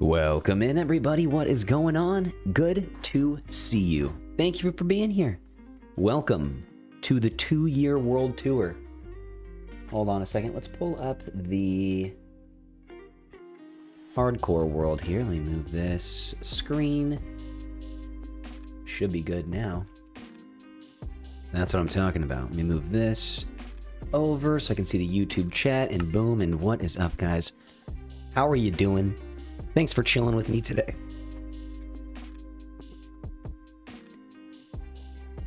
Welcome in, everybody. What is going on? Good to see you. Thank you for being here. Welcome to the 2-year world tour. Hold on a second. Let's pull up the hardcore world here. Let me move this screen. Should be good now. That's what I'm talking about. Let me move this over so I can see the YouTube chat, and boom. And what is up, guys? How are you doing? Thanks for chilling with me today.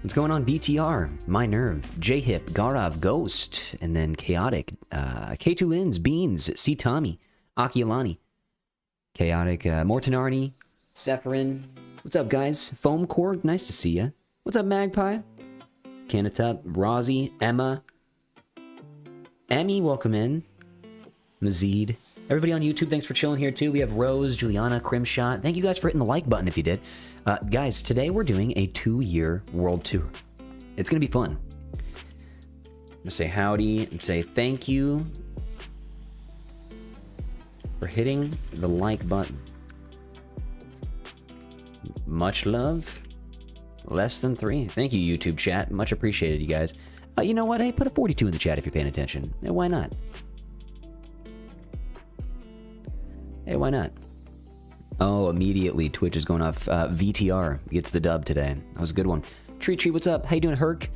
What's going on, VTR, My Nerve, J-Hip, Garav, Ghost, and then Chaotic, K2 Lins, Beans, C. Tommy, Akialani, Chaotic, Mortonarni, Sephirin. What's up, guys? Foam Core, nice to see ya. What's up, Magpie? Canatup, Rozzy, Emma, Emmy, welcome in. Mazid. Everybody on YouTube, thanks for chilling here too. We have Rose, Juliana, Crimshot. Thank you guys for hitting the like button if you did. Guys, today we're doing a 2-year world tour. It's going to be fun. I'm going to say howdy and say thank you for hitting the like button. Much love. Less than 3. Thank you, YouTube chat. Much appreciated, you guys. You know what? Hey, put a 42 in the chat if you're paying attention. Why not? Hey, why not? Oh, immediately Twitch is going off. VTR gets the dub today. That was a good one. Tree, what's up? How you doing, Herc?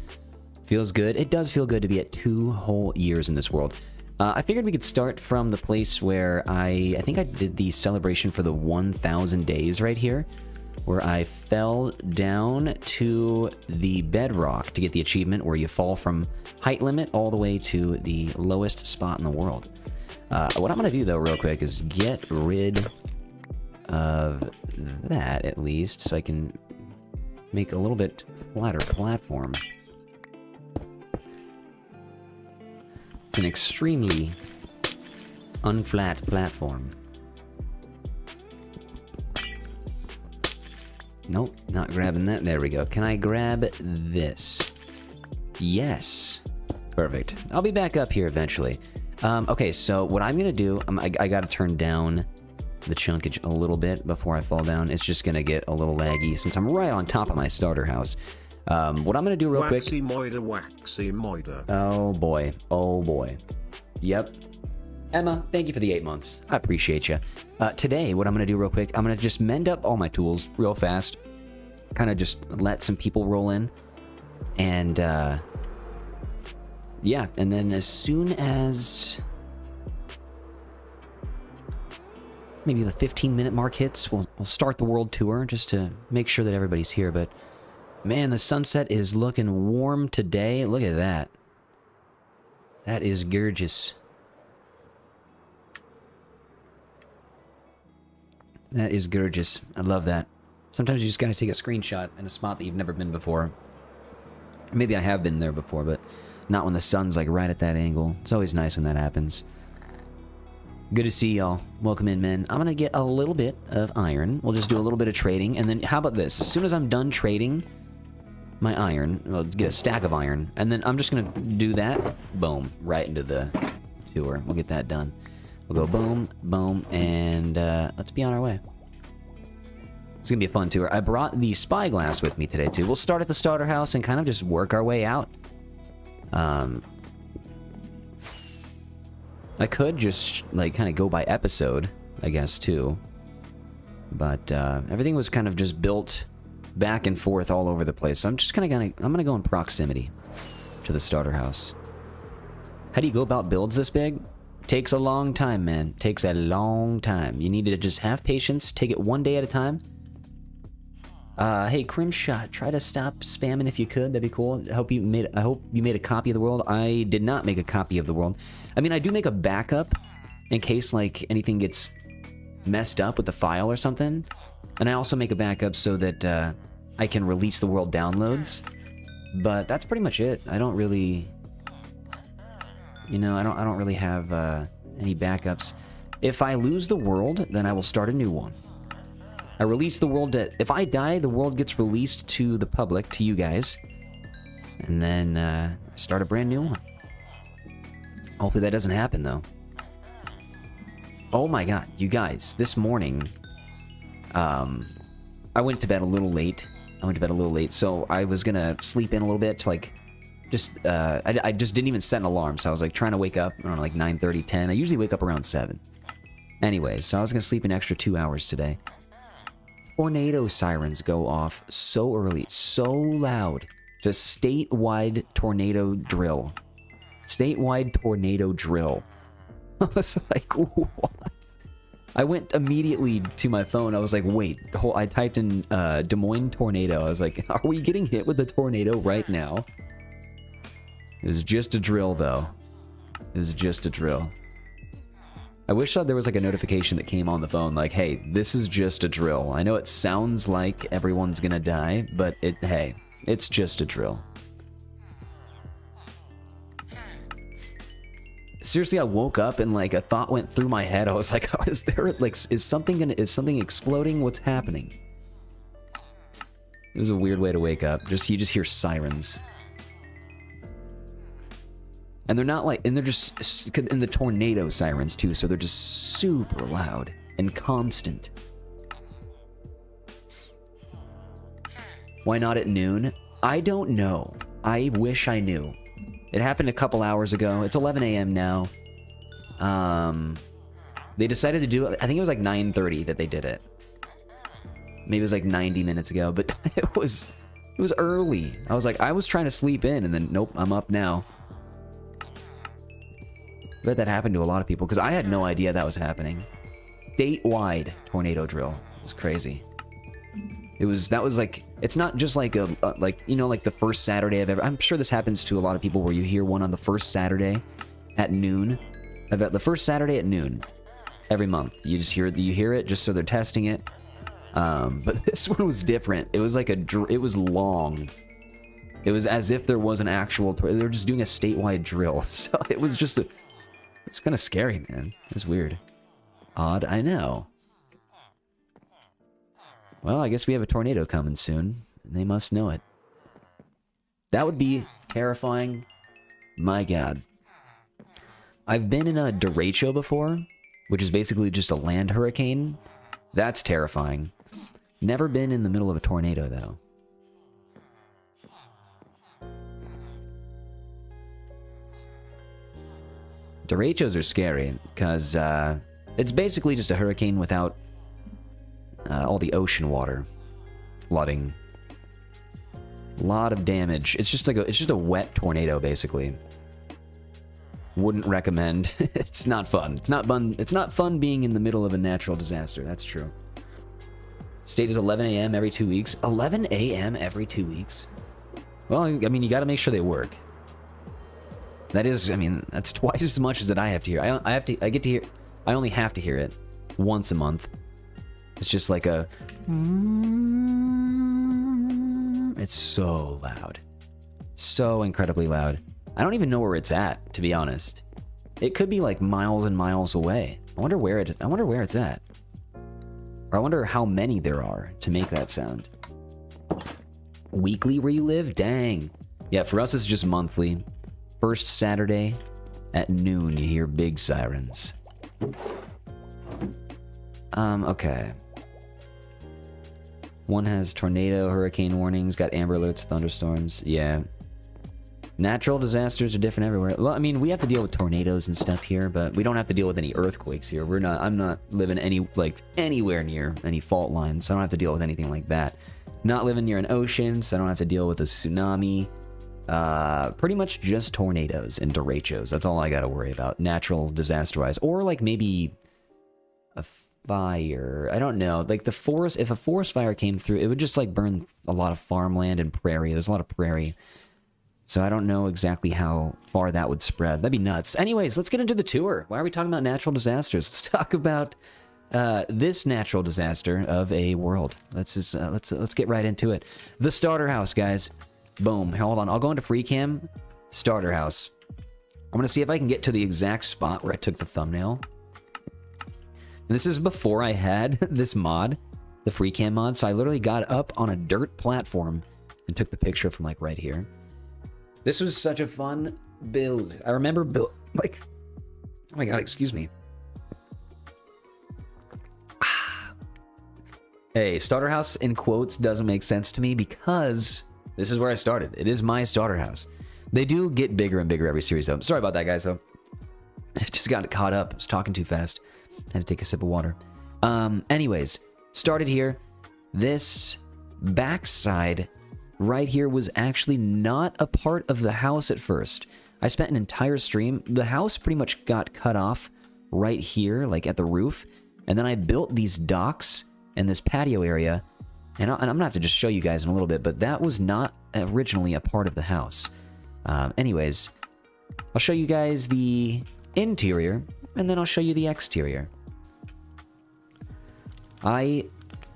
Feels good. It does feel good to be at 2 whole years in this world. I figured we could start from the place where I think I did the celebration for the 1,000 days right here, where I fell down to the bedrock to get the achievement where you fall from height limit all the way to the lowest spot in the world. What I'm going to do, though, real quick, is get rid of that, at least, so I can make a little bit flatter platform. It's an extremely unflat platform. Nope, not grabbing that. There we go. Can I grab this? Yes. Perfect. I'll be back up here eventually. Okay, so what I'm gonna do, I gotta turn down the chunkage a little bit before I fall down. It's just gonna get a little laggy since I'm right on top of my starter house. What I'm gonna do real quick... Waxy moida. Oh boy, oh boy. Yep. Emma, thank you for the 8 months. I appreciate you. Today, what I'm gonna do real quick, I'm gonna just mend up all my tools real fast. Kind of just let some people roll in. And, yeah, and then as soon as maybe the 15-minute mark hits, we'll start the world tour just to make sure that everybody's here. But man, the sunset is looking warm today. Look at that. That is gorgeous. That is gorgeous. I love that. Sometimes you just gotta take a screenshot in a spot that you've never been before. Maybe I have been there before, but not when the sun's like right at that angle. It's always nice when that happens. Good to see y'all. Welcome in, men. I'm gonna get a little bit of iron. We'll just do a little bit of trading, and then how about this? As soon as I'm done trading my iron, I'll get a stack of iron, and then I'm just gonna do that. Boom, right into the tour. We'll get that done. We'll go boom, boom, and let's be on our way. It's gonna be a fun tour. I brought the spyglass with me today too. We'll start at the starter house and kind of just work our way out. I could just, like, kind of go by episode, I guess, too. But, everything was kind of just built back and forth all over the place. So I'm just kind of I'm gonna go in proximity to the starter house. How do you go about builds this big? Takes a long time, man. Takes a long time. You need to just have patience, take it one day at a time. Hey, Crimshot, try to stop spamming if you could. That'd be cool. I hope you made a copy of the world. I did not make a copy of the world. I mean, I do make a backup in case, like, anything gets messed up with the file or something. And I also make a backup so that, I can release the world downloads. But that's pretty much it. I don't really... You know, I don't really have, any backups. If I lose the world, then I will start a new one. I release the world if I die, the world gets released to the public, to you guys. And then, start a brand new one. Hopefully that doesn't happen, though. Oh my god, you guys, this morning, I went to bed a little late. So I was gonna sleep in a little bit to like, I just didn't even set an alarm. So I was like trying to wake up around like 9:30, 10. I usually wake up around 7. Anyway, so I was gonna sleep an extra 2 hours today. Tornado sirens go off so early, so loud. It's a statewide tornado drill. Statewide tornado drill. I was like, what? I went immediately to my phone. I was like, wait. I typed in Des Moines tornado. I was like, are we getting hit with a tornado right now? It was just a drill, though. It was just a drill. I wish there was like a notification that came on the phone like, hey, this is just a drill. I know it sounds like everyone's gonna die, but hey, it's just a drill. Seriously, I woke up and like a thought went through my head. I was like, oh, is something exploding? What's happening? It was a weird way to wake up. You just hear sirens. And they're not like, and they're just, in the tornado sirens too, so they're just super loud and constant. Why not at noon? I don't know. I wish I knew. It happened a couple hours ago. It's 11 a.m. now. They decided to do it, I think it was like 9:30 that they did it. Maybe it was like 90 minutes ago, but it was early. I was trying to sleep in, and then nope, I'm up now. I bet that happened to a lot of people, because I had no idea that was happening. Statewide tornado drill. It was crazy. That was like, it's not just like like the first Saturday of I'm sure this happens to a lot of people where you hear one on the first Saturday at noon. About the first Saturday at noon every month. You hear it just so they're testing it. But this one was different. It was like it was long. It was as if there was an actual, they were just doing a statewide drill. So it was just it's kind of scary, man. It was weird. Odd, I know. Well, I guess we have a tornado coming soon. And they must know it. That would be terrifying. My god. I've been in a derecho before, which is basically just a land hurricane. That's terrifying. Never been in the middle of a tornado, though. Derechos are scary, because it's basically just a hurricane without all the ocean water flooding. A lot of damage. It's just a wet tornado, basically. Wouldn't recommend. It's not fun. It's not fun. It's not fun being in the middle of a natural disaster. That's true. State is 11 a.m. every 2 weeks. 11 a.m. every 2 weeks? Well, I mean, you got to make sure they work. That is, I mean, that's twice as much as that I have to hear. I only have to hear it once a month. It's just like a... It's so loud. So incredibly loud. I don't even know where it's at, to be honest. It could be like miles and miles away. I wonder where it's at. Or I wonder how many there are to make that sound. Weekly where you live? Dang. Yeah, for us it's just monthly. First Saturday at noon you hear big sirens. Okay. One has tornado, hurricane warnings, got amber alerts, thunderstorms. Yeah. Natural disasters are different everywhere. Well, I mean, we have to deal with tornadoes and stuff here, but we don't have to deal with any earthquakes here. I'm not living anywhere near any fault lines, so I don't have to deal with anything like that. Not living near an ocean, so I don't have to deal with a tsunami. Pretty much just tornadoes and derechos. That's all I gotta worry about. Natural disaster-wise. Or like maybe a fire. I don't know. Like the forest, if a forest fire came through, it would just like burn a lot of farmland and prairie. There's a lot of prairie. So I don't know exactly how far that would spread. That'd be nuts. Anyways, let's get into the tour. Why are we talking about natural disasters? Let's talk about this natural disaster of a world. Let's get right into it. The starter house, guys. Boom. Hold on. I'll go into free cam. Starter house. I'm going to see if I can get to the exact spot where I took the thumbnail. And this is before I had this mod, the free cam mod. So I literally got up on a dirt platform and took the picture from like right here. This was such a fun build. I remember oh my god, excuse me. Hey, starter house in quotes doesn't make sense to me because this is where I started. It is my starter house. They do get bigger and bigger every series, though. Sorry about that, guys, though. I just got caught up. I was talking too fast. Had to take a sip of water. Anyways, started here. This backside right here was actually not a part of the house at first. I spent an entire stream. The house pretty much got cut off right here, like at the roof. And then I built these docks and this patio area. And I'm going to have to just show you guys in a little bit, but that was not originally a part of the house. Anyways, I'll show you guys the interior, and then I'll show you the exterior. I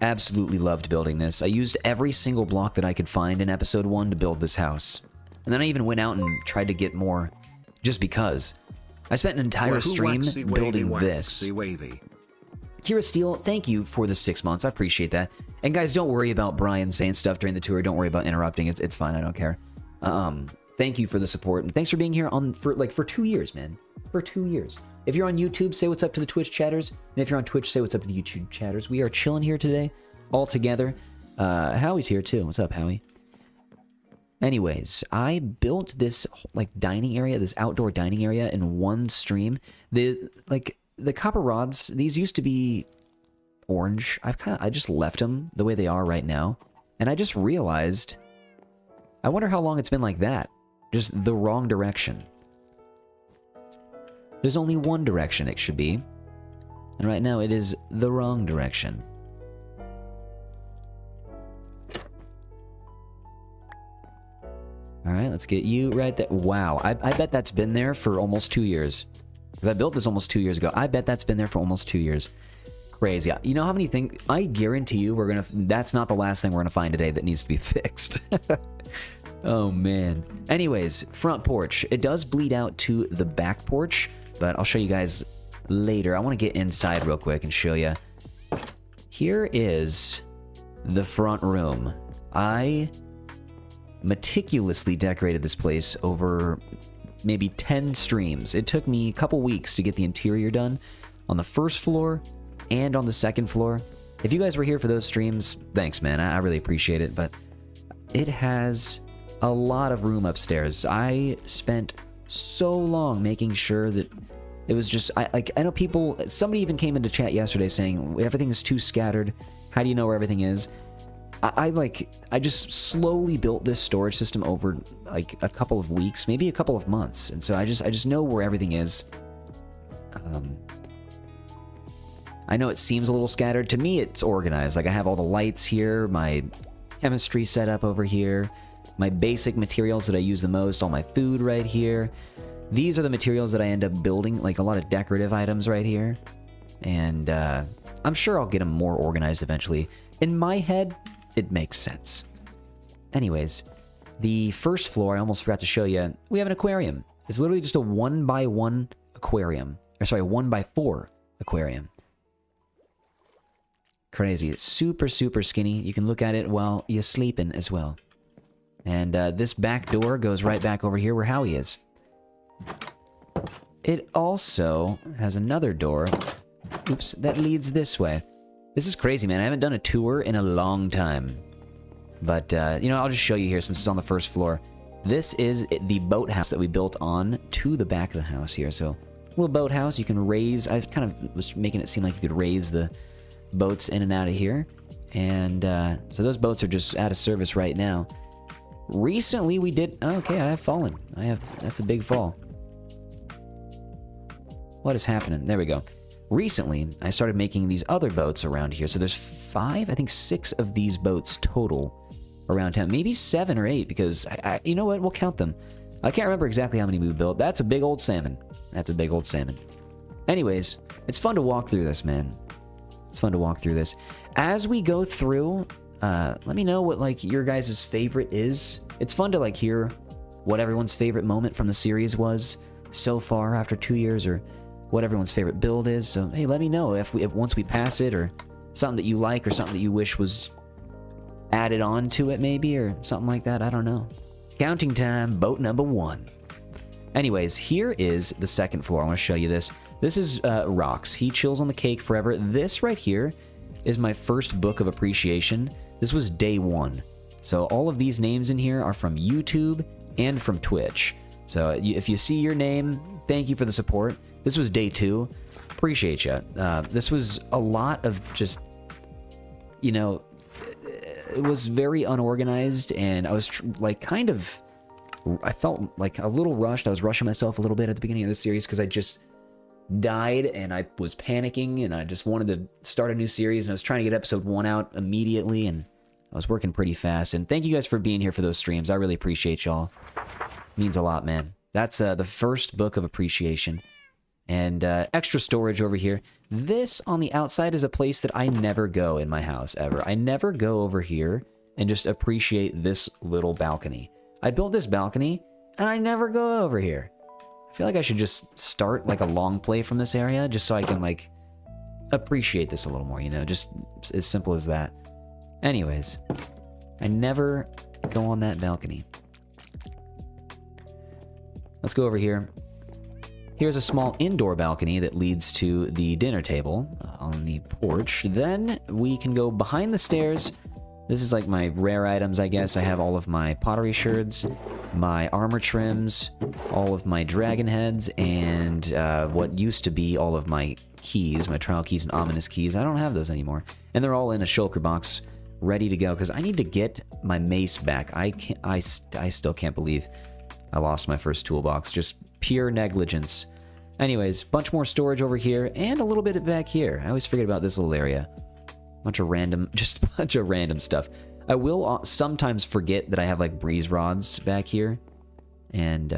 absolutely loved building this. I used every single block that I could find in episode 1 to build this house. And then I even went out and tried to get more, just because. I spent an entire stream building this. Kira Steele, thank you for the 6 months. I appreciate that. And guys, don't worry about Brian saying stuff during the tour. Don't worry about interrupting. It's fine. I don't care. Thank you for the support. And thanks for being here for 2 years, man. For 2 years. If you're on YouTube, say what's up to the Twitch chatters. And if you're on Twitch, say what's up to the YouTube chatters. We are chilling here today, all together. Howie's here too. What's up, Howie? Anyways, I built this like dining area, this outdoor dining area in one stream. The copper rods, these used to be orange. I just left them the way they are right now. And I just realized, I wonder how long it's been like that. Just the wrong direction. There's only one direction it should be. And right now it is the wrong direction. Alright, let's get you right there. Wow, I bet that's been there for almost 2 years. Because I built this almost 2 years ago. I bet that's been there for almost 2 years. Crazy. You know how many things... I guarantee you that's not the last thing we're gonna find today that needs to be fixed. Oh, man. Anyways, front porch. It does bleed out to the back porch, but I'll show you guys later. I want to get inside real quick and show you. Here is the front room. I meticulously decorated this place over maybe 10 streams. It took me a couple weeks to get the interior done on the first floor and on the second floor. If you guys were here for those streams, thanks, man. I really appreciate it, but it has a lot of room upstairs. I spent so long making sure that it was just... I know people... Somebody even came into chat yesterday saying, everything is too scattered. How do you know where everything is? I just slowly built this storage system over like a couple of weeks, maybe a couple of months. And so I just know where everything is. I know it seems a little scattered. To me, it's organized. Like I have all the lights here, my chemistry set up over here, my basic materials that I use the most, all my food right here. These are the materials that I end up building, like a lot of decorative items right here. And I'm sure I'll get them more organized eventually. In my head, it makes sense. Anyways, the first floor, I almost forgot to show you, we have an aquarium. It's literally just a 1x1 aquarium. Or sorry, 1x4 aquarium. Crazy. It's super, super skinny. You can look at it while you're sleeping as well. And this back door goes right back over here where Howie is. It also has another door, oops, that leads this way. This is crazy, man. I haven't done a tour in a long time. But, you know, I'll just show you here since it's on the first floor. This is the boathouse that we built on to the back of the house here. So, little boathouse you can raise. I kind of was making it seem like you could raise the boats in and out of here. And, so those boats are just out of service right now. Recently we did... Okay, I have fallen. That's a big fall. What is happening? There we go. Recently, I started making these other boats around here. So there's 5, I think 6 of these boats total around town. Maybe 7 or 8, because, you know what? We'll count them. I can't remember exactly how many we built. That's a big old salmon. That's a big old salmon. Anyways, it's fun to walk through this, man. It's fun to walk through this. As we go through, let me know what, like, your guys' favorite is. It's fun to, like, hear what everyone's favorite moment from the series was so far after 2 years, or what everyone's favorite build is. So, hey, let me know if once we pass it, or something that you like, or something that you wish was added on to it, maybe, or something like that. I don't know. Counting time, boat number 1. Anyways, here is the second floor. I want to show you this. This is Rocks. He chills on the cake forever. This right here is my first book of appreciation. This was day 1. So all of these names in here are from YouTube and from Twitch. So if you see your name, thank you for the support. This was day 2. Appreciate you. This was a lot of just, you know, it was very unorganized, and I was I felt like a little rushed. I was rushing myself a little bit at the beginning of the series because I just died and I was panicking and I just wanted to start a new series, and I was trying to get episode 1 out immediately, and I was working pretty fast. And thank you guys for being here for those streams. I really appreciate y'all. Means a lot, man. That's the first book of appreciation. And extra storage over here. This on the outside is a place that I never go in my house ever. I never go over here and just appreciate this little balcony. I built this balcony and I never go over here. I feel like I should just start like a long play from this area just so I can like appreciate this a little more, you know, just as simple as that. Anyways, I never go on that balcony. Let's go over here. Here's a small indoor balcony that leads to the dinner table on the porch. Then we can go behind the stairs. This is like my rare items, I guess. I have all of my pottery sherds, my armor trims, all of my dragon heads, and what used to be all of my keys, my trial keys and ominous keys. I don't have those anymore. And they're all in a shulker box, ready to go, because I need to get my mace back. I still can't believe I lost my first toolbox. Just pure negligence. Anyways, bunch more storage over here, and a little bit back here. I always forget about this little area. Bunch of random stuff. I will sometimes forget that I have like breeze rods back here, and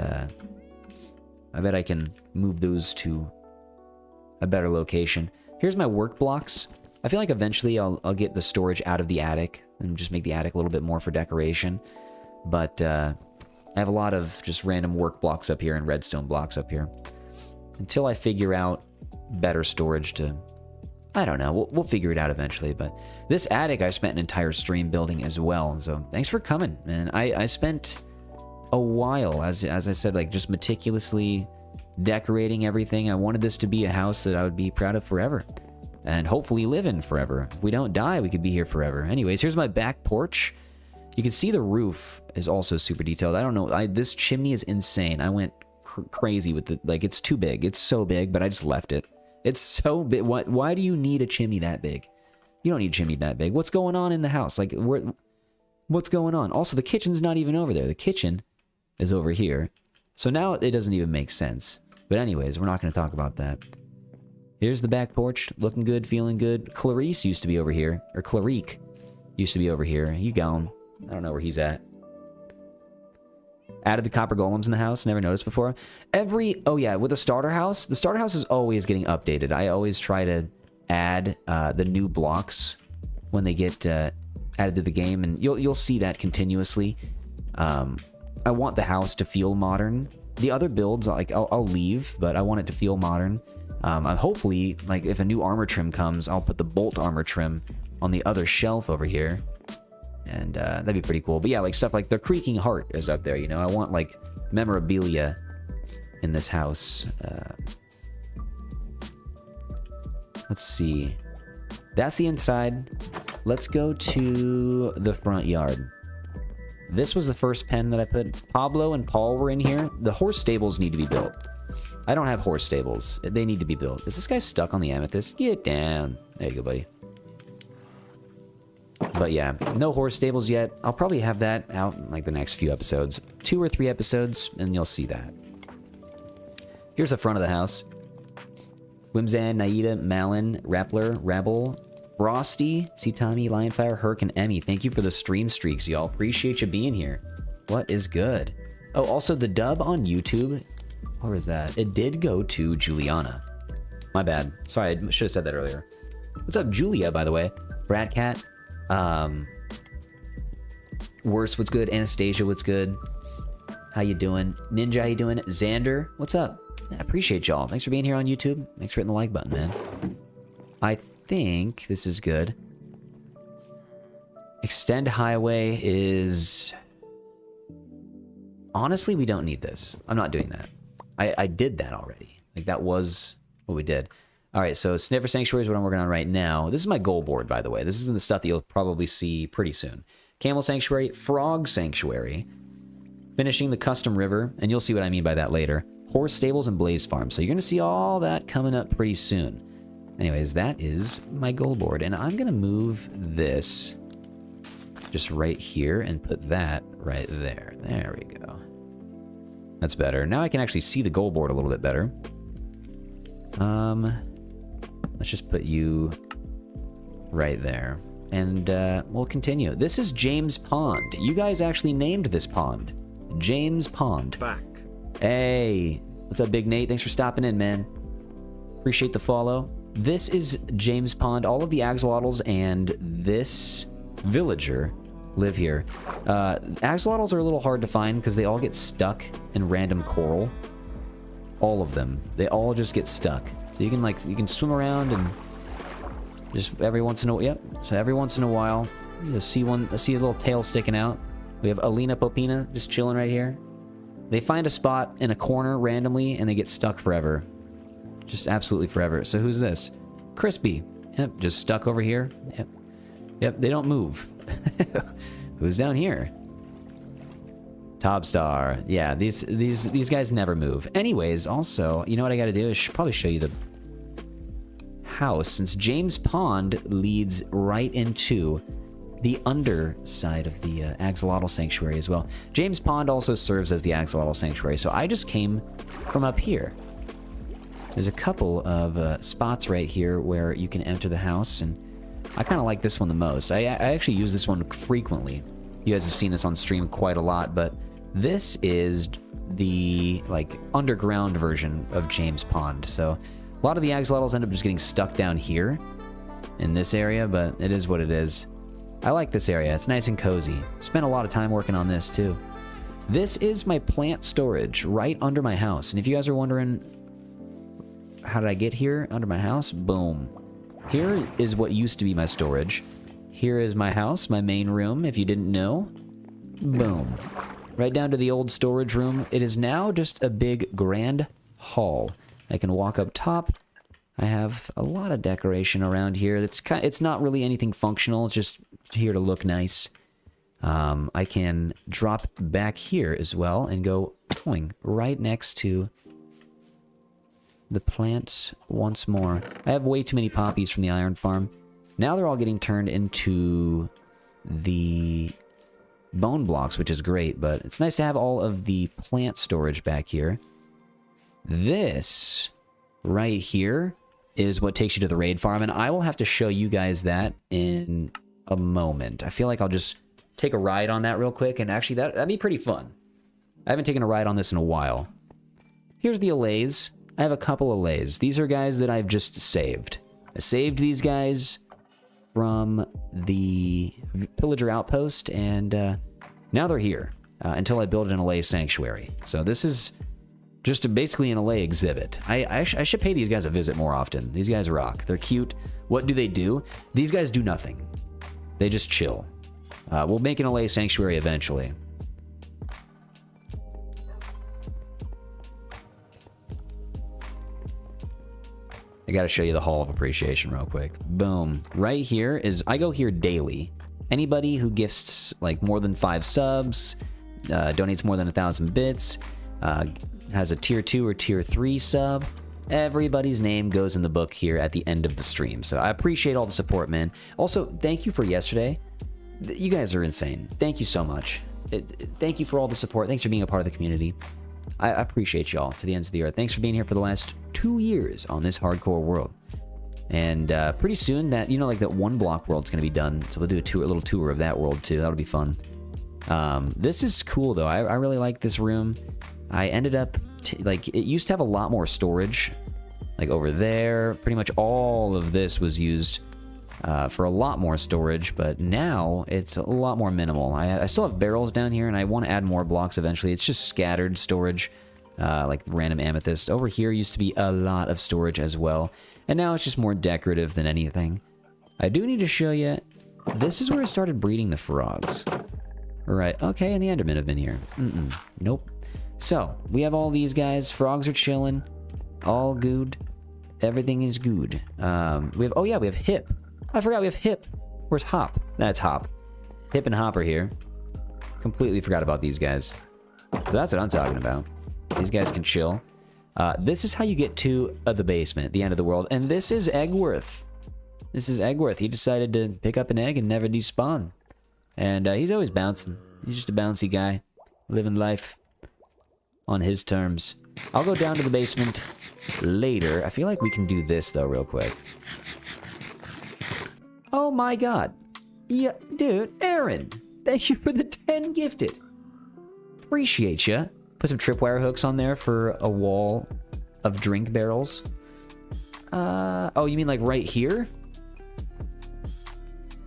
I bet I can move those to a better location. Here's my work blocks. I feel like eventually I'll get the storage out of the attic and just make the attic a little bit more for decoration. But I have a lot of just random work blocks up here and redstone blocks up here. Until I figure out better storage to... I don't know. We'll figure it out eventually. But this attic I spent an entire stream building as well. So thanks for coming, man. I spent a while, as I said, like just meticulously decorating everything. I wanted this to be a house that I would be proud of forever. And hopefully live in forever. If we don't die, we could be here forever. Anyways, here's my back porch. You can see the roof is also super detailed. I don't know. This chimney is insane. I went crazy with it. Like, it's too big. It's so big, but I just left it. It's so big. Why do you need a chimney that big? You don't need a chimney that big. What's going on in the house? Like, what's going on? Also, the kitchen's not even over there. The kitchen is over here. So now it doesn't even make sense. But anyways, we're not going to talk about that. Here's the back porch. Looking good, feeling good. Clarice used to be over here. Or Clarique used to be over here. He gone. I don't know where he's at. Added the copper golems in the house. Never noticed before. Oh yeah, with the starter house is always getting updated. I always try to add the new blocks when they get added to the game, and you'll see that continuously. I want the house to feel modern. The other builds, like I'll leave, but I want it to feel modern. I'm hopefully, like, if a new armor trim comes, I'll put the bolt armor trim on the other shelf over here. And that'd be pretty cool. But yeah, like stuff like the creaking heart is up there, you know. I want like memorabilia in this house. Let's see. That's the inside. Let's go to the front yard. This was the first pen that I put. Pablo and Paul were in here. The horse stables need to be built. I don't have horse stables. They need to be built. Is this guy stuck on the amethyst? Get down. There you go, buddy. But yeah, no horse stables yet. I'll probably have that out in like the next few episodes. 2 or 3 episodes, and you'll see that. Here's the front of the house. Whimzan, Naida, Malin, Rappler, Rebel, Frosty, Sitami, Lionfire, Herc, and Emmy. Thank you for the stream streaks, y'all. Appreciate you being here. What is good? Oh, also the dub on YouTube. Where was that? It did go to Juliana. My bad. Sorry, I should have said that earlier. What's up, Julia, by the way? Bradcat. Worse, what's good? Anastasia, what's good? How you doing? Ninja, how you doing? Xander, what's up? I appreciate y'all. Thanks for being here on YouTube. Thanks for hitting the like button, man. I think this is good. Extend highway is... Honestly, we don't need this. I'm not doing that. I did that already. Like, that was what we did. Alright, so Sniffer Sanctuary is what I'm working on right now. This is my goal board, by the way. This is the stuff that you'll probably see pretty soon. Camel Sanctuary, Frog Sanctuary, finishing the custom river, and you'll see what I mean by that later. Horse stables and blaze farm. So you're going to see all that coming up pretty soon. Anyways, that is my goal board, and I'm going to move this just right here and put that right there. There we go. That's better. Now I can actually see the goal board a little bit better. Let's just put you right there. And we'll continue. This is James Pond. You guys actually named this pond. James Pond. Back. Hey, what's up, Big Nate? Thanks for stopping in, man. Appreciate the follow. This is James Pond. All of the axolotls and this villager live here. Axolotls are a little hard to find because they all get stuck in random coral. All of them. They all just get stuck. So you can swim around and just every once in a while, you'll see a little tail sticking out. We have Alina Popina just chilling right here. They find a spot in a corner randomly and they get stuck forever. Just absolutely forever. So who's this? Crispy. Yep, just stuck over here. Yep, they don't move. Who's down here? Topstar. Yeah, these guys never move. Anyways, also, you know what I gotta do? I should probably show you the house, since James Pond leads right into the underside of the axolotl sanctuary as well. James Pond also serves as the axolotl sanctuary, so I just came from up here. There's a couple of spots right here where you can enter the house, and I kind of like this one the most. I actually use this one frequently. You guys have seen this on stream quite a lot, but this is the underground version of James Pond. So a lot of the axolotls end up just getting stuck down here in this area, but it is what it is. I like this area. It's nice and cozy. Spent a lot of time working on this too. This is my plant storage right under my house. And if you guys are wondering, how did I get here under my house? Boom. Here is what used to be my storage. Here is my house, my main room, if you didn't know. Boom. Right down to the old storage room. It is now just a big grand hall. I can walk up top. I have a lot of decoration around here. It's not really anything functional. It's just here to look nice. I can drop back here as well and go right next to the plants once more. I have way too many poppies from the iron farm. Now they're all getting turned into the bone blocks, which is great, but it's nice to have all of the plant storage back here. This right here is what takes you to the raid farm, and I will have to show you guys that in a moment. I feel like I'll just take a ride on that real quick, and actually that'd be pretty fun. I haven't taken a ride on this in a while. Here's the allays. I have a couple allays. These are guys that I've just saved. I saved these guys from the pillager outpost, and now they're here until I build an allay sanctuary. So this is just basically an allay exhibit. I should pay these guys a visit more often. These guys rock. They're cute. What do they do? These guys do nothing. They just chill. We'll make an allay sanctuary eventually. I gotta show you the Hall of Appreciation real quick. Boom. Right here is, I go here daily. Anybody who gifts more than 5 subs, donates more than 1,000 bits, has a tier 2 or tier 3 sub, everybody's name goes in the book here at the end of the stream. So I appreciate all the support, man. Also, thank you for yesterday. You guys are insane. Thank you so much. Thank you for all the support. Thanks for being a part of the community. I appreciate y'all to the ends of the earth. Thanks for being here for the last 2 years on this hardcore world. And pretty soon that, that one block world's going to be done. So we'll do a little tour of that world too. That'll be fun. This is cool though. I really like this room. I ended up, it used to have a lot more storage. Over there, pretty much all of this was used for a lot more storage, but now it's a lot more minimal. I still have barrels down here, and I want to add more blocks eventually. It's just scattered storage, like random amethyst. Over here used to be a lot of storage as well, and now it's just more decorative than anything. I do need to show you, this is where I started breeding the frogs. Right, okay, and the Endermen have been here. Nope. So, we have all these guys. Frogs are chilling. All good. Everything is good. We have, oh yeah, we have Hip. I forgot we have Hip. Where's Hop? That's Hop. Hip and Hop are here. Completely forgot about these guys. So that's what I'm talking about. These guys can chill. This is how you get to the basement, the end of the world. And this is Eggworth. This is Eggworth. He decided to pick up an egg and never despawn. And he's always bouncing. He's just a bouncy guy. Living life on his terms. I'll go down to the basement later. I feel like we can do this, though, real quick. Oh, my God. Yeah, dude, Aaron. Thank you for the 10 gifted. Appreciate ya. Put some tripwire hooks on there for a wall of drink barrels. Oh, you mean like right here?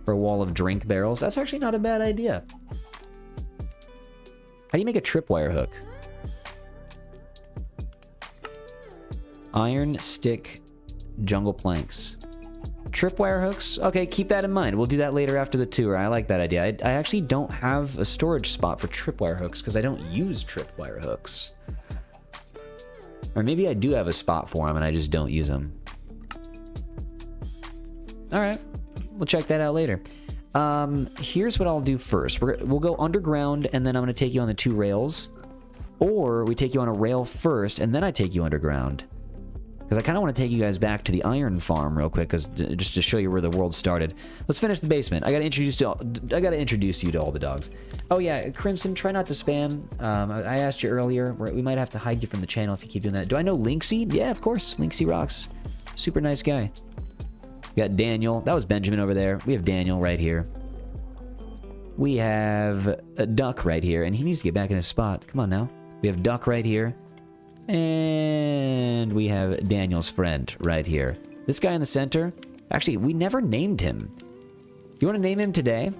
For a wall of drink barrels? That's actually not a bad idea. How do you make a tripwire hook? Iron stick jungle planks. Tripwire hooks? Okay, keep that in mind. We'll do that later after the tour. I like that idea. I actually don't have a storage spot for tripwire hooks because I don't use tripwire hooks. Or maybe I do have a spot for them and I just don't use them. Alright, we'll check that out later. Here's what I'll do first. We'll go underground and then I'm going to take you on the 2 rails. Or we take you on a rail first and then I take you underground. Because I kind of want to take you guys back to the iron farm real quick, just to show you where the world started. Let's finish the basement. I got to introduce you to all the dogs. Oh yeah, Crimson, try not to spam. I asked you earlier. We might have to hide you from the channel if you keep doing that. Do I know Linksy? Yeah, of course. Linksy rocks. Super nice guy. We got Daniel. That was Benjamin over there. We have Daniel right here. We have a Duck right here, and he needs to get back in his spot. Come on now. We have Duck right here. And we have Daniel's friend right here. This guy in the center, actually, we never named him. You want to name him today?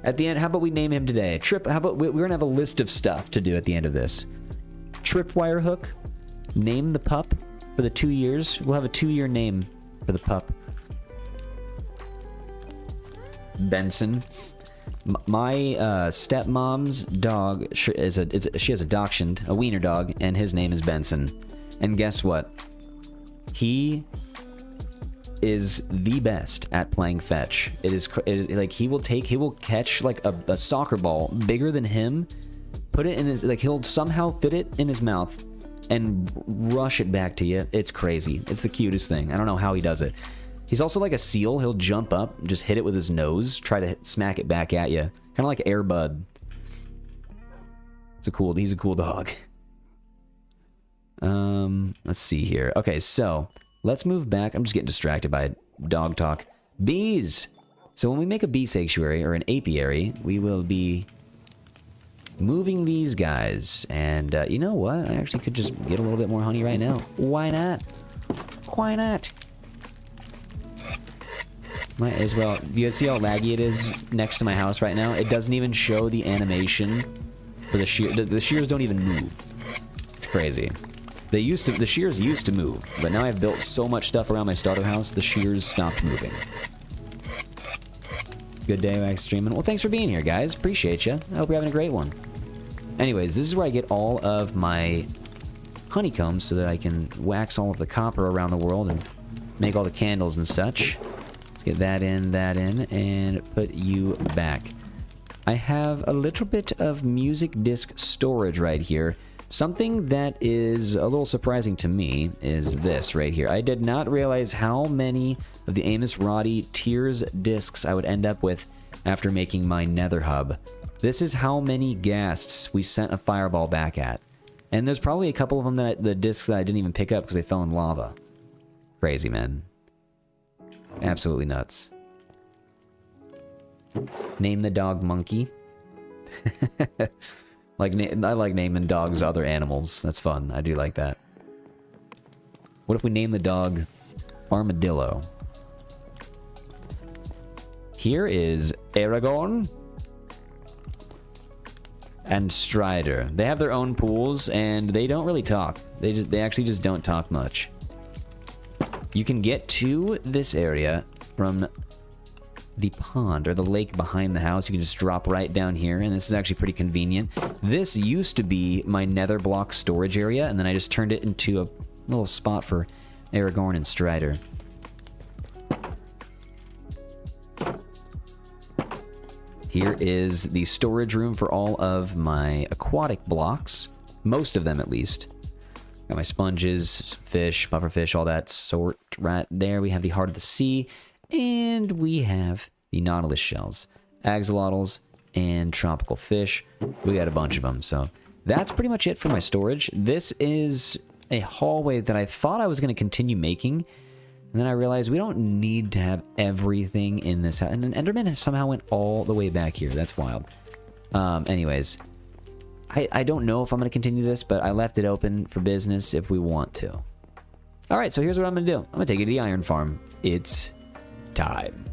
At the end, how about we name him today? How about we're going to have a list of stuff to do at the end of this. Tripwire hook. Name the pup for the 2 years. We'll have a 2-year name for the pup. Benson. My stepmom's dog she has a dachshund, a wiener dog, and his name is Benson. And guess what? He is the best at playing fetch. It is like he will catch like a soccer ball bigger than him, put it in his, like he'll somehow fit it in his mouth and rush it back to you. It's crazy. It's the cutest thing. I don't know how he does it. He's also like a seal. He'll jump up, just hit it with his nose, try to smack it back at you. Kind of like Air Bud. He's a cool dog. Let's see here. Okay, so let's move back. I'm just getting distracted by dog talk. Bees! So when we make a bee sanctuary, or an apiary, we will be moving these guys. And you know what? I actually could just get a little bit more honey right now. Why not? Why not? Might as well. You guys see how laggy it is next to my house right now? It doesn't even show the animation for the shears. The shears don't even move. It's crazy. The shears used to move, but now I've built so much stuff around my starter house, the shears stopped moving. Good day, Wax streaming. Well, thanks for being here, guys. Appreciate you. I hope you're having a great one. Anyways, this is where I get all of my honeycombs so that I can wax all of the copper around the world and make all the candles and such. Let's get that in, and put you back. I have a little bit of music disc storage right here. Something that is a little surprising to me is this right here. I did not realize how many of the Amos Roddy Tears discs I would end up with after making my Nether hub. This is how many ghasts we sent a fireball back at. And there's probably a couple of them that the discs that I didn't even pick up because they fell in lava. Crazy, man. Absolutely nuts. Name the dog Monkey. I like naming dogs other animals. That's fun. I do like that. What if we name the dog Armadillo? Here is Aragorn and Strider. They have their own pools and they don't really talk. They actually just don't talk much. You can get to this area from the pond or the lake behind the house. You can just drop right down here, and this is actually pretty convenient. This used to be my nether block storage area, and then I just turned it into a little spot for Aragorn and Strider. Here is the storage room for all of my aquatic blocks. Most of them, at least. Got my sponges, fish, pufferfish, all that sort right there. We have the Heart of the Sea. And we have the Nautilus shells. Axolotls and tropical fish. We got a bunch of them, so that's pretty much it for my storage. This is a hallway that I thought I was going to continue making. And then I realized we don't need to have everything in this house. And an Enderman somehow went all the way back here. That's wild. Anyways, I don't know if I'm going to continue this, but I left it open for business if we want to. All right, so here's what I'm going to do. I'm going to take you to the iron farm. It's time.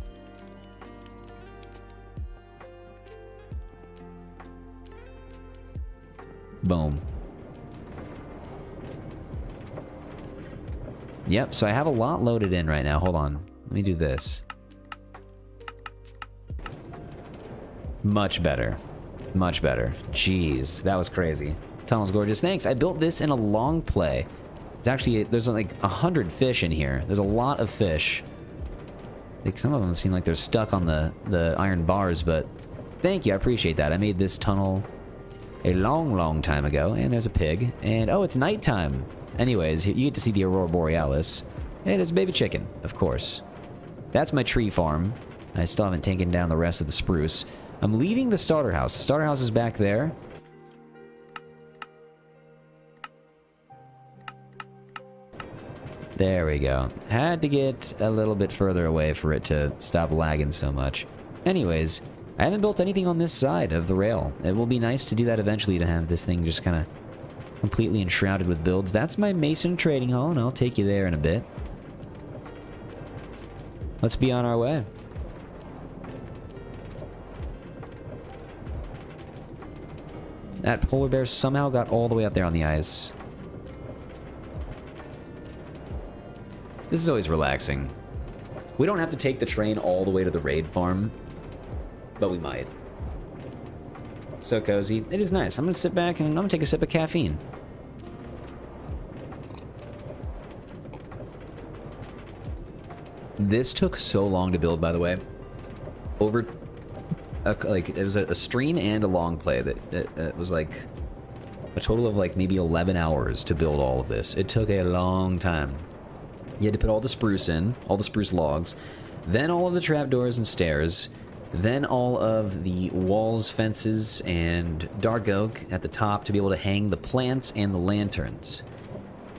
Boom. Yep, so I have a lot loaded in right now. Hold on. Let me do this. Much better. Much better. Jeez, that was crazy. Tunnel's gorgeous. Thanks. I built this in a long play. It's actually, there's like 100 fish in here. There's a lot of fish. Like some of them seem like they're stuck on the iron bars, but thank you. I appreciate that. I made this tunnel a long time ago. And there's a pig. And oh, it's nighttime. Anyways, you get to see the Aurora Borealis. Hey, there's a baby chicken, of course. That's my tree farm. I still haven't taken down the rest of the spruce. I'm leaving the starter house. The starter house is back there. There we go. Had to get a little bit further away for it to stop lagging so much. Anyways, I haven't built anything on this side of the rail. It will be nice to do that eventually, to have this thing just kind of completely enshrouded with builds. That's my Mason trading hall, and I'll take you there in a bit. Let's be on our way. That polar bear somehow got all the way up there on the ice. This is always relaxing. We don't have to take the train all the way to the raid farm, but we might. So cozy. It is nice. I'm going to sit back and I'm going to take a sip of caffeine. This took so long to build, by the way. Over, like, it was a stream and a long play that it was like a total of like maybe 11 hours to build all of this. It took a long time. You had to put all the spruce in, all the spruce logs, then all of the trapdoors and stairs, then all of the walls, fences, and dark oak at the top to be able to hang the plants and the lanterns.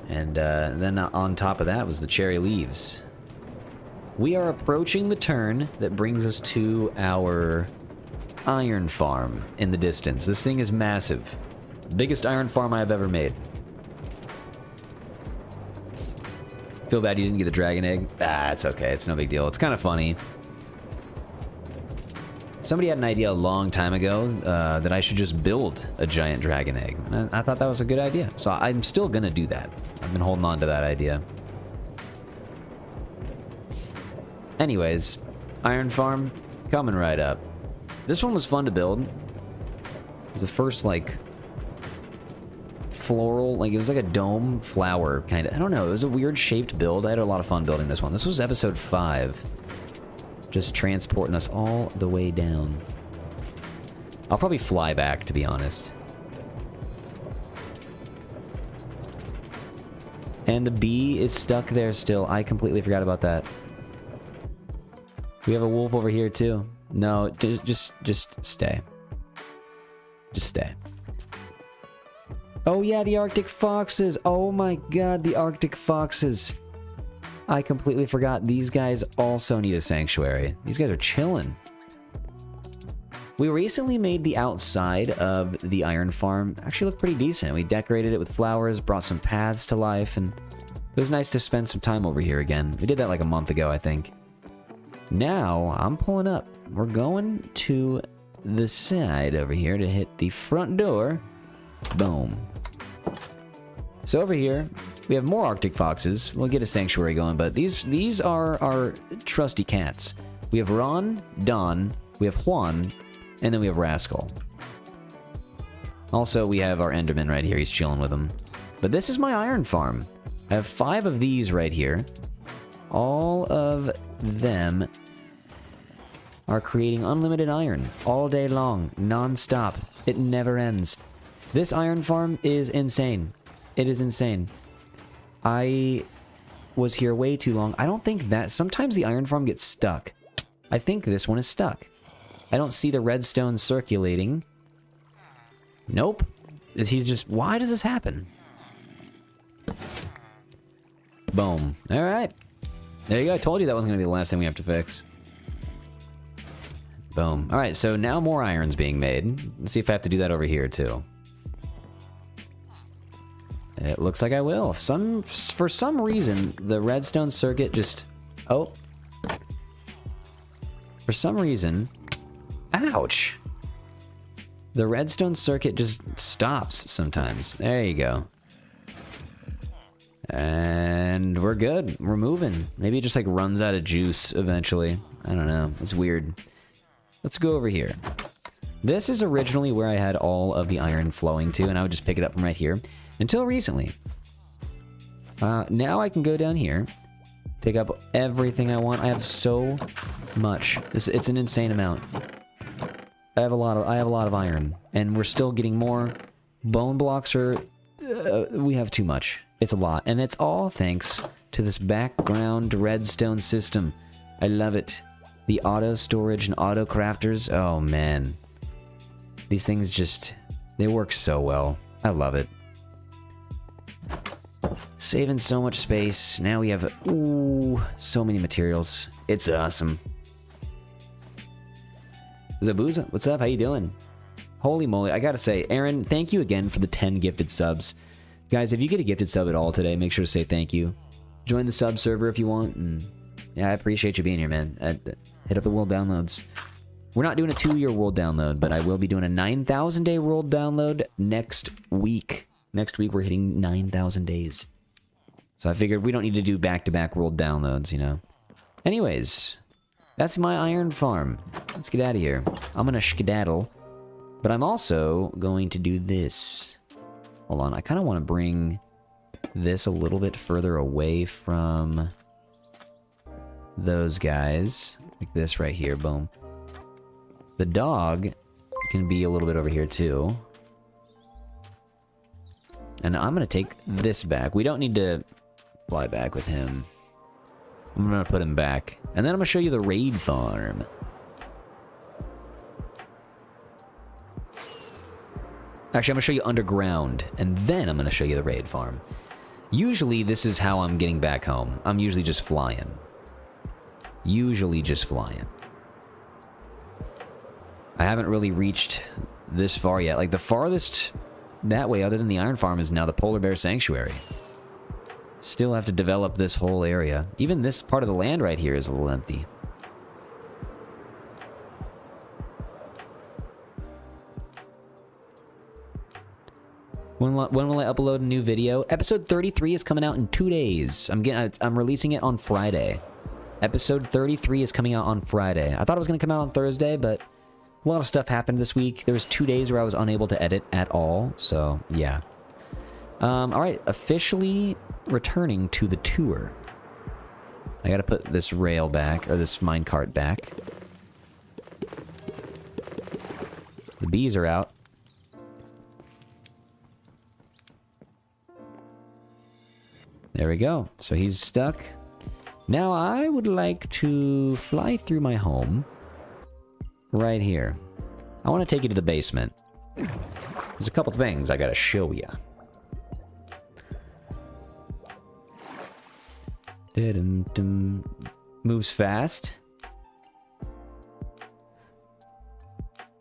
And then on top of that was the cherry leaves. We are approaching the turn that brings us to our iron farm in the distance. This thing is massive. Biggest iron farm I have ever made. Feel bad you didn't get the dragon egg? Ah, it's okay. It's no big deal. It's kind of funny. Somebody had an idea a long time ago that I should just build a giant dragon egg. And I thought that was a good idea. So I'm still going to do that. I've been holding on to that idea. Anyways, iron farm coming right up. This one was fun to build. It was the first, like, floral, like, it was like a dome flower, kind of. I don't know. It was a weird shaped build. I had a lot of fun building this one. This was episode 5. Just transporting us all the way down. I'll probably fly back, to be honest. And the bee is stuck there still. I completely forgot about that. We have a wolf over here, too. No, just stay. Just stay. Oh, yeah, the Arctic foxes. Oh, my God, the Arctic foxes. I completely forgot. These guys also need a sanctuary. These guys are chilling. We recently made the outside of the iron farm actually look pretty decent. We decorated it with flowers, brought some paths to life, and it was nice to spend some time over here again. We did that like a month ago, I think. Now, I'm pulling up. We're going to the side over here to hit the front door. Boom. So over here, we have more Arctic foxes. We'll get a sanctuary going, but these are our trusty cats. We have Ron, Don, we have Juan, and then we have Rascal. Also, we have our Enderman right here. He's chilling with them. But this is my iron farm. I have 5 of these right here. All of them are creating unlimited iron all day long, non-stop. It never ends. This iron farm is insane. It is insane. I was here way too long. I don't think that... Sometimes the iron farm gets stuck. I think this one is stuck. I don't see the redstone circulating. Nope. He's just... Why does this happen? Boom. Alright. There you go. I told you that wasn't going to be the last thing we have to fix. Boom. Alright, so now more iron's being made. Let's see if I have to do that over here, too. It looks like I will. For some reason, the redstone circuit just... Oh. For some reason... Ouch! The redstone circuit just stops sometimes. There you go. And we're good. We're moving. Maybe it just like runs out of juice eventually. I don't know. It's weird. Let's go over here. This is originally where I had all of the iron flowing to, and I would just pick it up from right here. Until recently. Now I can go down here, pick up everything I want. I have so much. It's an insane amount. I have a lot of iron, and we're still getting more. Bone blocks are... we have too much. It's a lot, and it's all thanks to this background redstone system. I love it. The auto storage and auto crafters. Oh man, these things just... they work so well. I love it. Saving so much space. Now we have... ooh, so many materials. It's awesome. Zabuza, what's up? How you doing? Holy moly, I gotta say, Aaron, thank you again for the 10 gifted subs. Guys, if you get a gifted sub at all today, make sure to say thank you. Join the sub server if you want, and yeah, I appreciate you being here, man. Hit up the world downloads. We're not doing a 2-year world download, but I will be doing a 9,000 day world download next week. Next week, we're hitting 9,000 days. So I figured we don't need to do back-to-back world downloads, you know. Anyways... that's my iron farm. Let's get out of here. I'm gonna skedaddle. But I'm also going to do this. Hold on, I kind of want to bring this a little bit further away from those guys. Like this right here, boom. The dog can be a little bit over here too. And I'm gonna take this back. We don't need to fly back with him. I'm gonna put him back. And then I'm gonna show you the raid farm. Actually, I'm gonna show you underground, and then I'm gonna show you the raid farm. Usually, this is how I'm getting back home. I'm usually just flying. Usually just flying. I haven't really reached this far yet. Like, the farthest that way, other than the iron farm, is now the polar bear sanctuary. Still have to develop this whole area. Even this part of the land right here is a little empty. When will I upload a new video? Episode 33 is coming out in 2 days. I'm releasing it on Friday. Episode 33 is coming out on Friday. I thought it was going to come out on Thursday, but a lot of stuff happened this week. There was 2 days where I was unable to edit at all, so yeah. Alright, officially returning to the tour. I gotta put this rail back, or this minecart back. The bees are out. There we go. So he's stuck. Now I would like to fly through my home. Right here. I want to take you to the basement. There's a couple things I gotta show you. Moves fast.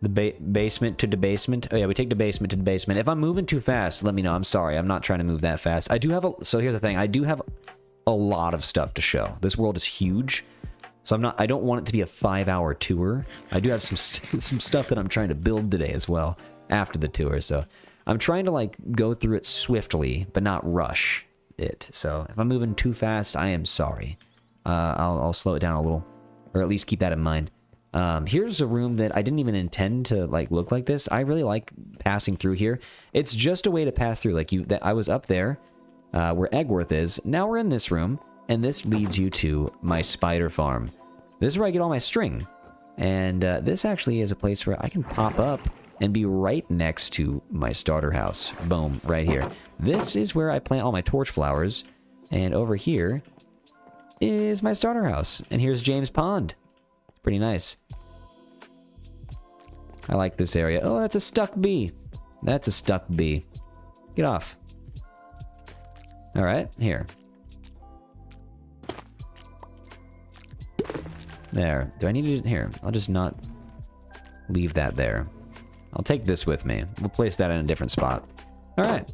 The basement to the basement. Oh yeah, we take the basement to the basement. If I'm moving too fast, let me know. I'm sorry. I'm not trying to move that fast. I do have a... So here's the thing. I do have a lot of stuff to show. This world is huge. So I don't want it to be a 5-hour tour. I do have some stuff that I'm trying to build today as well after the tour. So I'm trying to like go through it swiftly, but not rush it. So if I'm moving too fast, I am sorry. I'll slow it down a little, or at least keep that in mind. Here's a room that I didn't even intend to like look like this. I really like passing through here. It's just a way to pass through. Like I was up there, where Eggworth is. Now we're in this room, and this leads you to my spider farm. This is where I get all my string. And this actually is a place where I can pop up and be right next to my starter house. Boom, right here. This is where I plant all my torch flowers. And over here is my starter house. And here's James Pond. Pretty nice. I like this area. Oh, that's a stuck bee. That's a stuck bee. Get off. Alright, here. There. Do I need to... Here, I'll just not leave that there. I'll take this with me. We'll place that in a different spot. Alright.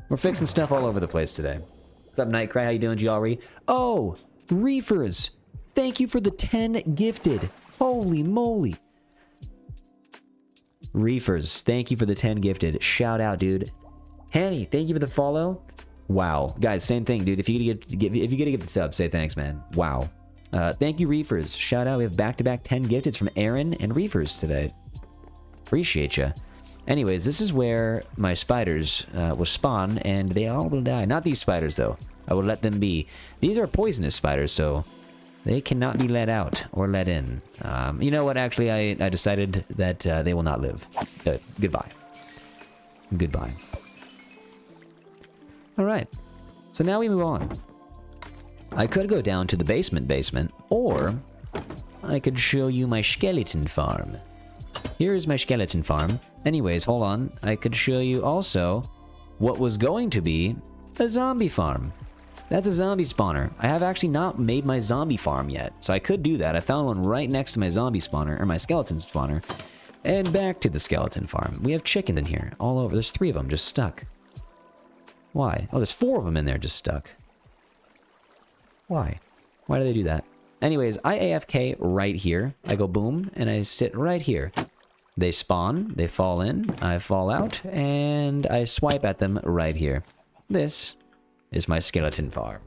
We're fixing stuff all over the place today. What's up, Nightcry? How you doing, GLRE? Oh! Reefers! Thank you for the 10 gifted. Holy moly. Reefers, thank you for the 10 gifted. Shout out, dude. Hanny, thank you for the follow. Wow. Guys, same thing, dude. If you get to give the sub, say thanks, man. Wow. Thank you, Reefers. Shout out. We have back-to-back 10 gifteds from Aaron and Reefers today. Appreciate ya. Anyways, this is where my spiders will spawn, and they all will die. Not these spiders, though. I will let them be. These are poisonous spiders, so they cannot be let out or let in. You know what? Actually, I decided that they will not live. Goodbye. Goodbye. Alright. So now we move on. I could go down to the basement, or I could show you my skeleton farm. Here's my skeleton farm. Anyways, hold on. I could show you also what was going to be a zombie farm. That's a zombie spawner. I have actually not made my zombie farm yet, so I could do that. I found one right next to my zombie spawner, or my skeleton spawner. And back to the skeleton farm. We have chickens in here, all over. There's 3 of them just stuck. Why? Oh, there's 4 of them in there just stuck. Why? Why do they do that? Anyways, I AFK right here. I go boom, and I sit right here. They spawn, they fall in, I fall out, and I swipe at them right here. This is my skeleton farm.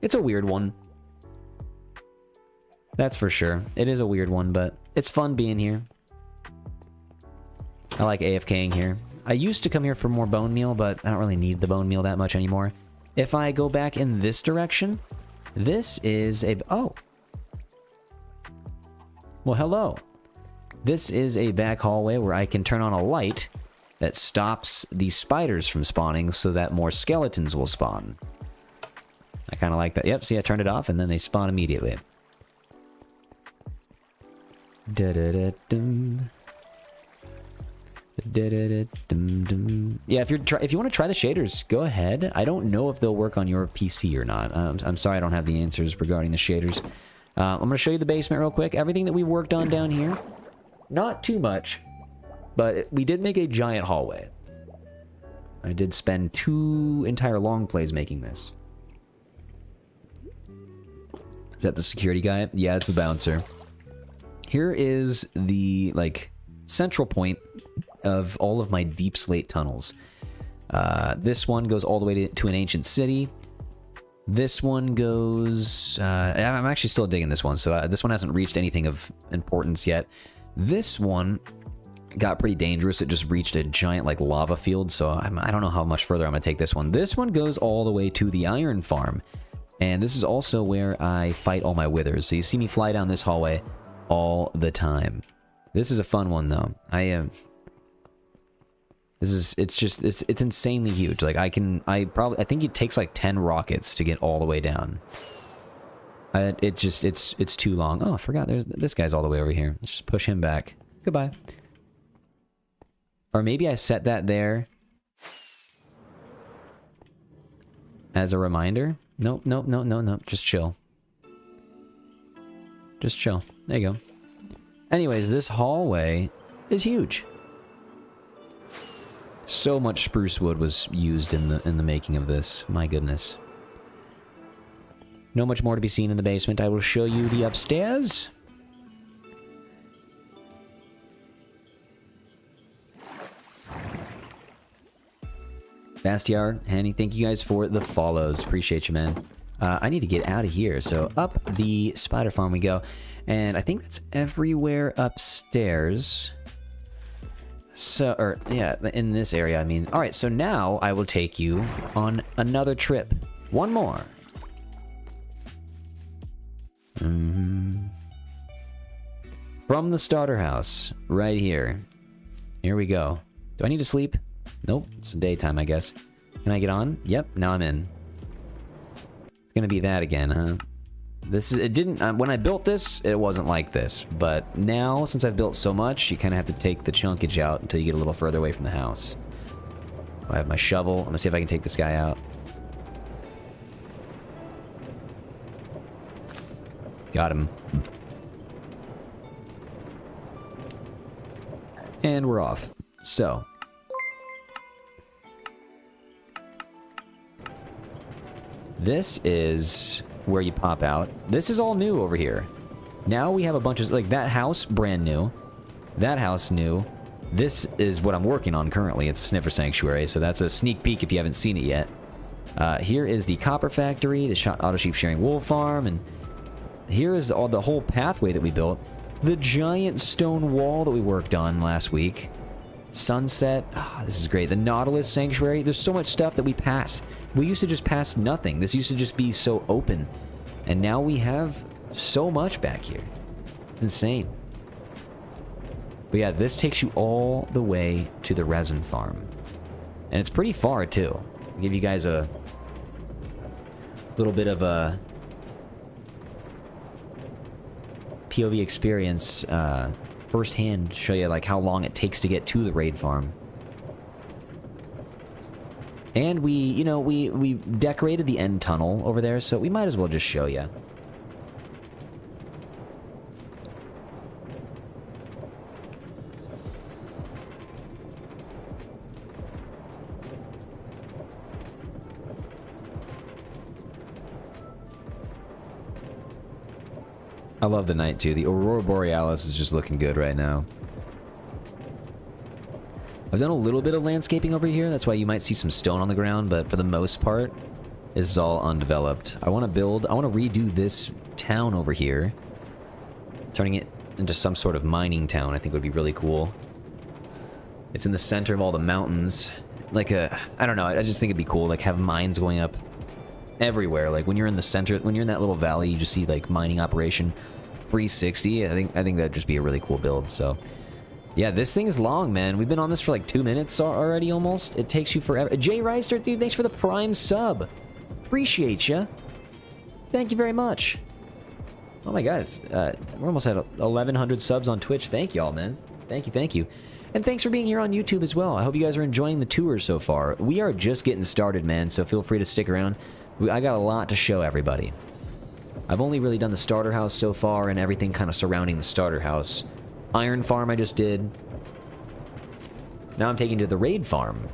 It's a weird one. That's for sure. It is a weird one, but it's fun being here. I like AFKing here. I used to come here for more bone meal, but I don't really need the bone meal that much anymore. If I go back in this direction, this is a... Oh. Well, hello. This is a back hallway where I can turn on a light that stops the spiders from spawning so that more skeletons will spawn. I kind of like that. Yep, see, I turned it off and then they spawn immediately. Da-da-da-dum. Yeah, if you want to try the shaders, go ahead. I don't know if they'll work on your PC or not. I'm sorry I don't have the answers regarding the shaders. I'm going to show you the basement real quick. Everything that we worked on down here. Not too much, but we did make a giant hallway. I did spend 2 entire long plays making this. Is that the security guy? Yeah, it's the bouncer. Here is the, like, central point of all of my deep slate tunnels. This one goes all the way to an ancient city. This one goes... I'm actually still digging this one, so this one hasn't reached anything of importance yet. This one got pretty dangerous. It just reached a giant, like, lava field, so I don't know how much further I'm going to take this one. This one goes all the way to the iron farm, and this is also where I fight all my withers. So you see me fly down this hallway all the time. This is a fun one, though. It's insanely huge. Like, I think it takes like 10 rockets to get all the way down. It's too long. Oh, I forgot. This guy's all the way over here. Let's just push him back. Goodbye. Or maybe I set that there as a reminder. Nope, nope, nope, nope, nope. Just chill. Just chill. There you go. Anyways, this hallway is huge. So much spruce wood was used in the making of this. My goodness. No much more to be seen in the basement. I will show you the upstairs. Bastiar, Hanny, thank you guys for the follows. Appreciate you, man. I need to get out of here. So up the spider farm we go. And I think that's everywhere upstairs. So, or, yeah, in this area, I mean. Alright, so now I will take you on another trip. One more. From the starter house, right here. Here we go. Do I need to sleep? Nope, it's daytime, I guess. Can I get on? Yep, now I'm in. It's gonna be that again, huh? This is, it didn't, when I built this, it wasn't like this. But now, since I've built so much, you kind of have to take the chunkage out until you get a little further away from the house. I have my shovel. I'm gonna see if I can take this guy out. Got him. And we're off. So. This is where you pop out. This is all new over here. Now we have a bunch of, like, that house, brand new. That house, new. This is what I'm working on currently. It's a sniffer sanctuary, so that's a sneak peek if you haven't seen it yet. Here is the copper factory, the auto sheep shearing wool farm, and here is all the whole pathway that we built. The giant stone wall that we worked on last week. Sunset. Oh, this is great. The Nautilus Sanctuary. There's so much stuff that we pass. We used to just pass nothing. This used to just be so open. And now we have so much back here. It's insane. But yeah, this takes you all the way to the resin farm. And it's pretty far, too. I'll give you guys a little bit of a POV experience firsthand, show you like how long it takes to get to the raid farm. And we, you know, we decorated the end tunnel over there, so we might as well just show you. I love the night too. The Aurora Borealis is just looking good right now. I've done a little bit of landscaping over here. That's why you might see some stone on the ground, but for the most part, this is all undeveloped. I want to redo this town over here. Turning it into some sort of mining town I think would be really cool. It's in the center of all the mountains. Like I don't know, I just think it'd be cool, like have mines going up everywhere. Like when you're in the center, when you're in that little valley, you just see like mining operation 360. I think that'd just be a really cool build. So yeah, this thing is long, man. We've been on this for like 2 minutes already almost. It takes you forever. Jay Reister, dude, thanks for the Prime sub. Appreciate ya. Thank you very much. Oh my guys, we're almost at 1,100 subs on Twitch. Thank y'all, man. Thank you, thank you. And thanks for being here on YouTube as well. I hope you guys are enjoying the tour so far. We are just getting started, man, so feel free to stick around. I got a lot to show everybody. I've only really done the starter house so far and everything kind of surrounding the starter house. Iron farm I just did. Now I'm taking to the raid farm.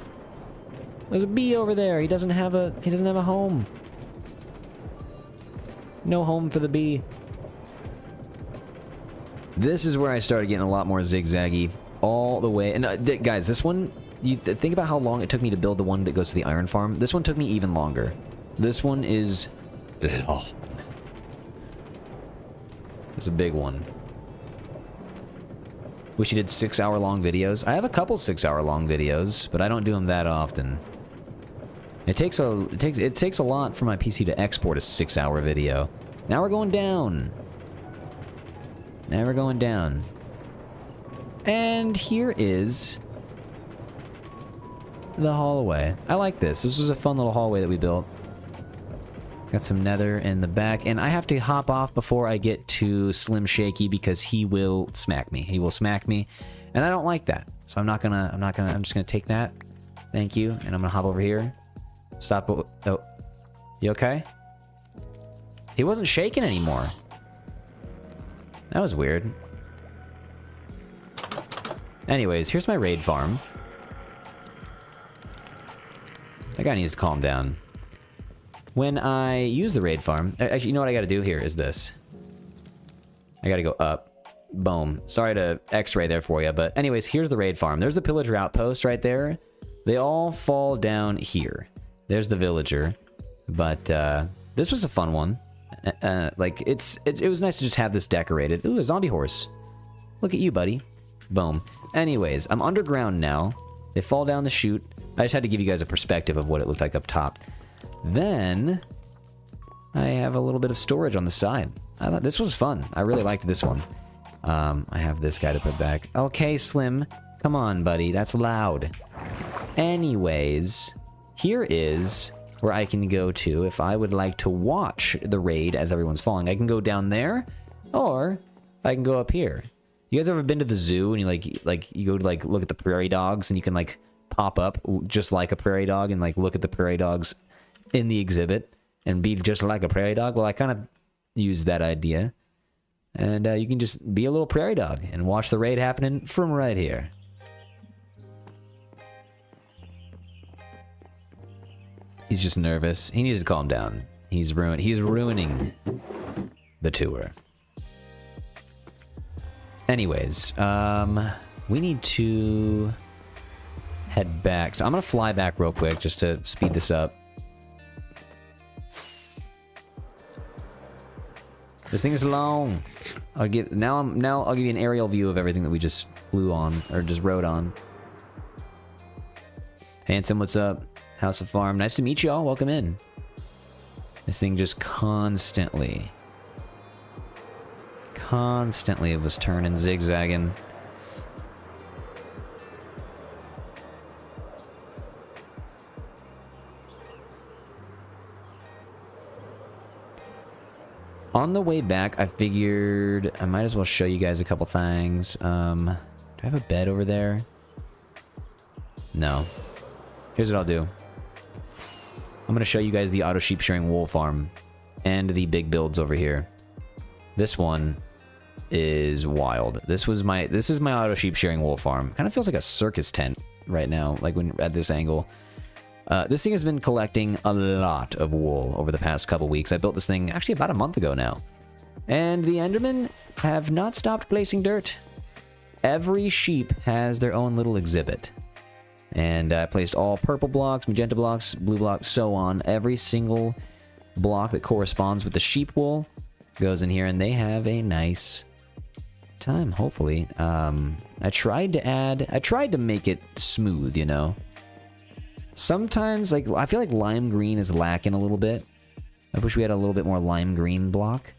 There's a bee over there. He doesn't have a home. No home for the bee. This is where I started getting a lot more zigzaggy all the way. And guys, this one, you think about how long it took me to build the one that goes to the iron farm. This one took me even longer. This one is... Oh. It's a big one. Wish you did 6-hour-long videos. I have a couple 6-hour-long videos, but I don't do them that often. It takes a lot for my PC to export a 6-hour video. Now we're going down. Now we're going down. And here is the hallway. I like this. This was a fun little hallway that we built. Got some nether in the back, and I have to hop off before I get to Slim Shaky because he will smack me. He will smack me, and I don't like that. So I'm just gonna take that. Thank you, and I'm gonna hop over here. Stop. Oh, you okay? He wasn't shaking anymore. That was weird. Anyways, here's my raid farm. That guy needs to calm down. When I use the raid farm... Actually, you know what I gotta do here is this. I gotta go up. Boom. Sorry to x-ray there for you, but anyways, here's the raid farm. There's the pillager outpost right there. They all fall down here. There's the villager. But, this was a fun one. Like, it was nice to just have this decorated. Ooh, a zombie horse. Look at you, buddy. Boom. Anyways, I'm underground now. They fall down the chute. I just had to give you guys a perspective of what it looked like up top. Then I have a little bit of storage on the side. I thought this was fun. I really liked this one. I have this guy to put back. Okay, Slim. Come on, buddy. That's loud. Anyways, here is where I can go to if I would like to watch the raid as everyone's falling. I can go down there, or I can go up here. You guys ever been to the zoo and you go to look at the prairie dogs and you can pop up just like a prairie dog and look at the prairie dogs in the exhibit and be just like a prairie dog? Well, I kind of used that idea. And you can just be a little prairie dog and watch the raid happening from right here. He's just nervous. He needs to calm down. He's ruining the tour. Anyways, we need to head back. So I'm gonna fly back real quick just to speed this up. This thing is long. I'll give you an aerial view of everything that we just flew on or just rode on. Handsome, what's up? House of Farm. Nice to meet you all. Welcome in. This thing just constantly was turning, zigzagging. On the way back, I figured I might as well show you guys a couple things. Do I have a bed over there? No. Here's what I'll do. I'm going to show you guys the auto sheep shearing wool farm and the big builds over here. This one is wild. This is my auto sheep shearing wool farm. Kind of feels like a circus tent right now, when at this angle. This thing has been collecting a lot of wool over the past couple weeks. I built this thing actually about a month ago now. And the Endermen have not stopped placing dirt. Every sheep has their own little exhibit. And I placed all purple blocks, magenta blocks, blue blocks, so on. Every single block that corresponds with the sheep wool goes in here, and they have a nice time, hopefully. I tried to make it smooth, you know? Sometimes, I feel like lime green is lacking a little bit. I wish we had a little bit more lime green block.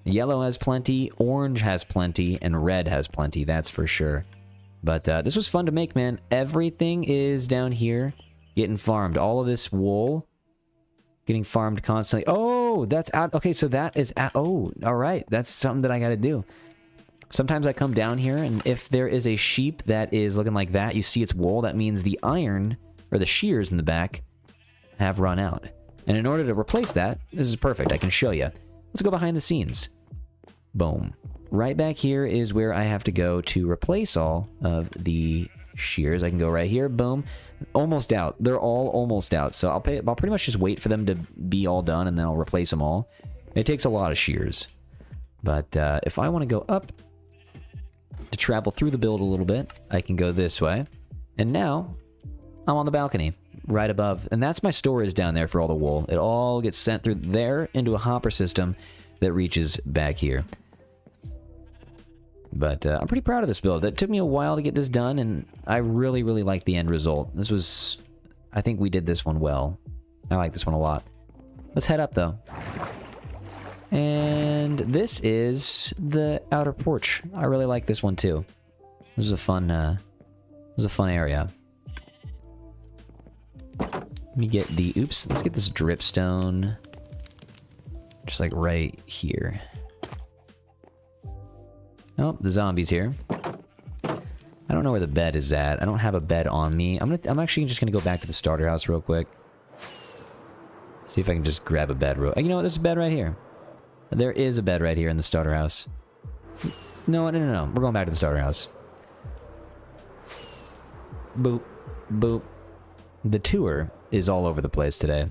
Yellow has plenty, orange has plenty, and red has plenty, that's for sure. But this was fun to make, man. Everything is down here getting farmed. All of this wool getting farmed constantly. Oh, that's out. Okay, so that is out. Oh, all right. That's something that I got to do. Sometimes I come down here, and if there is a sheep that is looking like that, you see its wool, that means the iron, or the shears in the back, have run out. And in order to replace that, this is perfect. I can show you. Let's go behind the scenes. Boom. Right back here is where I have to go to replace all of the shears. I can go right here. Boom. Almost out. They're all almost out. So I'll pretty much just wait for them to be all done, and then I'll replace them all. It takes a lot of shears. But if I want to go up to travel through the build a little bit, I can go this way. And now I'm on the balcony right above. And that's my storage down there for all the wool. It all gets sent through there into a hopper system that reaches back here. But I'm pretty proud of this build. It took me a while to get this done, and I really, really liked the end result. This was... I think we did this one well. I like this one a lot. Let's head up, though. And this is the outer porch. I really like this one, too. This is a fun area. Let me get the... Oops. Let's get this dripstone. Just right here. Oh, the zombie's here. I don't know where the bed is at. I don't have a bed on me. I'm actually just gonna go back to the starter house real quick. See if I can just grab a bed real... You know what? There's a bed right here. There is a bed right here in the starter house. No. We're going back to the starter house. Boop. Boop. The tour is all over the place today.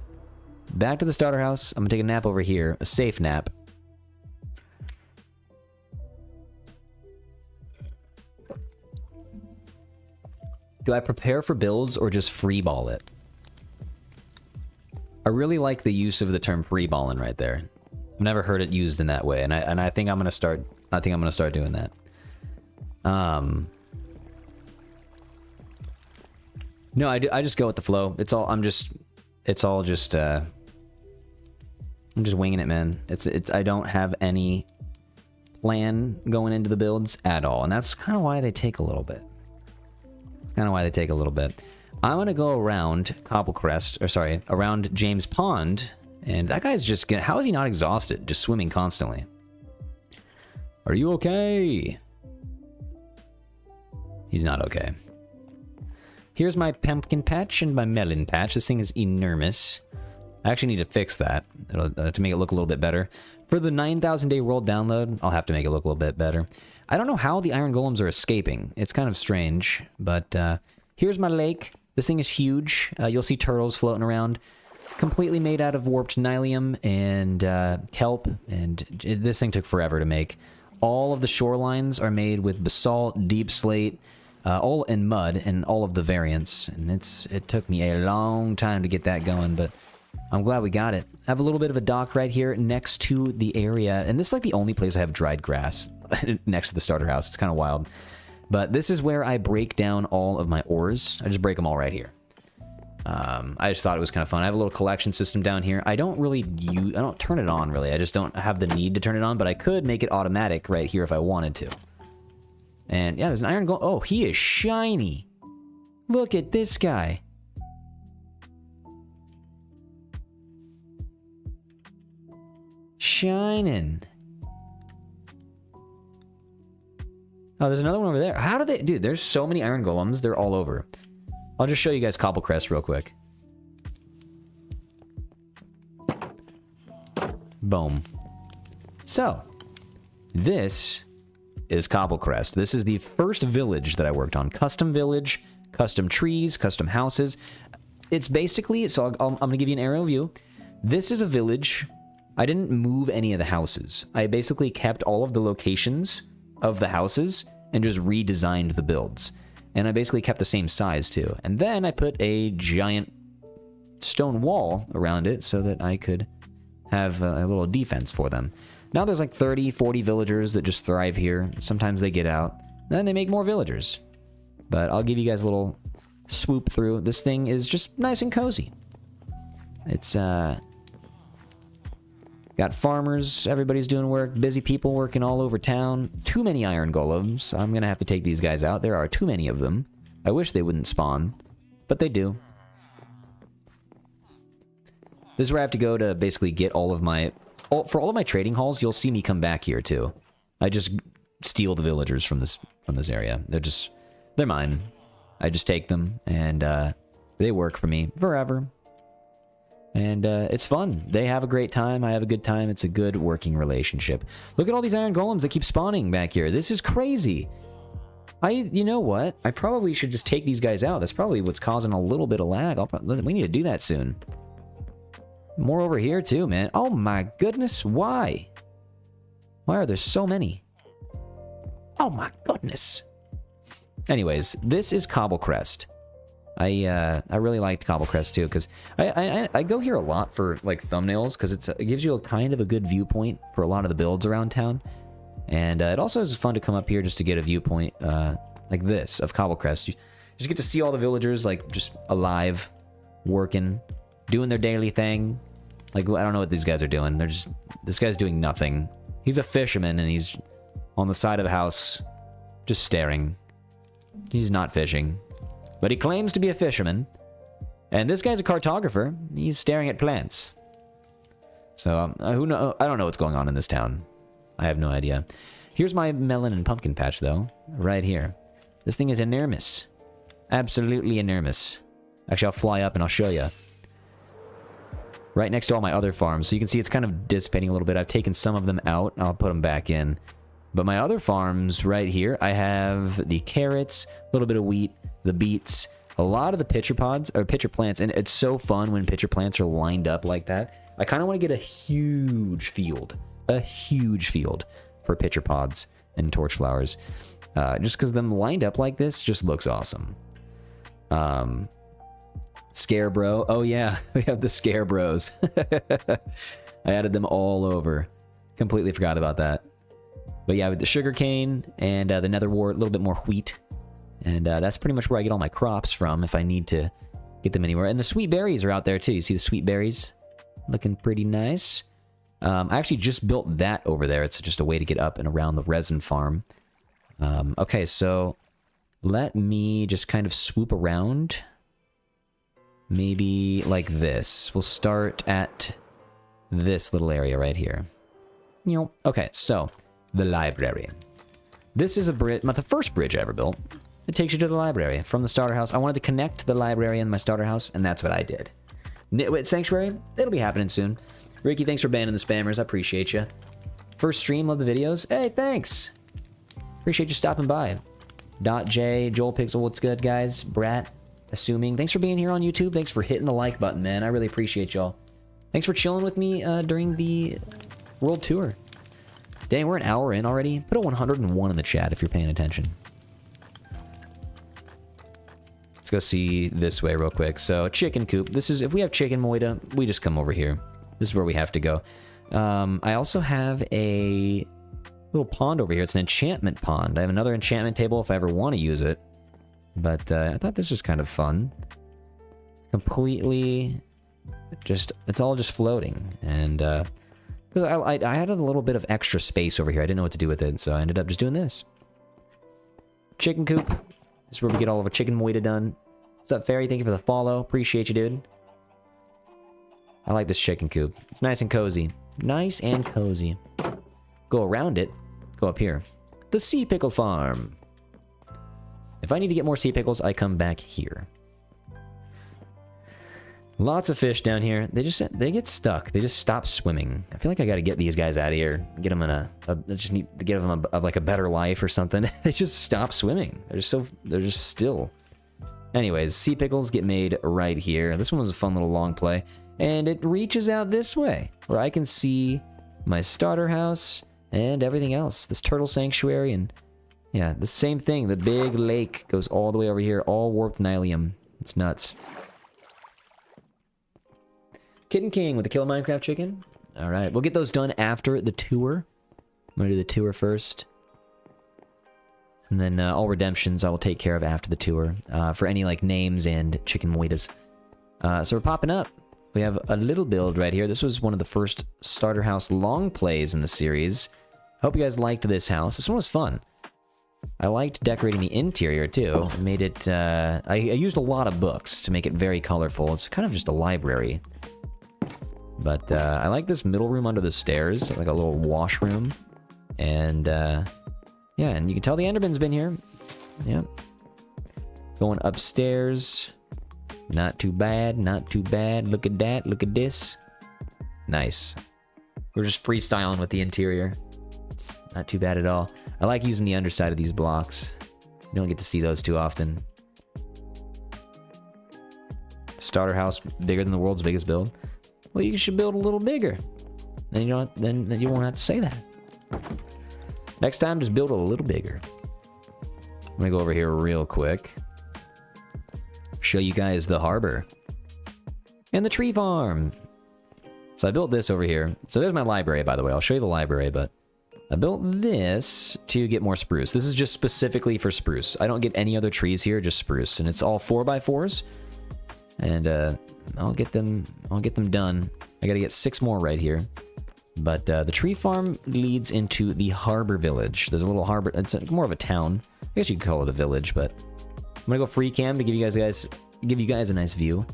Back to the starter house. I'm gonna take a nap over here. A safe nap. Do I prepare for builds or just freeball it? I really like the use of the term freeballing right there. I've never heard it used in that way, and I think I'm gonna start. I think I'm gonna start doing that. No, I just go with the flow. I'm just winging it, man. I don't have any plan going into the builds at all, and that's kind of why they take a little bit. I'm gonna go around around James Pond, and that guy's just gonna. How is he not exhausted? Just swimming constantly. Are you okay? He's not okay. Here's my pumpkin patch and my melon patch. This thing is enormous. I actually need to fix that to make it look a little bit better. For the 9,000 day world download, I'll have to make it look a little bit better. I don't know how the iron golems are escaping. It's kind of strange, but here's my lake. This thing is huge. You'll see turtles floating around. Completely made out of warped nylium and kelp, and this thing took forever to make. All of the shorelines are made with basalt, deep slate, all in mud, and all of the variants. And it took me a long time to get that going, but I'm glad we got it. I have a little bit of a dock right here next to the area, and this is like the only place I have dried grass next to the starter house. It's kind of wild. But this is where I break down all of my ores. I just break them all right here. I just thought it was kind of fun. I have a little collection system down here. I don't turn it on really. I just don't have the need to turn it on, but I could make it automatic right here if I wanted to. And yeah, there's an iron golem. Oh, he is shiny. Look at this guy. Shining. Oh, there's another one over there. How do they... Dude, there's so many iron golems. They're all over. I'll just show you guys Cobblecrest real quick. Boom. So, this is Cobblecrest. This is the first village that I worked on. Custom village, custom trees, custom houses. It's basically... So I'm going to give you an aerial view. This is a village. I didn't move any of the houses. I basically kept all of the locations of the houses and just redesigned the builds. And I basically kept the same size too. And then I put a giant stone wall around it so that I could have a little defense for them. Now there's like 30, 40 villagers that just thrive here. Sometimes they get out. Then they make more villagers. But I'll give you guys a little swoop through. This thing is just nice and cozy. It's got farmers, everybody's doing work, busy people working all over town. Too many iron golems. I'm gonna have to take these guys out. There are too many of them. I wish they wouldn't spawn, but they do. This is where I have to go to basically get all of my... For all of my trading halls, you'll see me come back here too. I just steal the villagers from this area. They're mine. I just take them, and they work for me forever. And it's fun. They have a great time. I have a good time. It's a good working relationship. Look at all these iron golems that keep spawning back here. This is crazy. You know what? I probably should just take these guys out. That's probably what's causing a little bit of lag. We need to do that soon. More over here too, man. Oh my goodness. Why? Why are there so many? Oh my goodness. Anyways, this is Cobblecrest. I really liked Cobblecrest too, because I go here a lot for like thumbnails, because it gives you a kind of a good viewpoint for a lot of the builds around town, and it also is fun to come up here just to get a viewpoint like this of Cobblecrest. You just get to see all the villagers like just alive, working, doing their daily thing. Like I don't know what these guys are doing. This guy's doing nothing. He's a fisherman and he's on the side of the house, just staring. He's not fishing. But he claims to be a fisherman. And this guy's a cartographer. He's staring at plants. So, who know? I don't know what's going on in this town. I have no idea. Here's my melon and pumpkin patch, though. Right here. This thing is enormous. Absolutely enormous. Actually, I'll fly up and I'll show you. Right next to all my other farms. So you can see it's kind of dissipating a little bit. I've taken some of them out. I'll put them back in. But my other farms right here, I have the carrots, a little bit of wheat, the beets, a lot of the pitcher plants, and it's so fun when pitcher plants are lined up like that. I kind of want to get a huge field for pitcher pods and torch flowers, just because them lined up like this just looks awesome. Scarebro, oh yeah, we have the Scarebros. I added them all over. Completely forgot about that. But yeah, with the sugar cane and the nether wart, a little bit more wheat. And that's pretty much where I get all my crops from if I need to get them anywhere. And the sweet berries are out there too. You see the sweet berries? Looking pretty nice. I actually just built that over there. It's just a way to get up and around the resin farm. Okay, so let me just kind of swoop around. Maybe like this. We'll start at this little area right here. Okay, so the library. This is a bridge, the first bridge I ever built. It takes you to the library from the starter house. I wanted to connect the library and my starter house, and that's what I did. Nitwit Sanctuary, it'll be happening soon. Ricky, thanks for banning the spammers. I appreciate you. First stream, love the videos. Hey, thanks. Appreciate you stopping by. .J, Joel Pixel, what's good, guys? Brat, assuming. Thanks for being here on YouTube. Thanks for hitting the like button, man. I really appreciate y'all. Thanks for chilling with me during the world tour. Dang, we're an hour in already. Put a 101 in the chat if you're paying attention. Let's go see this way real quick. So, chicken coop. This is, if we have chicken moida, we just come over here. This is where we have to go. I also have a little pond over here. It's an enchantment pond. I have another enchantment table if I ever want to use it. But I thought this was kind of fun. Completely just, it's all just floating. And I had a little bit of extra space over here. I didn't know what to do with it, so I ended up just doing this. Chicken coop. This is where we get all of our chicken moida done. What's up, Fairy? Thank you for the follow. Appreciate you, dude. I like this chicken coop. It's nice and cozy. Nice and cozy. Go around it. Go up here. The Sea Pickle Farm. If I need to get more sea pickles, I come back here. Lots of fish down here. They get stuck. They just stop swimming. I feel like I got to get these guys out of here. Get them in I just need to give them like a better life or something. They just stop swimming. They're just still. Anyways, sea pickles get made right here. This one was a fun little long play. And it reaches out this way, where I can see my starter house and everything else. This turtle sanctuary and, yeah, the same thing. The big lake goes all the way over here, all warped nylium. It's nuts. Kitten King with the Kill a Minecraft Chicken. Alright, we'll get those done after the tour. I'm gonna do the tour first. And then all redemptions I will take care of after the tour. For any, like, names and chicken moitas. So we're popping up. We have a little build right here. This was one of the first starter house long plays in the series. Hope you guys liked this house. This one was fun. I liked decorating the interior too. I made it, I used a lot of books to make it very colorful. It's kind of just a library. But I like this middle room under the stairs, like a little washroom. And yeah, and you can tell the Enderman's been here. Yep. Going upstairs. Not too bad, not too bad. Look at that, look at this. Nice. We're just freestyling with the interior. Not too bad at all. I like using the underside of these blocks. You don't get to see those too often. Starter house bigger than the world's biggest build. Well, you should build a little bigger. Then you don't. Then you won't have to say that. Next time, just build a little bigger. I'm gonna go over here real quick. Show you guys the harbor and the tree farm. So I built this over here. So there's my library, by the way. I'll show you the library, but I built this to get more spruce. This is just specifically for spruce. I don't get any other trees here, just spruce, and it's all 4x4s. And I'll get them done. I gotta get 6 more right here. But the tree farm leads into the harbor village. There's a little harbor. It's more of a town. I guess you could call it a village, but I'm gonna go free cam to give you guys a nice view.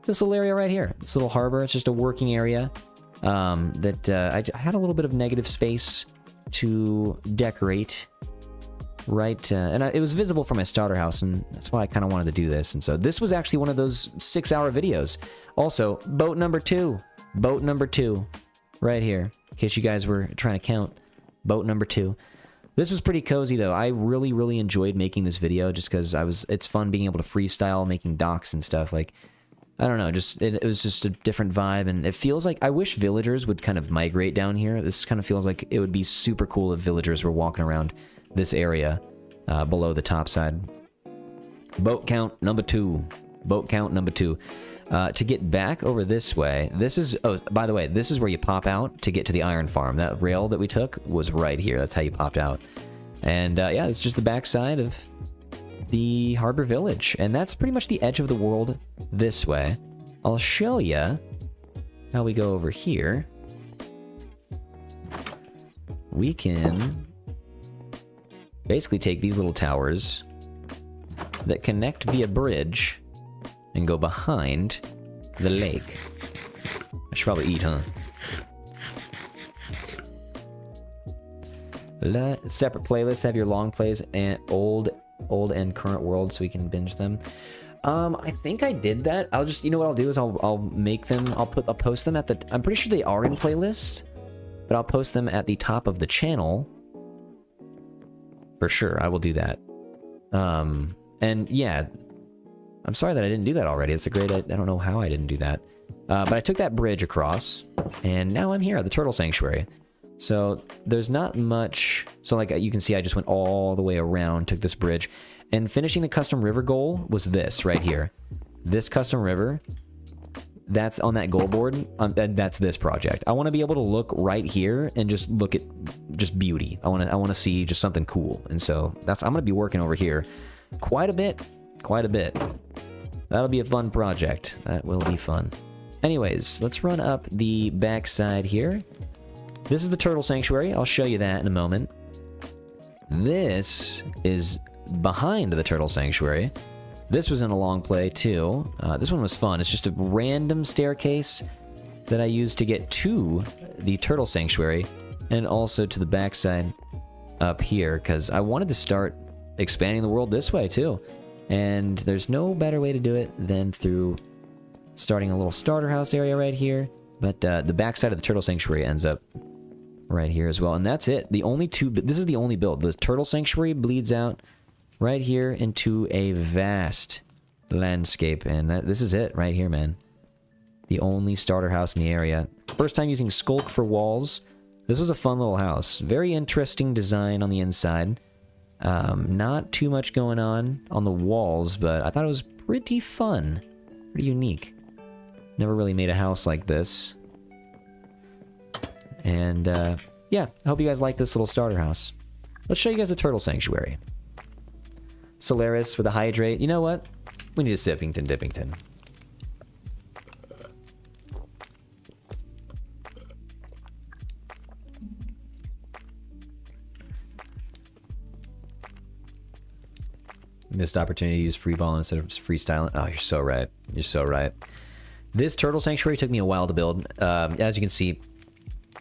This little area right here, this little harbor. It's just a working area that I had a little bit of negative space to decorate. Right, and it was visible from my starter house, and that's why I kind of wanted to do this. And so this was actually one of those 6-hour videos. Also, boat number 2, right here. In case you guys were trying to count, boat number 2. This was pretty cozy though. I really enjoyed making this video just because it's fun being able to freestyle making docks and stuff. Like, I don't know, just it was just a different vibe, and it feels like I wish villagers would kind of migrate down here. This kind of feels like it would be super cool if villagers were walking around this area below the top side. Boat count number 2. Boat count number 2. To get back over this way, this is... Oh, by the way, this is where you pop out to get to the iron farm. That rail that we took was right here. That's how you popped out. And yeah, it's just the backside of the harbor village. And that's pretty much the edge of the world this way. I'll show you how we go over here. We can basically take these little towers that connect via bridge and go behind the lake. I should probably eat, huh? Separate playlist, have your long plays and old and current world so we can binge them. I think I did that. I'll just, you know what I'll do is I'll make them, I'll post them at the, I'm pretty sure they are in playlists, but I'll post them at the top of the channel. For sure, I will do that. And yeah, I'm sorry that I didn't do that already. It's a great, I don't know how I didn't do that. But I took that bridge across, and now I'm here at the Turtle Sanctuary. So there's not much, so like you can see I just went all the way around, took this bridge, and finishing the custom river goal was this right here. This custom river, that's on that goal board, that's this project. I want to be able to look right here and just look at just beauty. I want to see just something cool, and so that's, I'm going to be working over here quite a bit. That'll be a fun project. That will be fun. Anyways, let's run up the backside here. This is the Turtle Sanctuary. I'll show you that in a moment. This is behind the Turtle Sanctuary. This was in a long play too. This one was fun. It's just a random staircase that I used to get to the Turtle Sanctuary and also to the backside up here because I wanted to start expanding the world this way too. And there's no better way to do it than through starting a little starter house area right here. But the backside of the Turtle Sanctuary ends up right here as well. And that's it. The only two, this is the only build. The Turtle Sanctuary bleeds out right here into a vast landscape. And this is it right here, man. The only starter house in the area. First time using Skulk for walls. This was a fun little house. Very interesting design on the inside. Not too much going on the walls, but I thought it was pretty fun. Pretty unique. Never really made a house like this. And, yeah, I hope you guys like this little starter house. Let's show you guys the Turtle Sanctuary. Solaris with a hydrate. You know what? We need a Sippington Dippington. Missed opportunity to use free ball instead of freestyling. Oh, you're so right. You're so right. This Turtle Sanctuary took me a while to build. As you can see,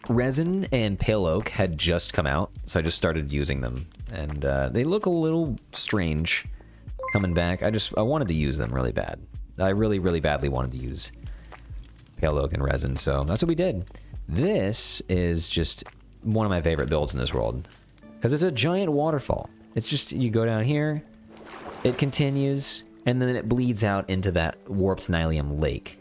resin and pale oak had just come out, so I just started using them. And they look a little strange coming back. I wanted to use them really bad. I really, really badly wanted to use pale oak and resin, so that's what we did. This is just one of my favorite builds in this world, because it's a giant waterfall. It's just, you go down here, it continues, and then it bleeds out into that warped Nylium lake.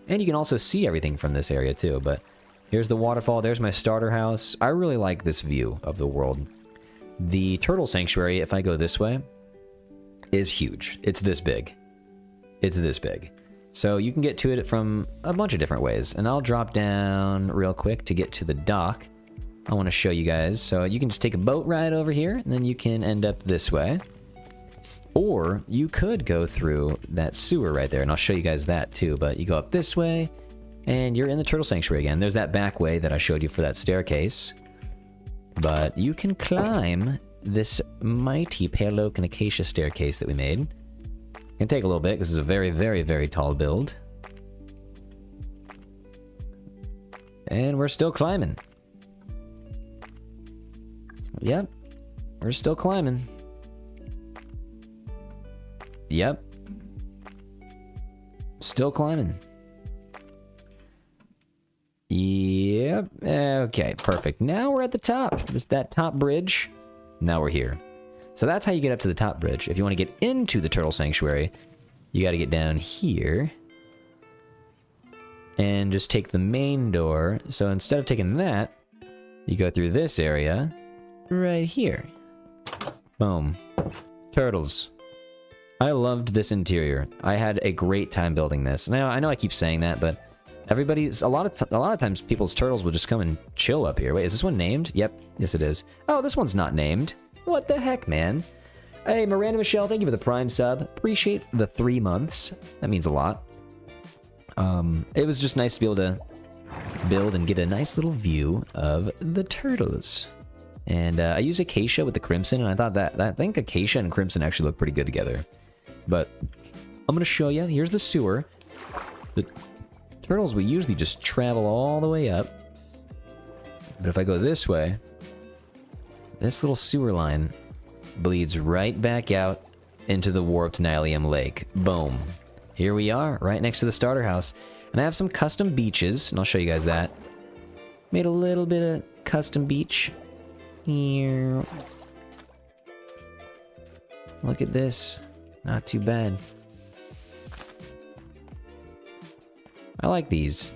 And you can also see everything from this area too, but here's the waterfall, there's my starter house. I really like this view of the world. The Turtle Sanctuary, if I go this way, is huge. It's this big. It's this big. So you can get to it from a bunch of different ways. And I'll drop down real quick to get to the dock. I want to show you guys. So you can just take a boat ride over here, and then you can end up this way. Or you could go through that sewer right there, and I'll show you guys that too. But you go up this way, and you're in the Turtle Sanctuary again. There's that back way that I showed you for that staircase. But you can climb this mighty pale oak and acacia staircase that we made. It can take a little bit, because it's a very, very, very tall build. And we're still climbing. Yep. We're still climbing. Yep. Still climbing. Yep. Okay, perfect. Now we're at the top. That top bridge. Now we're here. So that's how you get up to the top bridge. If you want to get into the Turtle Sanctuary, you got to get down here. And just take the main door. So instead of taking that, you go through this area right here. Boom. Turtles. I loved this interior. I had a great time building this. Now I know I keep saying that, but everybody's a lot of times people's turtles will just come and chill up here. Wait, is this one named? Yep, yes it is. Oh, this one's not named. What the heck, man? Hey, Miranda Michelle, thank you for the Prime sub. Appreciate the 3 months. That means a lot. It was just nice to be able to build and get a nice little view of the turtles. And I used acacia with the crimson, and I thought that I think acacia and crimson actually look pretty good together. But I'm gonna show you. Here's the sewer. The turtles will usually just travel all the way up. But if I go this way, this little sewer line bleeds right back out into the warped Nylium Lake. Boom. Here we are, right next to the starter house. And I have some custom beaches, and I'll show you guys that. Made a little bit of custom beach. Here. Look at this. Not too bad. I like these.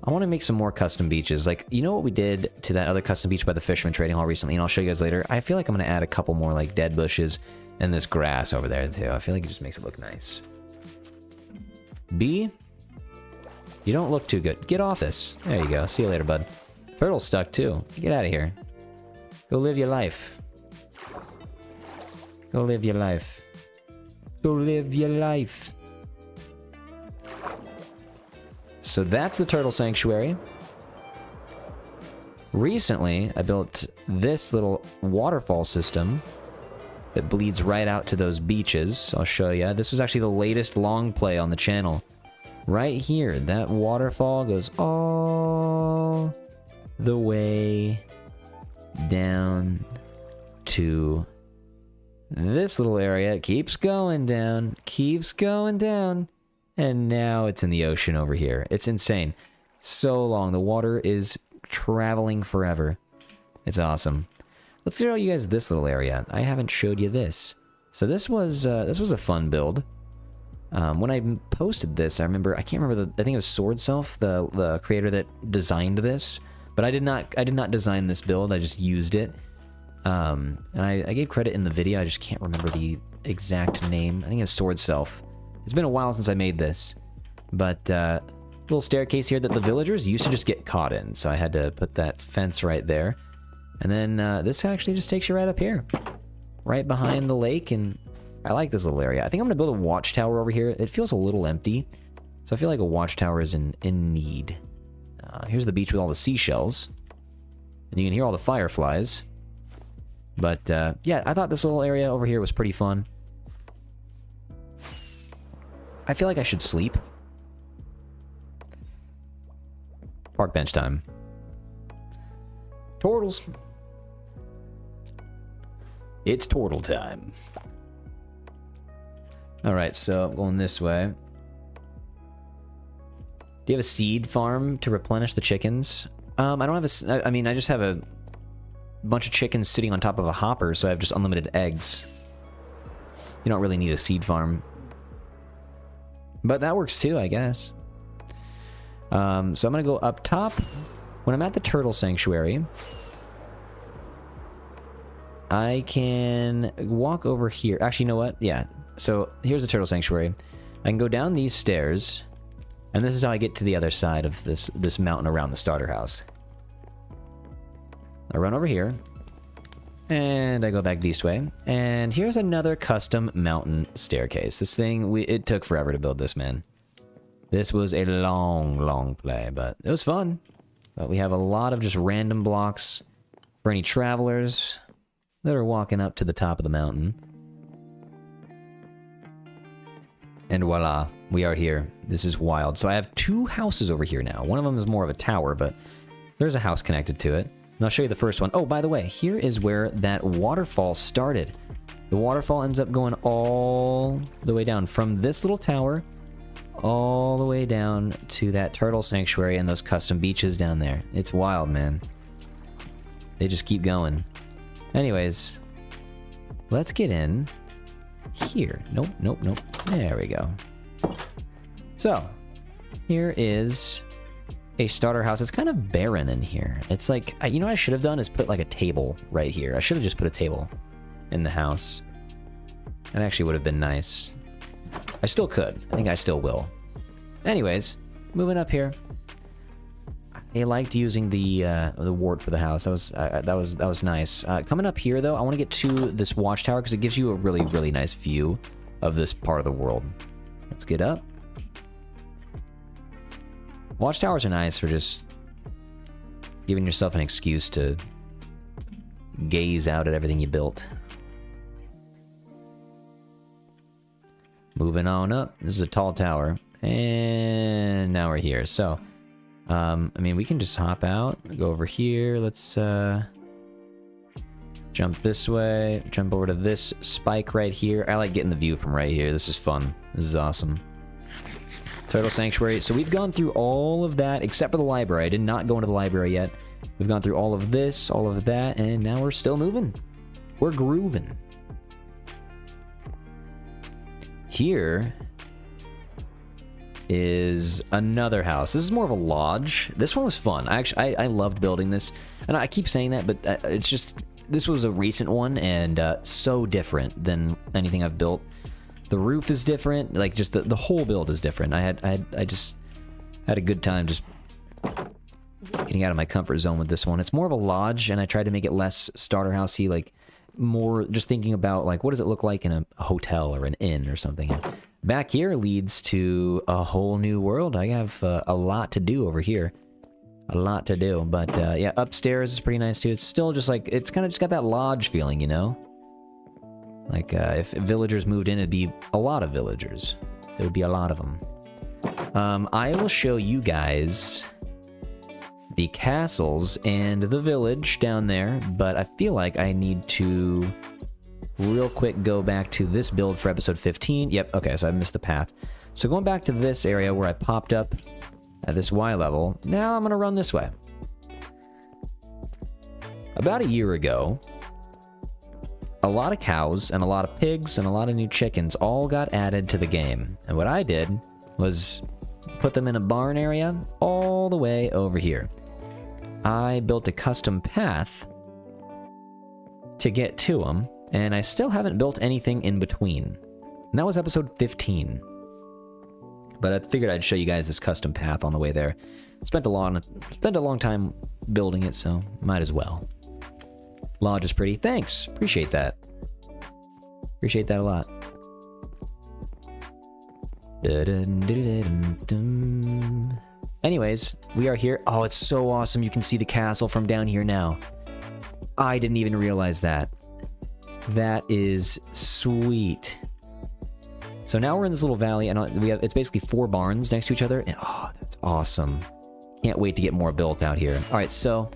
I want to make some more custom beaches. Like, you know what we did to that other custom beach by the Fisherman trading hall recently, and I'll show you guys later? I feel like I'm going to add a couple more, like, dead bushes and this grass over there, too. I feel like it just makes it look nice. B? You don't look too good. Get off this. There you go. See you later, bud. Turtle's stuck, too. Get out of here. Go live your life. Go live your life. Go live your life. So that's the turtle sanctuary. Recently, I built this little waterfall system that bleeds right out to those beaches. I'll show you. This was actually the latest long play on the channel. Right here, that waterfall goes all the way down to this little area. It keeps going down, and now it's in the ocean over here. It's insane. So long. The water is traveling forever. It's awesome. Let's show you guys this little area. I haven't showed you this. So this was a fun build. When I posted this, I can't remember I think it was Sword Self, the creator that designed this. But I did not design this build. I just used it. And I gave credit in the video. I just can't remember the exact name. I think it's Sword Self. It's been a while since I made this. But little staircase here that the villagers used to just get caught in. So I had to put that fence right there. And then this actually just takes you right up here. Right behind the lake. And I like this little area. I think I'm going to build a watchtower over here. It feels a little empty. So I feel like a watchtower is in need. Here's the beach with all the seashells. And you can hear all the fireflies. But yeah, I thought this little area over here was pretty fun. I feel like I should sleep. Park bench time. Turtles. It's turtle time. Alright, so I'm going this way. Do you have a seed farm to replenish the chickens? I don't have a... I mean, I just have a bunch of chickens sitting on top of a hopper, so I have just unlimited eggs. You don't really need a seed farm. But that works too, I guess. So I'm going to go up top. When I'm at the turtle sanctuary, I can walk over here. Actually, you know what? Yeah. So here's the turtle sanctuary. I can go down these stairs, and this is how I get to the other side of this mountain around the starter house. I run over here, and I go back this way. And here's another custom mountain staircase. This thing, it took forever to build this, man. This was a long play, but it was fun. But we have a lot of just random blocks for any travelers that are walking up to the top of the mountain. And voila, we are here. This is wild. So I have 2 houses over here now. One of them is more of a tower, but there's a house connected to it. And I'll show you the first one. Oh, by the way, here is where that waterfall started. The waterfall ends up going all the way down from this little tower all the way down to that turtle sanctuary and those custom beaches down there. It's wild, man. They just keep going. Anyways, let's get in here. Nope. There we go. So, here is a starter house. It's kind of barren in here. It's like, you know what I should have done is put like a table right here. I should have just put a table in the house. That actually would have been nice. I still could. I think I still will. Anyways, moving up here. I liked using the wart for the house. That was nice. Coming up here though, I want to get to this watchtower because it gives you a really nice view of this part of the world. Let's get up. Watchtowers are nice for just giving yourself an excuse to gaze out at everything you built. Moving on up. This is a tall tower. And now we're here. So, I mean, we can just hop out, go over here. Let's jump this way, jump over to this spike right here. I like getting the view from right here. This is fun. This is awesome. Turtle Sanctuary. So we've gone through all of that, except for the library. I did not go into the library yet. We've gone through all of this, all of that, and now we're still moving. We're grooving. Here is another house. This is more of a lodge. This one was fun. I loved building this, and I keep saying that, but it's just, this was a recent one, and so different than anything I've built. The roof is different, like just the whole build is different. I just had a good time just getting out of my comfort zone with this one. It's more of a lodge, and I tried to make it less starter housey, like more just thinking about like what does it look like in a hotel or an inn or something. And back here leads to a whole new world. I have a lot to do over here. A lot to do, but yeah, upstairs is pretty nice too. It's still just like, it's kind of just got that lodge feeling, you know? Like, if villagers moved in, it'd be a lot of villagers. There would be a lot of them. I will show you guys the castles and the village down there, but I feel like I need to real quick go back to this build for episode 15. Yep, okay, so I missed the path. So going back to this area where I popped up at this Y level, now I'm gonna run this way. About a year ago, a lot of cows and a lot of pigs and a lot of new chickens all got added to the game. And what I did was put them in a barn area all the way over here. I built a custom path to get to them, and I still haven't built anything in between. And that was episode 15. But I figured I'd show you guys this custom path on the way there. Spent a long time building it, so might as well. Lodge is pretty. Thanks. Appreciate that. Appreciate that a lot. Anyways, we are here. Oh, it's so awesome. You can see the castle from down here now. I didn't even realize that. That is sweet. So now we're in this little valley, and it's basically 4 barns next to each other. And oh, that's awesome. Can't wait to get more built out here. All right, so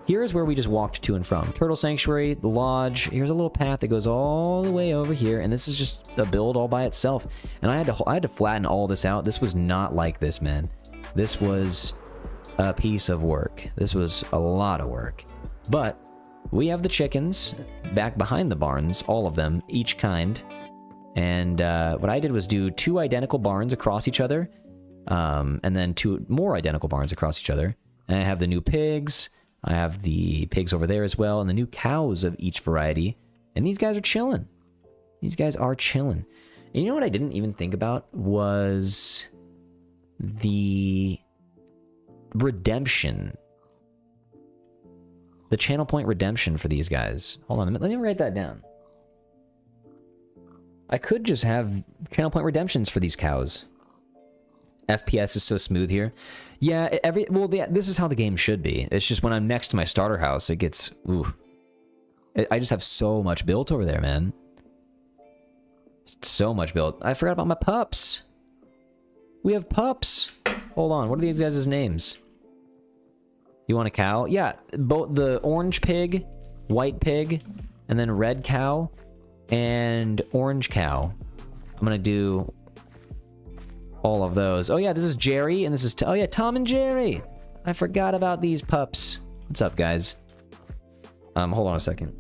here's where we just walked to and from. Turtle Sanctuary, the lodge. Here's a little path that goes all the way over here, and this is just a build all by itself. And I had to flatten all this out. This was not like this, man. This was a piece of work. This was a lot of work. But we have the chickens back behind the barns, all of them, each kind. And what I did was do 2 identical barns across each other, and then 2 more identical barns across each other. And I have the new pigs. I have the pigs over there as well, and the new cows of each variety. And these guys are chilling. These guys are chilling. And you know what I didn't even think about was the redemption. The channel point redemption for these guys. Hold on, let me write that down. I could just have channel point redemptions for these cows. FPS is so smooth here. Yeah, this is how the game should be. It's just when I'm next to my starter house, it gets, ooh. I just have so much built over there, man. So much built. I forgot about my pups. We have pups. Hold on, what are these guys' names? You want a cow? Yeah, both the orange pig, white pig, and then red cow, and orange cow. I'm gonna do all of those. Oh yeah, this is Jerry, and this is... oh yeah, Tom and Jerry! I forgot about these pups. What's up, guys? Hold on a second.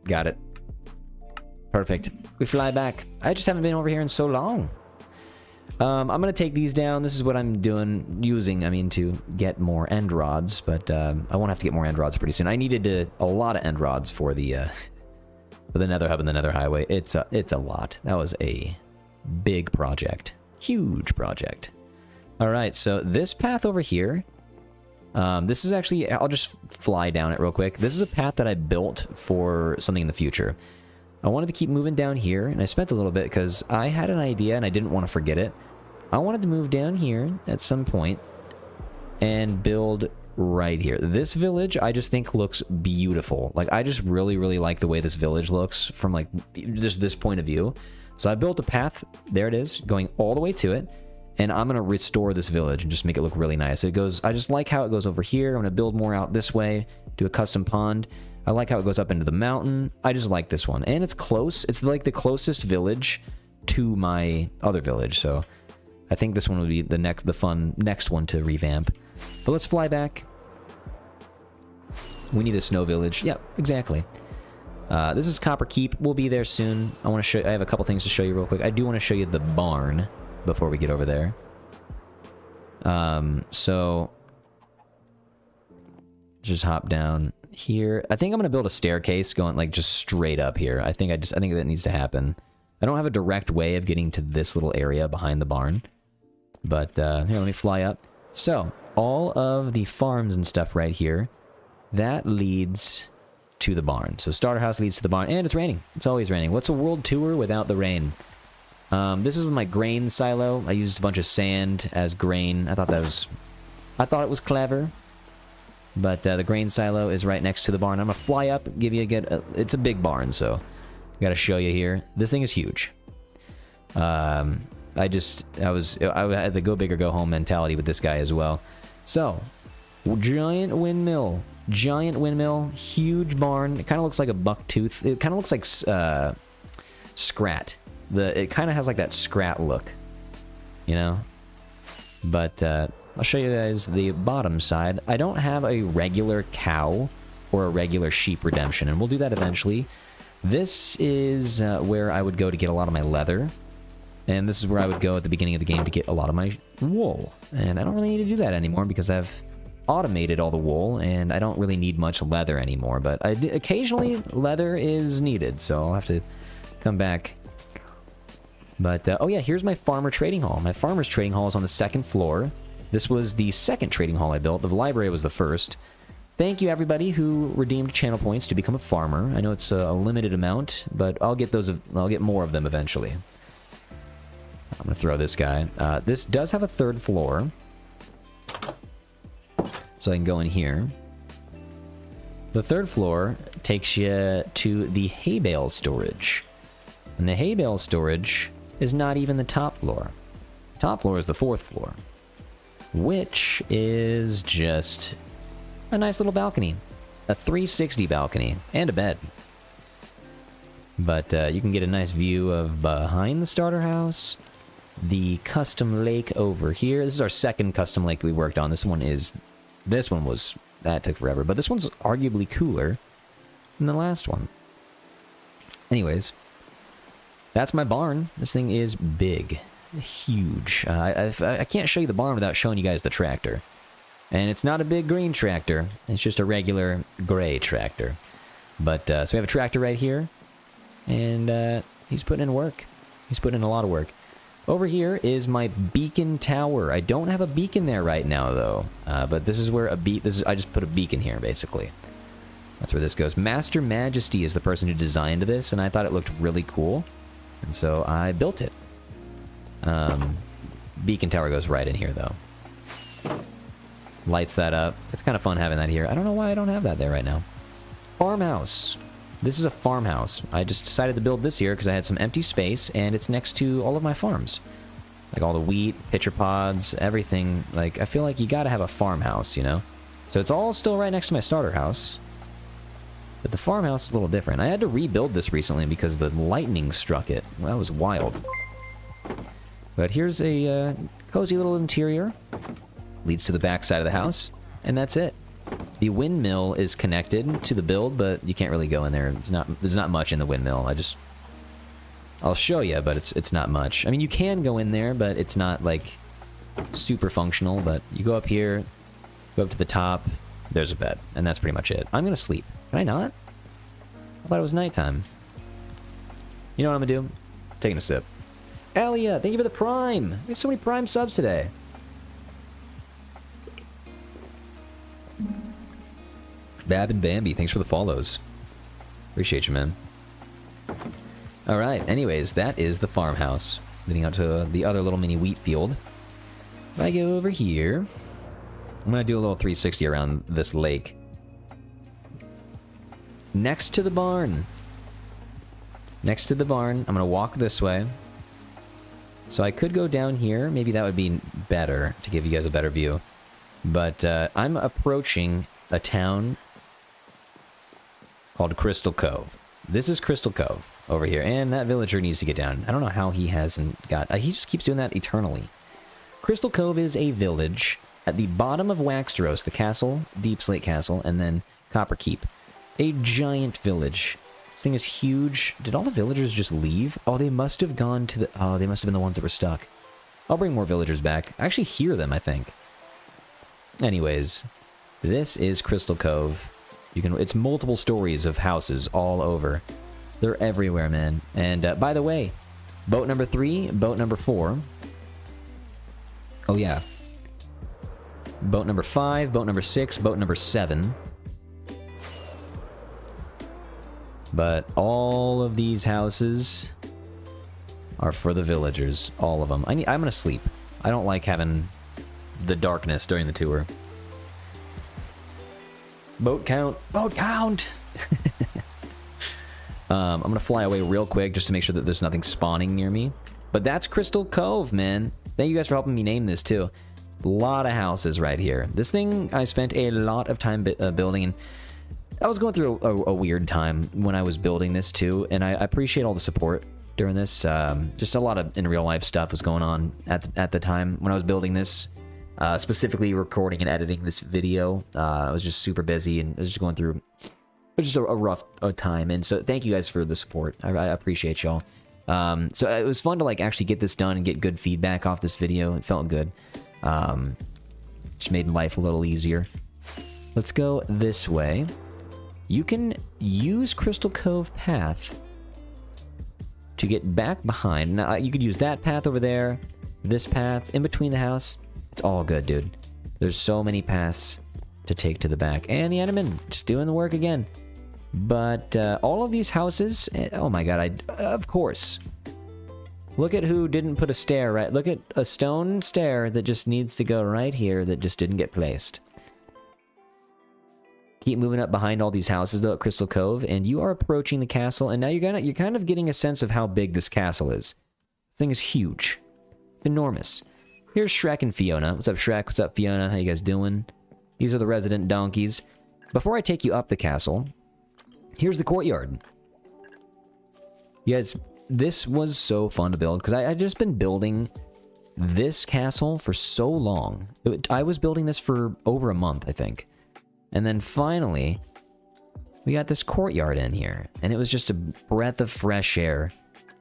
Got it. Perfect. We fly back. I just haven't been over here in so long. I'm going to take these down. This is what I'm using, I mean, to get more end rods, but I won't have to get more end rods pretty soon. I needed a lot of end rods for the Nether Hub and the Nether Highway. It's a lot. That was a big project. Huge project. All right, so this path over here, this is actually, I'll just fly down it real quick. This is a path that I built for something in the future. I wanted to keep moving down here, and I spent a little bit because I had an idea and I didn't want to forget it. I wanted to move down here at some point and build right here. This village, I just think looks beautiful. Like, I just really, really like the way this village looks from, like, just this point of view. So I built a path, there it is, going all the way to it, and I'm going to restore this village and just make it look really nice. It goes, I just like how it goes over here. I'm going to build more out this way, do a custom pond. I like how it goes up into the mountain. I just like this one. And it's close. It's like the closest village to my other village, so I think this one would be the fun next one to revamp. But let's fly back. We need a snow village. Yep, exactly. This is Copper Keep. We'll be there soon. I want to show. I have a couple things to show you real quick. I do want to show you the barn before we get over there. So just hop down here. I think I'm gonna build a staircase going like just straight up here. I think that needs to happen. I don't have a direct way of getting to this little area behind the barn. But, here, let me fly up. So, all of the farms and stuff right here, that leads to the barn. So, starter house leads to the barn, and it's raining. It's always raining. What's a world tour without the rain? This is my grain silo. I used a bunch of sand as grain. I thought it was clever. But, the grain silo is right next to the barn. I'm gonna fly up, give you it's a big barn, so I gotta show you here. This thing is huge. I had the go big or go home mentality with this guy as well. So, giant windmill, huge barn. It kind of looks like a buck tooth. It kind of looks like Scrat. It kind of has like that Scrat look, you know. But I'll show you guys the bottom side. I don't have a regular cow or a regular sheep redemption, and we'll do that eventually. This is where I would go to get a lot of my leather. And this is where I would go at the beginning of the game to get a lot of my wool. And I don't really need to do that anymore because I've automated all the wool, and I don't really need much leather anymore. But occasionally, leather is needed, so I'll have to come back. But, oh yeah, here's my farmer trading hall. My farmer's trading hall is on the second floor. This was the second trading hall I built. The library was the first. Thank you, everybody who redeemed channel points to become a farmer. I know it's a limited amount, but I'll get more of them eventually. I'm gonna throw this guy. This does have a third floor, so I can go in here. The third floor takes you to the hay bale storage, and the hay bale storage is not even the top floor. Top floor is the fourth floor, which is just a nice little balcony, a 360 balcony, and a bed. But you can get a nice view of behind the starter house. The custom lake over here. This is our second custom lake we worked on. This one that took forever, but this one's arguably cooler than the last one. Anyways, that's my barn. This thing is big, huge. I can't show you the barn without showing you guys the tractor. And it's not a big green tractor. It's just a regular gray tractor. But, so we have a tractor right here. And, he's putting in work. He's putting in a lot of work. Over here is my beacon tower. I don't have a beacon there right now, though. But this is where I just put a beacon here, basically. That's where this goes. Master Majesty is the person who designed this, and I thought it looked really cool. And so I built it. Beacon tower goes right in here, though. Lights that up. It's kind of fun having that here. I don't know why I don't have that there right now. Farmhouse. This is a farmhouse. I just decided to build this here because I had some empty space, and it's next to all of my farms. Like all the wheat, pitcher pods, everything. Like, I feel like you gotta have a farmhouse, you know? So it's all still right next to my starter house. But the farmhouse is a little different. I had to rebuild this recently because the lightning struck it. That was wild. But here's a cozy little interior. Leads to the back side of the house, and that's it. The windmill is connected to the build, but you can't really go in there. There's not much in the windmill. I just I'll show you, but it's not much. I mean, you can go in there, but it's not, like, super functional. But you go up here, go up to the top, there's a bed, and that's pretty much it. I'm gonna sleep. Can I not? I thought it was nighttime. You know what I'm gonna do? Taking a sip. Alia, thank you for the Prime! We have so many Prime subs today. Bab and Bambi, thanks for the follows. Appreciate you, man. Alright, anyways, that is the farmhouse. Leading out to the other little mini wheat field. If I go over here, I'm gonna do a little 360 around this lake. Next to the barn. Next to the barn, I'm gonna walk this way. So I could go down here. Maybe that would be better to give you guys a better view. But I'm approaching a town called Crystal Cove. This is Crystal Cove over here, and that villager needs to get down. I don't know how he hasn't got... he just keeps doing that eternally. Crystal Cove is a village at the bottom of Waxsteros, the castle, Deepslate Castle, and then Copper Keep. A giant village. This thing is huge. Did all the villagers just leave? Oh, they must have gone to the... oh, they must have been the ones that were stuck. I'll bring more villagers back. I actually hear them, I think. Anyways, this is Crystal Cove. You can... it's multiple stories of houses all over. They're everywhere, man. And, by the way, boat number 3, boat number 4. Oh, yeah. Boat number 5, boat number 6, boat number 7. But all of these houses are for the villagers. All of them. I'm gonna sleep. I don't like having the darkness during the tour. Boat count. Boat count! I'm gonna fly away real quick just to make sure that there's nothing spawning near me. But that's Crystal Cove, man. Thank you guys for helping me name this, too. A lot of houses right here. This thing I spent a lot of time building, and I was going through a weird time when I was building this, too, and I appreciate all the support during this. Just a lot of in real life stuff was going on at the time when I was building this. Specifically recording and editing this video. I was just super busy, and I was just going through... it was just a rough time, and so thank you guys for the support. I appreciate y'all. So it was fun to like actually get this done and get good feedback off this video. It felt good. Just made life a little easier. Let's go this way. You can use Crystal Cove path to get back behind. Now, you could use that path over there, this path, in between the house. It's all good, dude. There's so many paths to take to the back. And the Enderman, just doing the work again. But all of these houses... oh my god, of course. Look at who didn't put a stair right... look at a stone stair that just needs to go right here that just didn't get placed. Keep moving up behind all these houses, though, at Crystal Cove, and you are approaching the castle, and now you're kind of getting a sense of how big this castle is. This thing is huge. It's enormous. Here's Shrek and Fiona. What's up, Shrek? What's up, Fiona? How you guys doing? These are the resident donkeys. Before I take you up the castle, here's the courtyard. You guys, this was so fun to build, because I'd just been building this castle for so long. I was building this for over a month, I think. And then finally, we got this courtyard in here. And it was just a breath of fresh air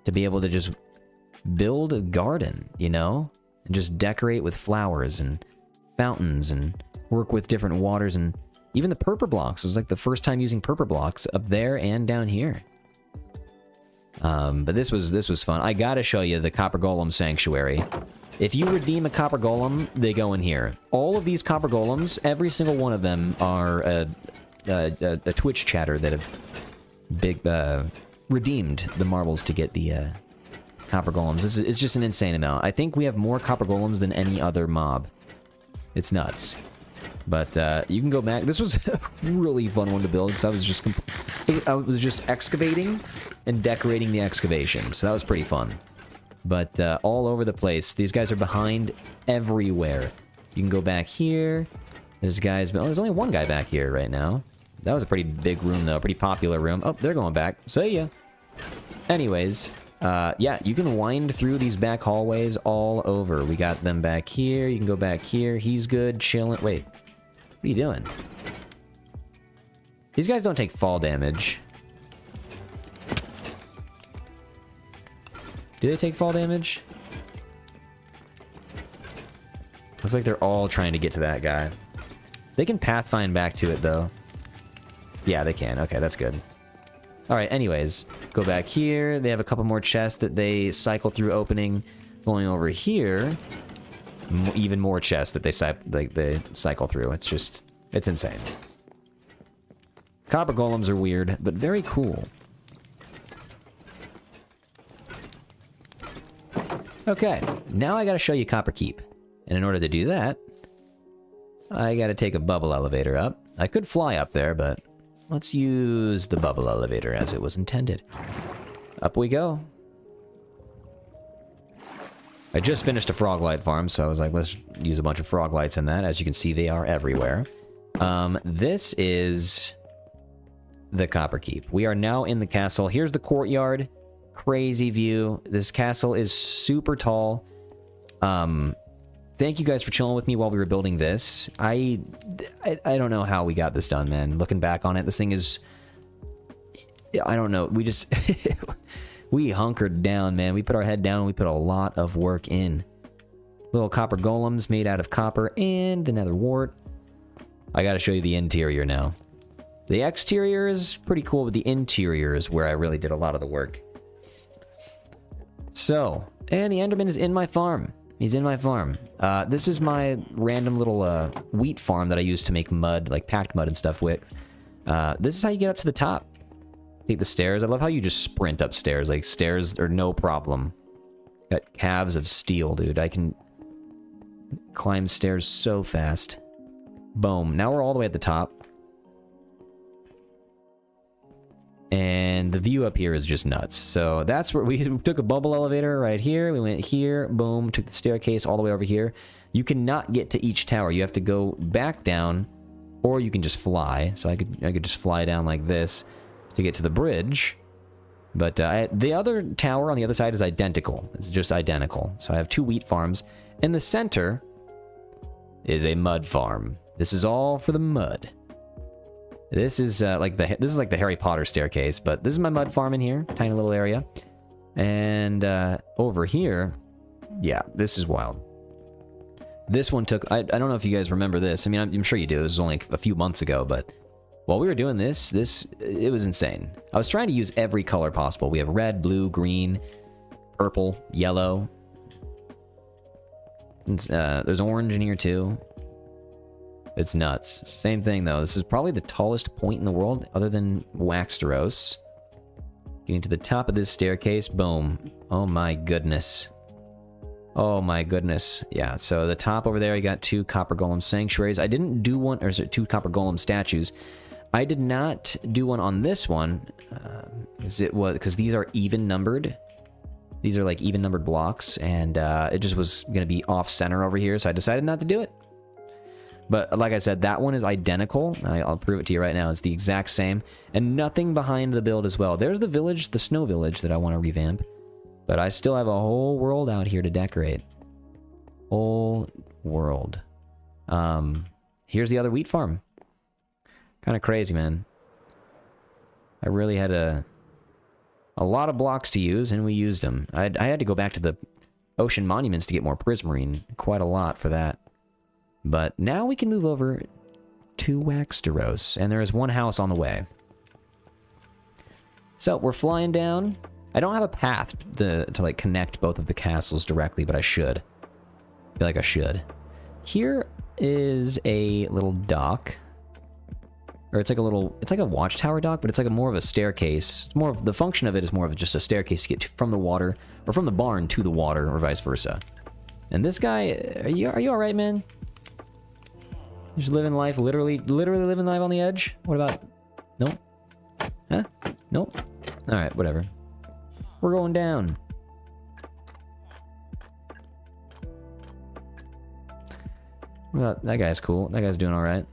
to be able to just build a garden, you know? And just decorate with flowers and fountains and work with different waters. And even the purple blocks. It was like the first time using purple blocks up there and down here. But this was fun. I gotta show you the Copper Golem Sanctuary. If you redeem a Copper Golem, they go in here. All of these Copper Golems, every single one of them are a Twitch chatter that have redeemed the marbles to get the Copper Golems. It's just an insane amount. I think we have more Copper Golems than any other mob. It's nuts. But you can go back. This was a really fun one to build because I was just excavating and decorating the excavation. So that was pretty fun. But all over the place. These guys are behind everywhere. You can go back here. There's guys... oh, there's only one guy back here right now. That was a pretty big room, though. Pretty popular room. Oh, they're going back. See ya. Anyways, yeah, you can wind through these back hallways all over. We got them back here. You can go back here. He's good. Chilling. Wait. What are you doing? These guys don't take fall damage. Do they take fall damage? Looks like they're all trying to get to that guy. They can pathfind back to it, though. Yeah, they can. Okay, that's good. Alright, anyways. Go back here. They have a couple more chests that they cycle through opening. Going over here, even more chests that they cycle through. It's just... it's insane. Copper golems are weird, but very cool. Okay, now I gotta show you Copper Keep. And in order to do that, I gotta take a bubble elevator up. I could fly up there, but let's use the bubble elevator as it was intended. Up we go. I just finished a frog light farm, so I was like, let's use a bunch of frog lights in that. As you can see, they are everywhere. This is the Copper Keep. We are now in the castle. Here's the courtyard. Crazy view. This castle is super tall. Thank you guys for chilling with me while we were building this. I don't know how we got this done, man. Looking back on it, this thing is... I don't know. We just... we hunkered down, man. We put our head down and we put a lot of work in. Little copper golems made out of copper and the nether wart. I gotta show you the interior now. The exterior is pretty cool, but the interior is where I really did a lot of the work. So, and the Enderman is in my farm. He's in my farm. This is my random little wheat farm that I use to make mud, like packed mud and stuff with. This is how you get up to the top. Take the stairs. I love how you just sprint upstairs. Like, stairs are no problem. Got calves of steel, dude. I can climb stairs so fast. Boom. Now we're all the way at the top. And the view up here is just nuts. So that's where we took a bubble elevator right here. We went here, boom, took the staircase all the way over here. You cannot get to each tower. You have to go back down, or you can just fly. So I could just fly down like this to get to the bridge. But the other tower on the other side is identical. It's just identical. So I have 2 wheat farms. In the center is a mud farm. This is all for the mud. This is like the Harry Potter staircase, but this is my mud farm in here, tiny little area. And over here, yeah, this is wild. This one took, I don't know if you guys remember this. I mean, I'm sure you do. This was only a few months ago, but while we were doing this, it was insane. I was trying to use every color possible. We have red, blue, green, purple, yellow. There's orange in here too. It's nuts. Same thing, though. This is probably the tallest point in the world, other than Waxsteros. Getting to the top of this staircase. Boom. Oh, my goodness. Oh, my goodness. Yeah, so the top over there, I got 2 copper golem sanctuaries. I didn't do one, or is it 2 copper golem statues? I did not do one on this one, because these are even-numbered. These are, like, even-numbered blocks, and it just was going to be off-center over here, so I decided not to do it. But like I said, that one is identical. I'll prove it to you right now. It's the exact same. And nothing behind the build as well. There's the village, the snow village that I want to revamp. But I still have a whole world out here to decorate. Whole world. Here's the other wheat farm. Kind of crazy, man. I really had a lot of blocks to use, and we used them. I had to go back to the ocean monuments to get more prismarine. Quite a lot for that. But now we can move over to Waxsteros, and there is one house on the way. So we're flying down. I don't have a path to like connect both of the castles directly, but I should. I feel like I should. Here is a little dock, or it's like a watchtower dock, but it's like more of a staircase. It's more of the function of it is more of just a staircase to get from the water, or from the barn to the water, or vice versa. And this guy, are you all right, man? Just living life, literally living life on the edge? What about... Nope. Huh? Nope. Alright, whatever. We're going down. Well, that guy's cool. That guy's doing alright.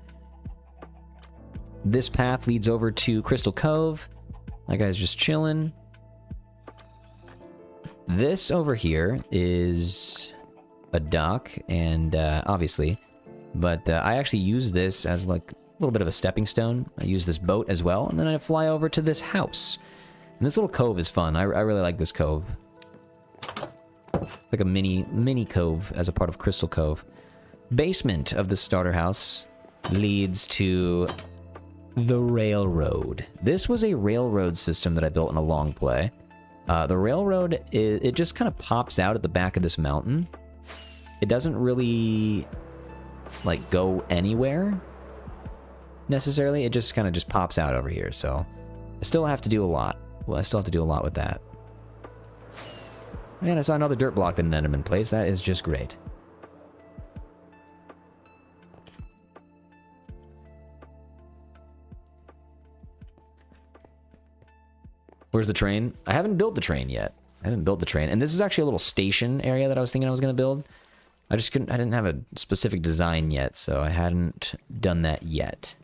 This path leads over to Crystal Cove. That guy's just chilling. This over here is a dock, and obviously... But I actually use this as like a little bit of a stepping stone. I use this boat as well, and then I fly over to this house. And this little cove is fun. I really like this cove. like a mini cove as a part of Crystal Cove. Basement of the starter house leads to the railroad. This was a railroad system that I built in a long play. The railroad, it just kind of pops out at the back of this mountain. It doesn't really, like, go anywhere, necessarily. It just kind of just pops out over here, so I still have to do a lot. Well, I still have to do a lot with that. And I saw another dirt block that an Enderman placed. That is just great. Where's the train? I haven't built the train yet. I haven't built the train. And this is actually a little station area that I was thinking I was going to build. I didn't have a specific design yet, so I hadn't done that yet.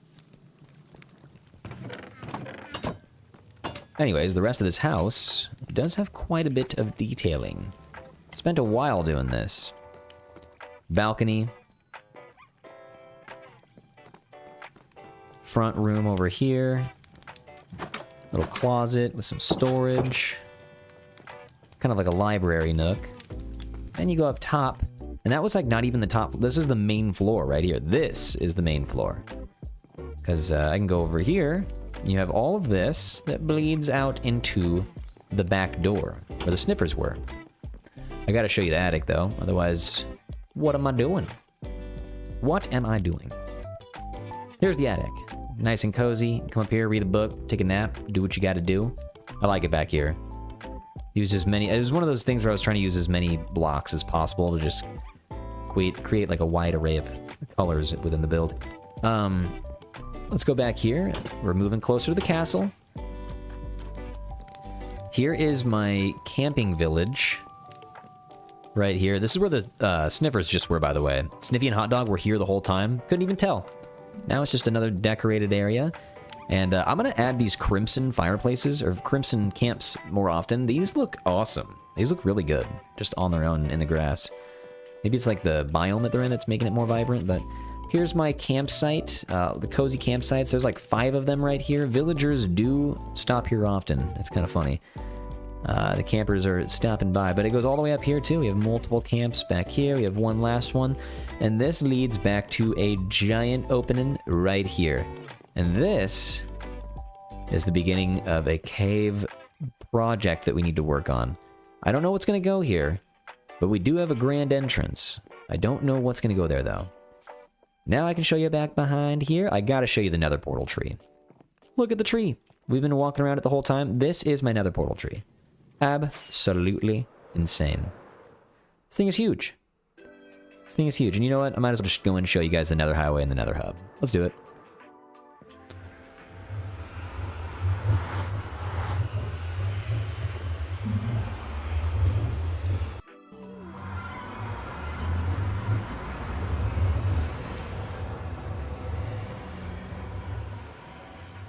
Anyways, the rest of this house does have quite a bit of detailing. Spent a while doing this. Balcony. Front room over here. Little closet with some storage. Kind of like a library nook. And you go up top. And that was like not even the top. This is the main floor right here. This is the main floor. Because I can go over here. You have all of this that bleeds out into the back door, where the sniffers were. I gotta show you the attic, though. Otherwise, what am I doing? What am I doing? Here's the attic. Nice and cozy. Come up here, read a book, take a nap, do what you gotta do. I like it back here. Use as many... It was one of those things where I was trying to use as many blocks as possible to just create like a wide array of colors within the build. Let's go back here. We're moving closer to the castle. Here is my camping village. Right here. This is where the sniffers just were, by the way. Sniffy and Hot Dog were here the whole time. Couldn't even tell. Now it's just another decorated area. And I'm going to add these crimson fireplaces, or crimson camps more often. These look awesome. These look really good, just on their own in the grass. Maybe it's like the biome that they're in that's making it more vibrant, but... Here's my campsite, the cozy campsites. There's like 5 of them right here. Villagers do stop here often. It's kind of funny. The campers are stopping by, but it goes all the way up here too. We have multiple camps back here. We have one last one. And this leads back to a giant opening right here. And this is the beginning of a cave project that we need to work on. I don't know what's going to go here, but we do have a grand entrance. I don't know what's going to go there though. Now I can show you back behind here. I gotta show you the nether portal tree. Look at the tree. We've been walking around it the whole time. This is my nether portal tree. Absolutely insane. This thing is huge. This thing is huge. And you know what? I might as well just go in and show you guys the nether highway and the nether hub. Let's do it.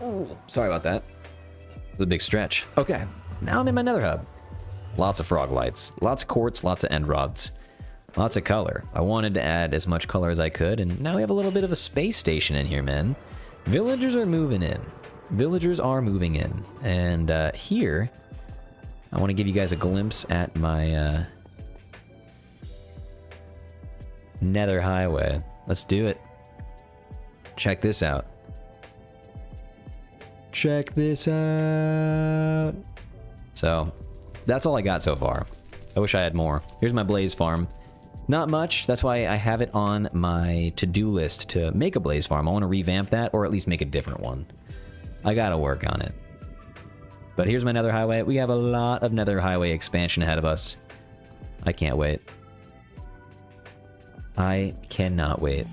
Ooh, sorry about that. It was a big stretch. Okay, now I'm in my nether hub. Lots of frog lights, lots of quartz, lots of end rods, lots of color. I wanted to add as much color as I could, and now we have a little bit of a space station in here, man. Villagers are moving in. Villagers are moving in. And here, I want to give you guys a glimpse at my nether highway. Let's do it. Check this out. Check this out. So, that's all I got so far. I wish I had more. Here's my blaze farm. Not much. That's why I have it on my to-do list to make a blaze farm. I want to revamp that, or at least make a different one. I gotta work on it. But here's my nether highway. We have a lot of nether highway expansion ahead of us. I can't wait. I cannot wait.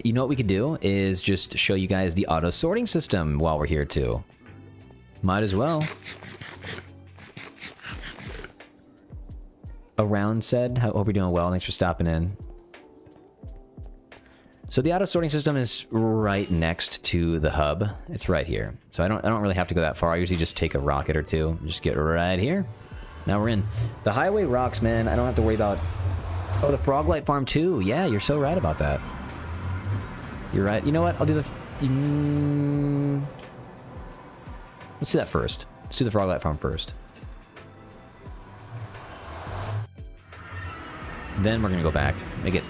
You know what we could do is just show you guys the auto sorting system while we're here too. Might as well. Around said, hope you're doing well. Thanks for stopping in. So the auto sorting system is right next to the hub. It's right here. So I don't really have to go that far. I usually just take a rocket or two. Just get right here. Now we're in. The highway rocks, man. I don't have to worry about... Oh, the Froglight farm too. Yeah, you're so right about that. You're right. You know what? I'll do the... Let's do that first. Let's do the Froglight farm first. then we're gonna go back. Make it,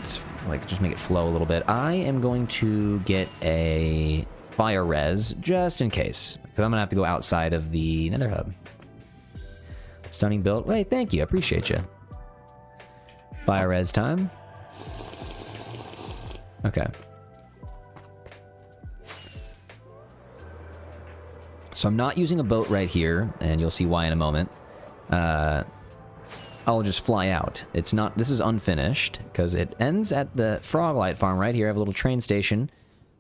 like, just make it flow a little bit. I am going to get a fire res, just in case. Because I'm gonna have to go outside of the Nether hub. Stunning build. Hey, thank you. I appreciate you. Fire res time. Okay. So I'm not using a boat right here, and you'll see why in a moment. I'll just fly out. It's not, this is unfinished, because it ends at the Froglight farm right here. I have a little train station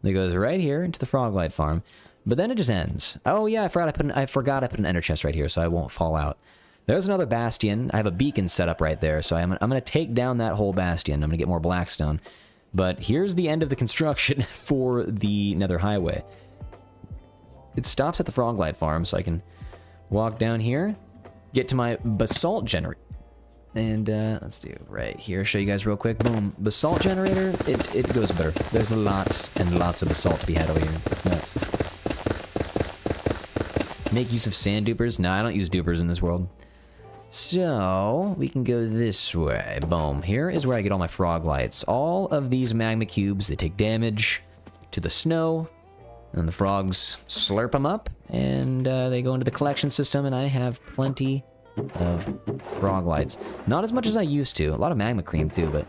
that goes right here into the Froglight farm. But then it just ends. Oh yeah, I forgot I put an ender chest right here, so I won't fall out. There's another bastion. I have a beacon set up right there, so I'm going to take down that whole bastion. I'm going to get more blackstone. But here's the end of the construction for the Nether highway. It stops at the Froglight farm, so I can walk down here, get to my basalt generator. And let's do right here. Show you guys real quick. Boom. Basalt generator, it goes better. There's lots and lots of basalt to be had over here. It's nuts. Make use of sand dupers? No, I don't use dupers in this world. So, we can go this way. Boom. Here is where I get all my frog lights. All of these magma cubes, they take damage to the snow. And the frogs slurp them up. And they go into the collection system. And I have plenty of frog lights. Not as much as I used to. A lot of magma cream too, but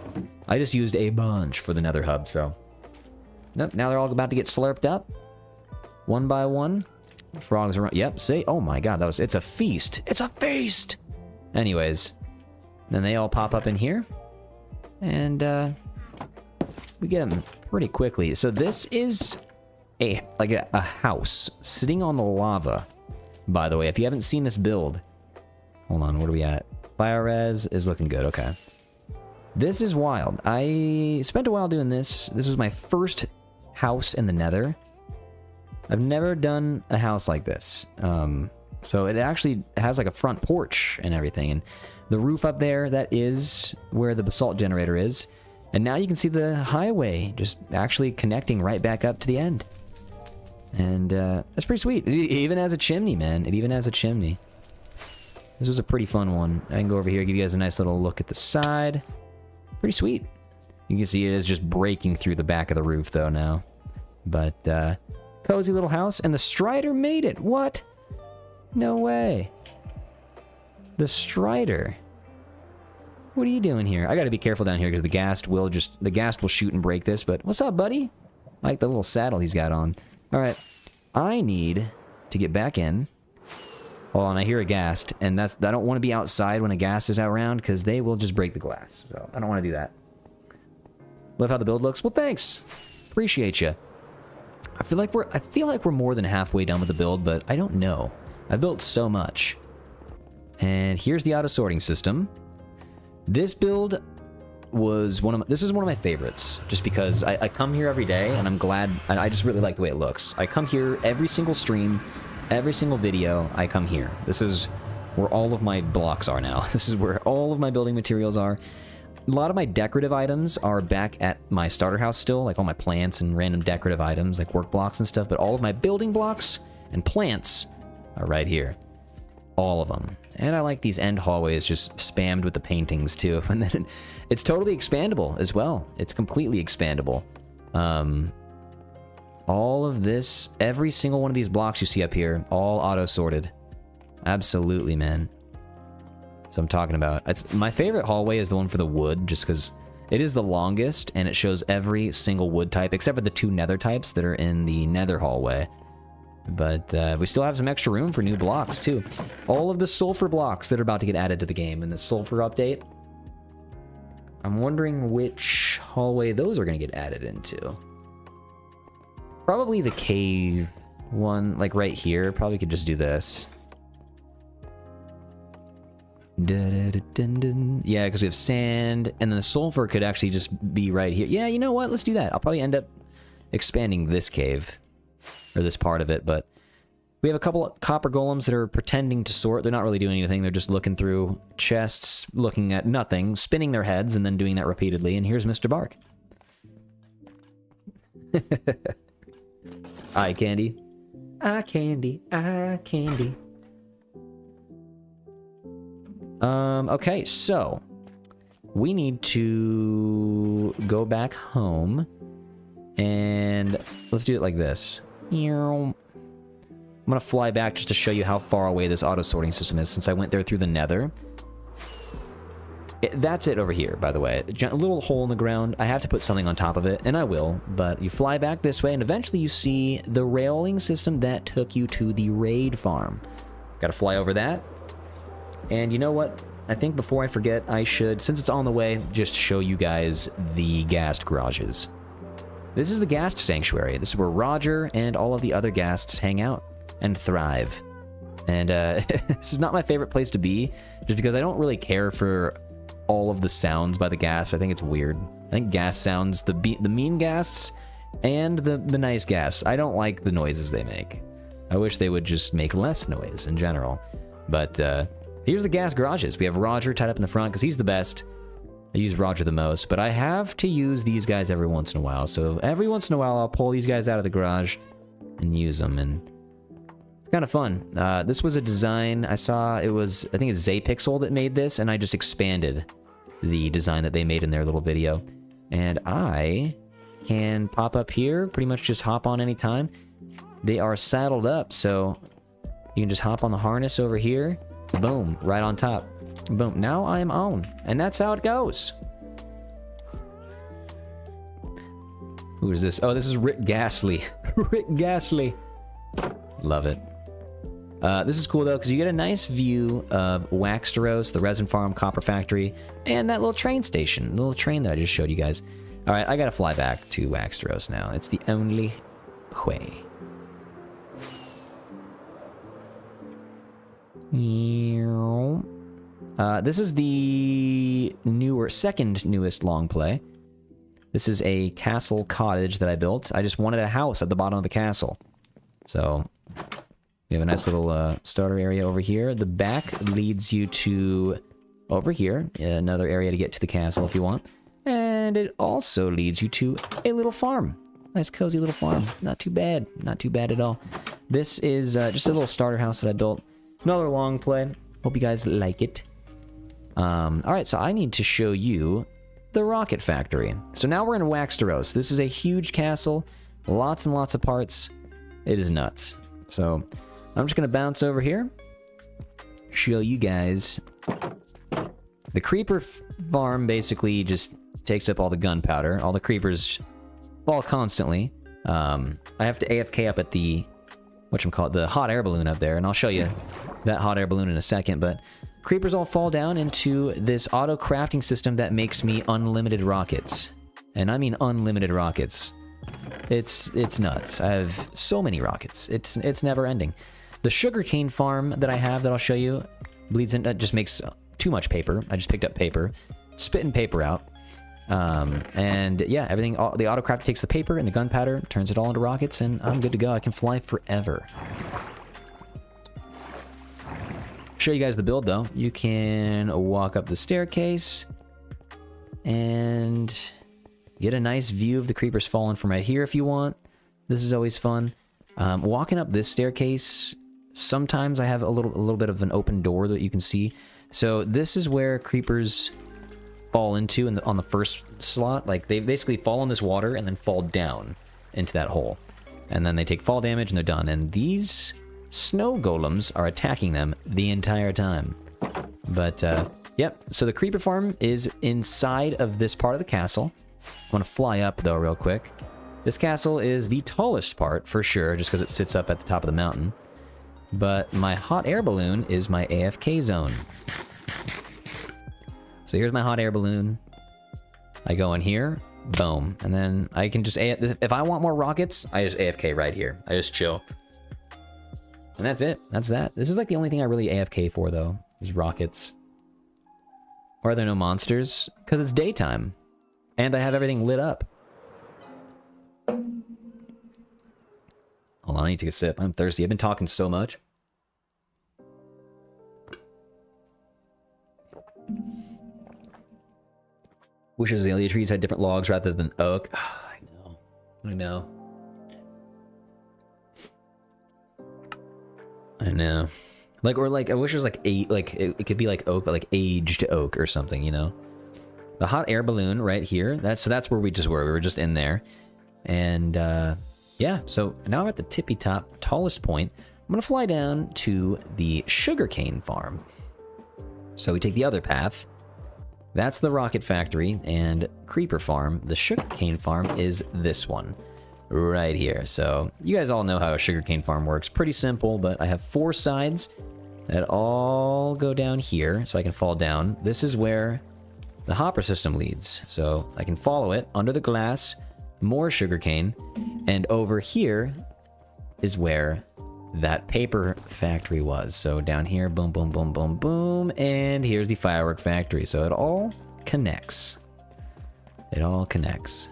I just used a bunch for the Nether hub, so. Nope, now they're all about to get slurped up. One by one. Frogs are, yep, see? Oh my god, it's a feast. It's a feast! Anyways, then they all pop up in here. And, we get them pretty quickly. So this is a house sitting on the lava, by the way. If you haven't seen this build, hold on, what are we at? Biores is looking good, okay. This is wild. I spent a while doing this. This was my first house in the Nether. I've never done a house like this. So it actually has like a front porch and everything. And the roof up there, that is where the basalt generator is. And now you can see the highway just actually connecting right back up to the end. And that's pretty sweet. It even has a chimney, man. It even has a chimney. This was a pretty fun one. I can go over here, give you guys a nice little look at the side. Pretty sweet. You can see it is just breaking through the back of the roof, though, now. But, cozy little house. And the Strider made it. What? No way. The Strider. What are you doing here? I gotta be careful down here, because the Ghast will shoot and break this. But, what's up, buddy? I like the little saddle he's got on. Alright. I need to get back in. Hold on, I hear a Ghast, and I don't want to be outside when a Ghast is out around, because they will just break the glass. So, I don't want to do that. Love how the build looks. Well, thanks. Appreciate you. I feel like we're more than halfway done with the build, but I don't know. I've built so much. And here's the auto sorting system. This build was this is one of my favorites, just because I come here every day, and I'm glad. I just really like the way it looks. I come here every single stream. Every single video, I come here. This is where all of my blocks are now. This is where all of my building materials are. A lot of my decorative items are back at my starter house still, like all my plants and random decorative items, like work blocks and stuff, but all of my building blocks and plants are right here. All of them. And I like these end hallways just spammed with the paintings, too. And then it's totally expandable as well. It's completely expandable. All of this, every single one of these blocks you see up here, all auto-sorted. Absolutely, man. So I'm talking about. My favorite hallway is the one for the wood, just because it is the longest, and it shows every single wood type, except for the 2 nether types that are in the nether hallway. But we still have some extra room for new blocks, too. All of the sulfur blocks that are about to get added to the game in the sulfur update. I'm wondering which hallway those are going to get added into. Probably the cave one, like right here. Probably could just do this. Yeah, because we have sand, and then the sulfur could actually just be right here. Yeah, you know what? Let's do that. I'll probably end up expanding this cave, or this part of it, but we have a couple of copper golems that are pretending to sort. They're not really doing anything. They're just looking through chests, looking at nothing, spinning their heads, and then doing that repeatedly. And here's Mr. Bark. Eye candy. Eye candy. Eye candy. Okay, so we need to go back home. And let's do it like this. I'm gonna fly back just to show you how far away this auto-sorting system is, since I went there through the Nether. That's it over here, by the way. A little hole in the ground. I have to put something on top of it, and I will. But you fly back this way, and eventually you see the railing system that took you to the raid farm. Gotta fly over that. And you know what? I think before I forget, I should, since it's on the way, just show you guys the Ghast garages. This is the Ghast sanctuary. This is where Roger and all of the other Ghasts hang out and thrive. And this is not my favorite place to be, just because I don't really care for all of the sounds by the Ghasts. I think it's weird. I think Ghast sounds, the mean Ghasts and the nice Ghasts, I don't like the noises they make. I wish they would just make less noise in general. But here's the Ghast garages. We have Roger tied up in the front because he's the best. I use Roger the most, but I have to use these guys every once in a while. So every once in a while, I'll pull these guys out of the garage and use them, and it's kind of fun. This was a design I saw. I think it's Zapixel that made this, and I just expanded the design that they made in their little video. And I can pop up here, pretty much just hop on anytime. They are saddled up, so you can just hop on the harness over here. Boom, right on top. Boom, now I'm on. And that's how it goes. Who is this? Oh, this is Rick Ghastly. Rick Ghastly. Love it. This is cool, though, because you get a nice view of Waxsteros, the resin farm, copper factory, and that little train station. The little train that I just showed you guys. All right, I got to fly back to Waxsteros now. It's the only way. This is the second newest long play. This is a castle cottage that I built. I just wanted a house at the bottom of the castle. So we have a nice little starter area over here. The back leads you to over here, another area to get to the castle if you want. And it also leads you to a little farm. Nice cozy little farm. Not too bad. Not too bad at all. This is just a little starter house that I built. Another long play. Hope you guys like it. Alright, so I need to show you the rocket factory. So now we're in Waxsteros. This is a huge castle. Lots and lots of parts. It is nuts. So I'm just going to bounce over here. Show you guys. The creeper farm basically just takes up all the gunpowder. All the creepers fall constantly. I have to AFK up at the the hot air balloon up there, and I'll show you that hot air balloon in a second, but creepers all fall down into this auto crafting system that makes me unlimited rockets. And I mean unlimited rockets. It's nuts. I have so many rockets. It's never ending. The sugarcane farm that I have that I'll show you bleeds in, just makes too much paper. I just picked up paper, spitting paper out. And yeah, everything, the autocraft takes the paper and the gunpowder, turns it all into rockets, and I'm good to go. I can fly forever. Show you guys the build, though. You can walk up the staircase and get a nice view of the creepers falling from right here if you want. This is always fun. Walking up this staircase, sometimes I have a little bit of an open door that you can see. So this is where creepers fall into on the first slot. Like, they basically fall in this water and then fall down into that hole. And then they take fall damage and they're done. And these snow golems are attacking them the entire time. But, yep. So the creeper farm is inside of this part of the castle. I want to fly up, though, real quick. This castle is the tallest part, for sure, just because it sits up at the top of the mountain. But my hot air balloon is my AFK zone. So here's my hot air balloon. I go in here, boom. And then I can just, if I want more rockets, I just AFK right here. I just chill. And that's it. That's that. This is like the only thing I really AFK for, though, is rockets. Or are there no monsters? Because it's daytime. And I have everything lit up. Hold on, I need to take a sip. I'm thirsty. I've been talking so much. Wishes the other trees had different logs rather than oak. Oh, I know. I know. I know. Like, or like, I wish it was like it could be like oak, but like aged oak or something, you know? the hot air balloon right here. That's where we just were. We were just in there. And yeah, so now I'm at the tippy top, tallest point. I'm gonna fly down to the sugarcane farm. So we take the other path. That's the rocket factory and creeper farm. The sugarcane farm is this one right here. So you guys all know how a sugarcane farm works. Pretty simple, but I have 4 sides that all go down here, so I can fall down. This is where the hopper system leads. So I can follow it under the glass, more sugarcane, and over here is where that paper factory was. So down here, boom, boom, boom, boom, boom, and here's the firework factory. So it all connects. It all connects.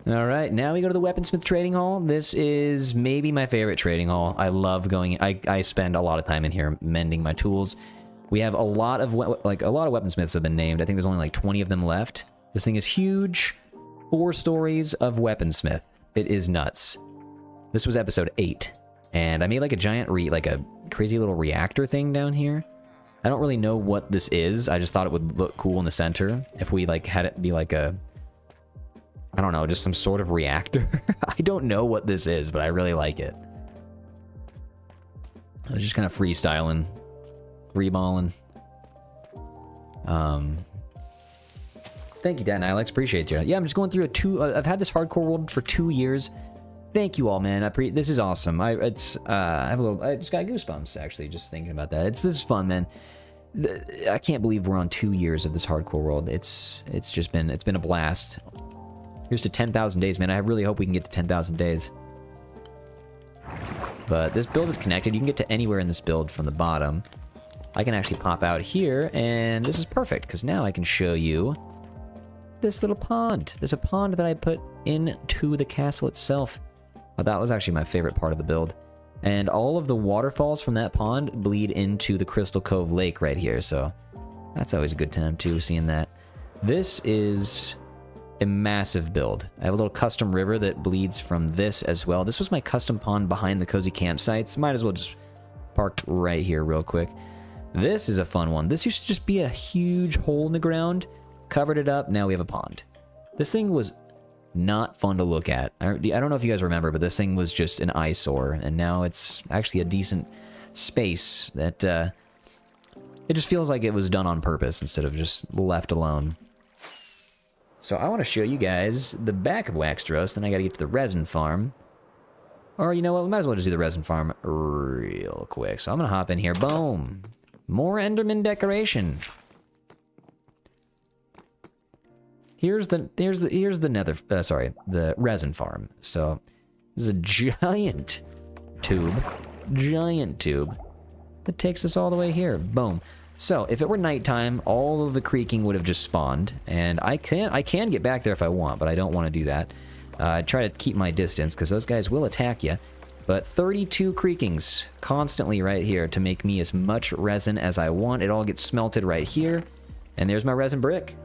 All right, now we go to the weaponsmith trading hall. This is maybe my favorite trading hall. I love going. I spend a lot of time in here mending my tools. We have a lot of weaponsmiths have been named. I think there's only like 20 of them left. This thing is huge. 4 stories of weaponsmith. It is nuts. This was episode 8, and I made like a giant like a crazy little reactor thing down here. I don't really know what this is. I just thought it would look cool in the center if we like had it be like a, I don't know, just some sort of reactor. I don't know what this is, but I really like it. I was just kind of freestyling, freeballing. Thank you, Dan Alex. Appreciate you. Yeah, I'm just going through I've had this hardcore world for 2 years. Thank you all, man. This is awesome. I just got goosebumps actually just thinking about that. This is fun, man. I can't believe we're on 2 years of this hardcore world. It's been a blast. Here's to 10,000 days, man. I really hope we can get to 10,000 days. But this build is connected. You can get to anywhere in this build from the bottom. I can actually pop out here, and this is perfect, because now I can show you this little pond. There's a pond that I put into the castle itself. That was actually my favorite part of the build. And all of the waterfalls from that pond bleed into the Crystal Cove Lake right here, so that's always a good time, too, seeing that. This is a massive build. I have a little custom river that bleeds from this as well. This was my custom pond behind the cozy campsites. Might as well just park right here real quick. This is a fun one. This used to just be a huge hole in the ground. Covered it up. Now we have a pond. This thing was not fun to look at. I don't know if you guys remember, but this thing was just an eyesore, and now it's actually a decent space that it just feels like it was done on purpose instead of just left alone. So I want to show you guys the back of Waxsteros, then I got to get to the resin farm. Or, you know what, we might as well just do the resin farm real quick. So I'm going to hop in here. Boom. More Enderman decoration. Here's the Nether, the resin farm. So this is a giant tube that takes us all the way here. Boom. So if it were nighttime, all of the creaking would have just spawned, and I can get back there if I want, but I don't want to do that. I try to keep my distance because those guys will attack you. But 32 creakings constantly right here to make me as much resin as I want. It all gets smelted right here, and there's my resin brick.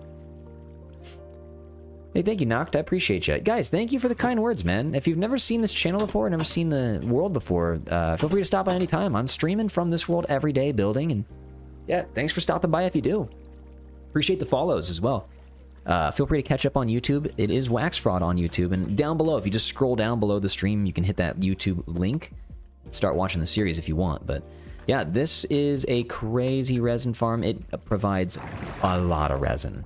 Hey, thank you, Noct. I appreciate you. Guys, thank you for the kind words, man. If you've never seen this channel before, never seen the world before, feel free to stop by any time. I'm streaming from this world every day, building, and yeah, thanks for stopping by if you do. Appreciate the follows as well. Feel free to catch up on YouTube. It is Wax Fraud on YouTube, and down below, if you just scroll down below the stream, you can hit that YouTube link. Start watching the series if you want, but yeah, this is a crazy resin farm. It provides a lot of resin.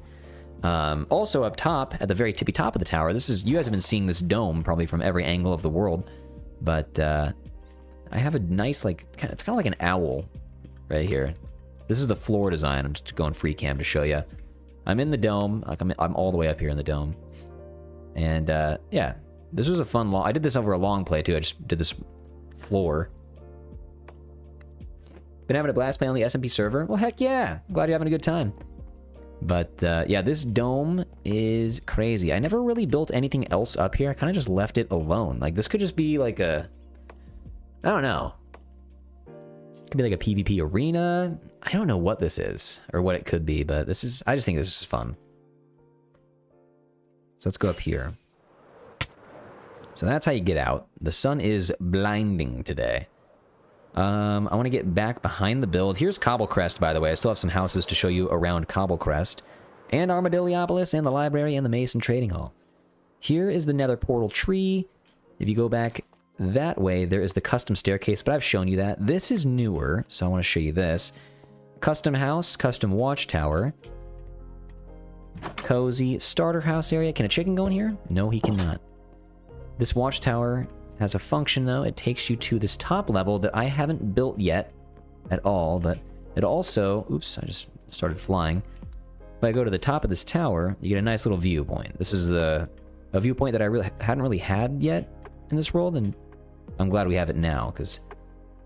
Also up top, at the very tippy top of the tower, you guys have been seeing this dome probably from every angle of the world, but I have a nice, it's kind of like an owl right here. This is the floor design. I'm just going free cam to show you. I'm in the dome. Like I'm all the way up here in the dome. And yeah, this was a fun I did this over a long play too. I just did this floor. Been having a blast playing on the SMP server? Well, heck yeah. Glad you're having a good time. But yeah, this dome is crazy. I never really built anything else up here. I kind of just left it alone. Like this could just be like I don't know. It could be like a PvP arena. I don't know what this is or what it could be, but I just think this is fun. So let's go up here. So that's how you get out. The sun is blinding today. I want to get back behind the build. Here's Cobblecrest, by the way. I still have some houses to show you around Cobblecrest. And Armadilliopolis, and the library, and the Mason Trading Hall. Here is the Nether portal tree. If you go back that way, there is the custom staircase, but I've shown you that. This is newer, so I want to show you this. Custom house, custom watchtower. Cozy starter house area. Can a chicken go in here? No, he cannot. This watchtower has a function, though. It takes you to this top level that I haven't built yet at all, but it also... Oops, I just started flying. If I go to the top of this tower, you get a nice little viewpoint. This is a viewpoint that I hadn't really had yet in this world, and I'm glad we have it now, because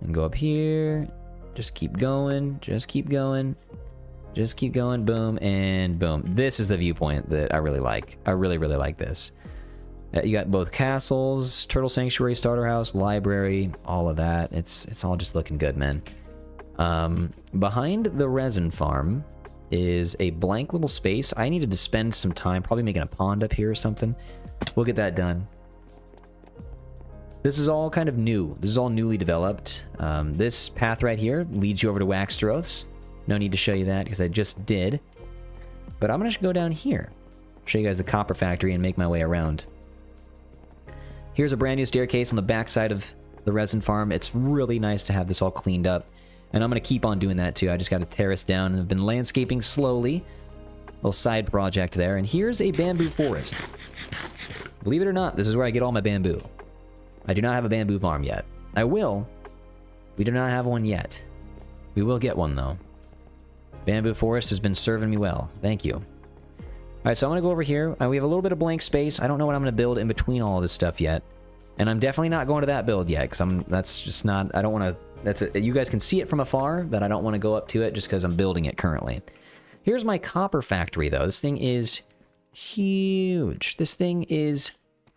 I can go up here, just keep going, just keep going, just keep going, boom, and boom. This is the viewpoint that I really like. I really, really like this. You got both castles, turtle sanctuary, starter house, library, all of that. It's all just looking good, man. Behind the resin farm is a blank little space. I needed to spend some time probably making a pond up here or something. We'll get that done. This is all kind of new. This is all newly developed. This path right here leads you over to Waxsteros. No need to show you that because I just did. But I'm going to go down here. Show you guys the copper factory and make my way around. Here's a brand new staircase on the backside of the resin farm. It's really nice to have this all cleaned up. And I'm going to keep on doing that too. I just got to terrace down and I've been landscaping slowly. Little side project there. And here's a bamboo forest. Believe it or not, this is where I get all my bamboo. I do not have a bamboo farm yet. I will. We do not have one yet. We will get one though. Bamboo forest has been serving me well. Thank you. Alright, so I'm going to go over here. We have a little bit of blank space. I don't know what I'm going to build in between all of this stuff yet. And I'm definitely not going to that build yet, because that's just not... I don't want to... you guys can see it from afar, but I don't want to go up to it just because I'm building it currently. Here's my copper factory, though. This thing is huge. This thing is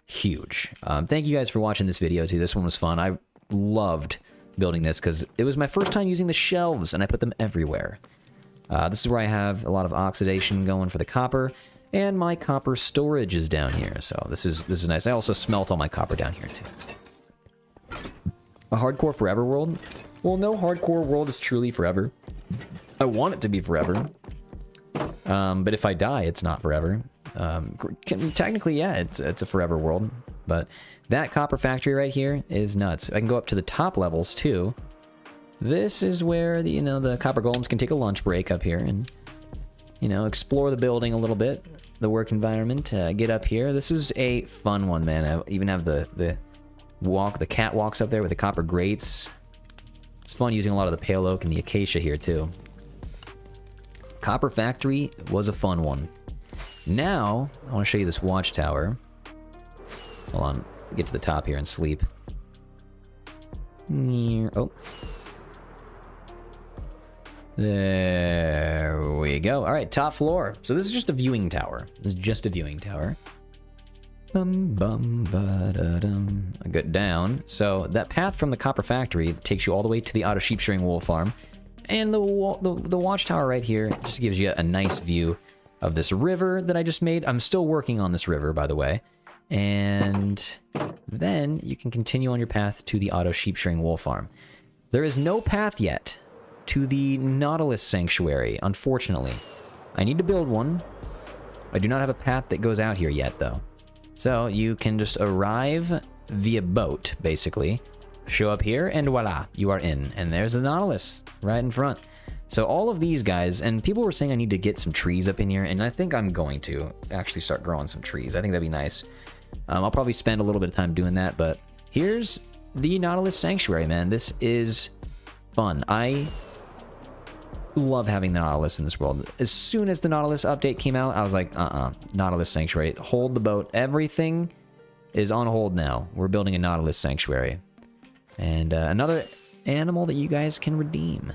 huge. Thank you guys for watching this video, too. This one was fun. I loved building this because it was my first time using the shelves, and I put them everywhere. This is where I have a lot of oxidation going for the copper, and my copper storage is down here. So this is nice. I also smelt all my copper down here too. A hardcore forever world? Well, no hardcore world is truly forever. I want it to be forever. But if I die, it's not forever. Technically, yeah, it's a forever world. But that copper factory right here is nuts. I can go up to the top levels too. This is where the copper golems can take a lunch break up here and explore the building a little bit, the work environment. Get up here. This is a fun one, man. I even have the catwalks up there with the copper grates. It's fun using a lot of the pale oak and the acacia here too. Copper factory was a fun one. Now I want to show you this watchtower. Hold on, get to the top here and sleep. Oh. There we go. All right, top floor. So this is just a viewing tower. This is just a viewing tower. Bum bum ba da dum. I get down. So that path from the copper factory takes you all the way to the auto sheep shearing wool farm, and the watchtower right here just gives you a nice view of this river that I just made. I'm still working on this river, by the way. And then you can continue on your path to the auto sheep shearing wool farm. There is no path yet to the Nautilus Sanctuary, unfortunately. I need to build one. I do not have a path that goes out here yet, though. So you can just arrive via boat, basically. Show up here, and voila, you are in. And there's the Nautilus right in front. So all of these guys, and people were saying I need to get some trees up in here, and I think I'm going to actually start growing some trees. I think that'd be nice. I'll probably spend a little bit of time doing that, but here's the Nautilus Sanctuary, man. This is fun. I love having the Nautilus in this world. As soon as the Nautilus update came out, I was like, Nautilus Sanctuary. Hold the boat. Everything is on hold now. We're building a Nautilus Sanctuary. And another animal that you guys can redeem.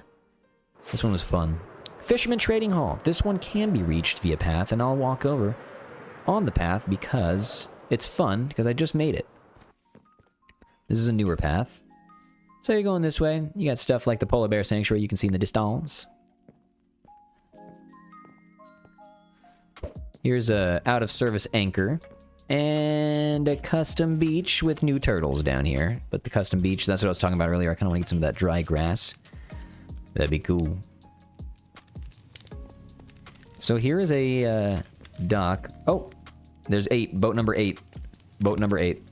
This one was fun. Fisherman Trading Hall. This one can be reached via path, and I'll walk over on the path because it's fun, because I just made it. This is a newer path. So you're going this way. You got stuff like the Polar Bear Sanctuary you can see in the distance. Here's a out-of-service anchor. And a custom beach with new turtles down here. But the custom beach, that's what I was talking about earlier. I kind of want to get some of that dry grass. That'd be cool. So here is a dock. Oh, there's 8. Boat number 8. Boat number 8.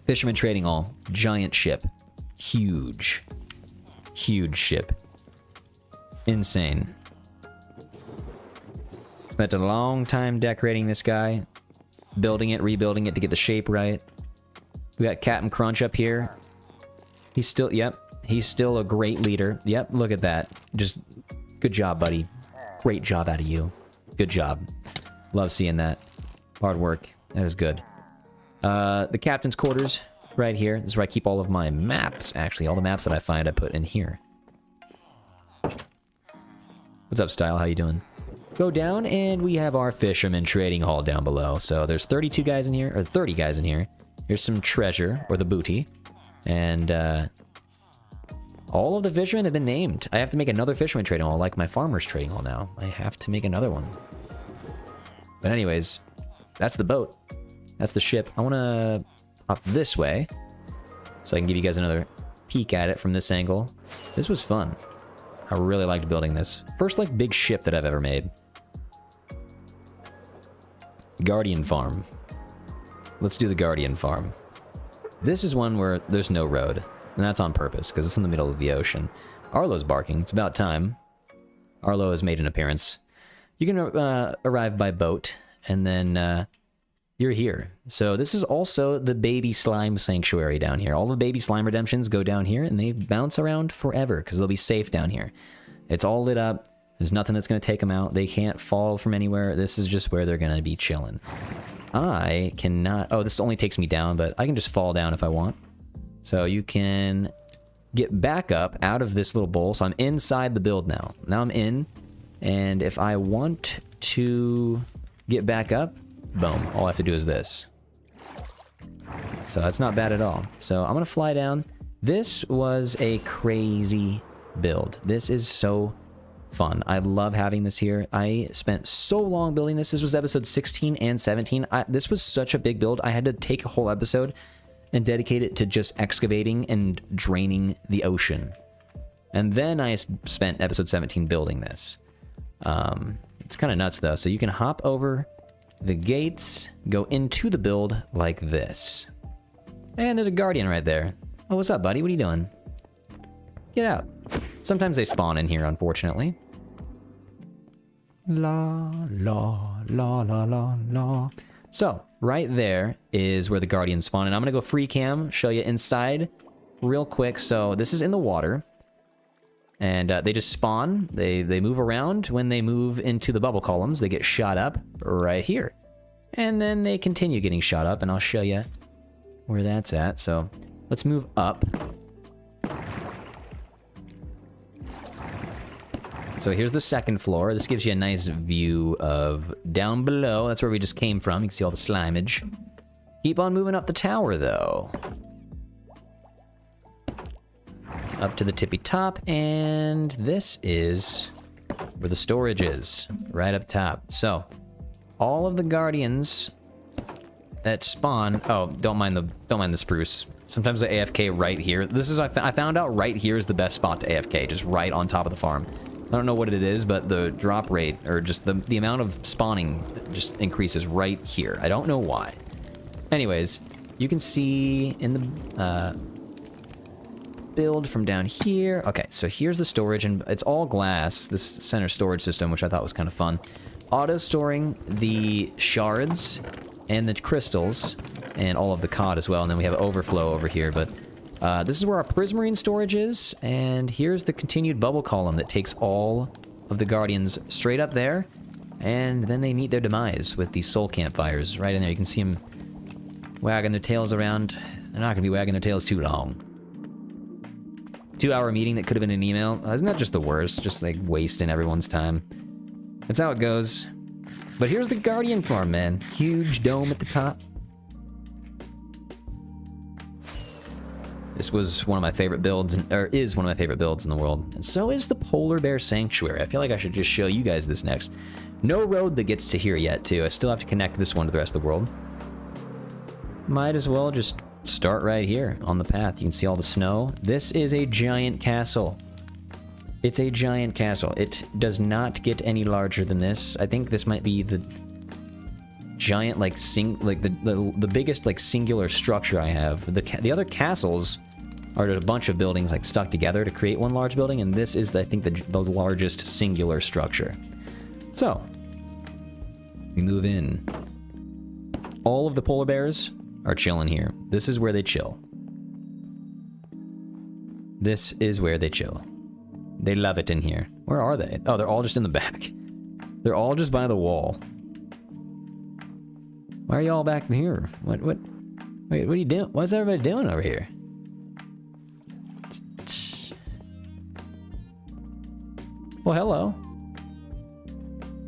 Fisherman Trading Hall. Giant ship. Huge. Huge ship. Insane. Spent a long time decorating this guy. Building it, rebuilding it to get the shape right. We got Captain Crunch up here. He's still, yep. He's still a great leader. Yep, look at that. Just, good job, buddy. Great job out of you. Good job. Love seeing that. Hard work. That is good. The captain's quarters right here. This is where I keep all of my maps, actually. All the maps that I find I put in here. What's up, Style? How you doing? Go down, and we have our Fisherman Trading Hall down below. So there's 32 guys in here, or 30 guys in here. Here's some treasure, or the booty. And, all of the fishermen have been named. I have to make another Fisherman Trading Hall, like my Farmer's Trading Hall now. I have to make another one. But anyways, that's the boat. That's the ship. I want to hop this way, so I can give you guys another peek at it from this angle. This was fun. I really liked building this. First, like, big ship that I've ever made. Guardian Farm. Let's do the Guardian Farm. This is one where there's no road. And that's on purpose, because it's in the middle of the ocean. Arlo's barking. It's about time. Arlo has made an appearance. You can arrive by boat, and then you're here. So this is also the baby slime sanctuary down here. All the baby slime redemptions go down here, and they bounce around forever, because they'll be safe down here. It's all lit up. There's nothing that's going to take them out. They can't fall from anywhere. This is just where they're going to be chilling. I cannot... Oh, this only takes me down, but I can just fall down if I want. So you can get back up out of this little bowl. So I'm inside the build now. Now I'm in. And if I want to get back up, boom. All I have to do is this. So that's not bad at all. So I'm going to fly down. This was a crazy build. This is so fun. I love having this here. I spent so long building this. This was episode 16 and 17. This was such a big build. I had to take a whole episode and dedicate it to just excavating and draining the ocean. And then I spent episode 17 building this. It's kind of nuts though. So you can hop over the gates, go into the build like this. And there's a guardian right there. Oh, what's up, buddy? What are you doing? Get out. Sometimes they spawn in here, unfortunately. La, la, la, la, la, la. So, right there is where the guardians spawn. And I'm going to go free cam, show you inside real quick. So, this is in the water. And they just spawn. They move around. When they move into the bubble columns, they get shot up right here. And then they continue getting shot up. And I'll show you where that's at. So, let's move up. So here's the second floor. This gives you a nice view of down below. That's where we just came from. You can see all the slimage. Keep on moving up the tower, though. Up to the tippy top, and this is where the storage is, right up top. So, all of the guardians that spawn... Oh, don't mind the spruce. Sometimes the AFK right here. This is... I found out right here is the best spot to AFK, just right on top of the farm. I don't know what it is, but the drop rate, or just the amount of spawning just increases right here. I don't know why. Anyways, you can see in the build from down here. Okay, so here's the storage, and it's all glass, this center storage system, which I thought was kind of fun. Auto-storing the shards and the crystals, and all of the cod as well, and then we have overflow over here, but... this is where our prismarine storage is, and here's the continued bubble column that takes all of the guardians straight up there, and then they meet their demise with these soul campfires right in there. You can see them wagging their tails around. They're not going to be wagging their tails too long. 2-hour meeting that could have been an email. Isn't that just the worst? Just like wasting everyone's time. That's how it goes. But here's the guardian farm, man. Huge dome at the top. This was one of my favorite builds, or is one of my favorite builds in the world. And so is the Polar Bear Sanctuary. I feel like I should just show you guys this next. No road that gets to here yet, too. I still have to connect this one to the rest of the world. Might as well just start right here on the path. You can see all the snow. This is a giant castle. It's a giant castle. It does not get any larger than this. I think this might be the giant, like, the biggest, like, singular structure I have. The other castles are just a bunch of buildings, like, stuck together to create one large building, and this is, I think, the largest singular structure. So, we move in. All of the polar bears are chilling here. This is where they chill. This is where they chill. They love it in here. Where are they? Oh, they're all just in the back. They're all just by the wall. Why are you all back here? Wait, what are you doing? What's everybody doing over here? Well, hello.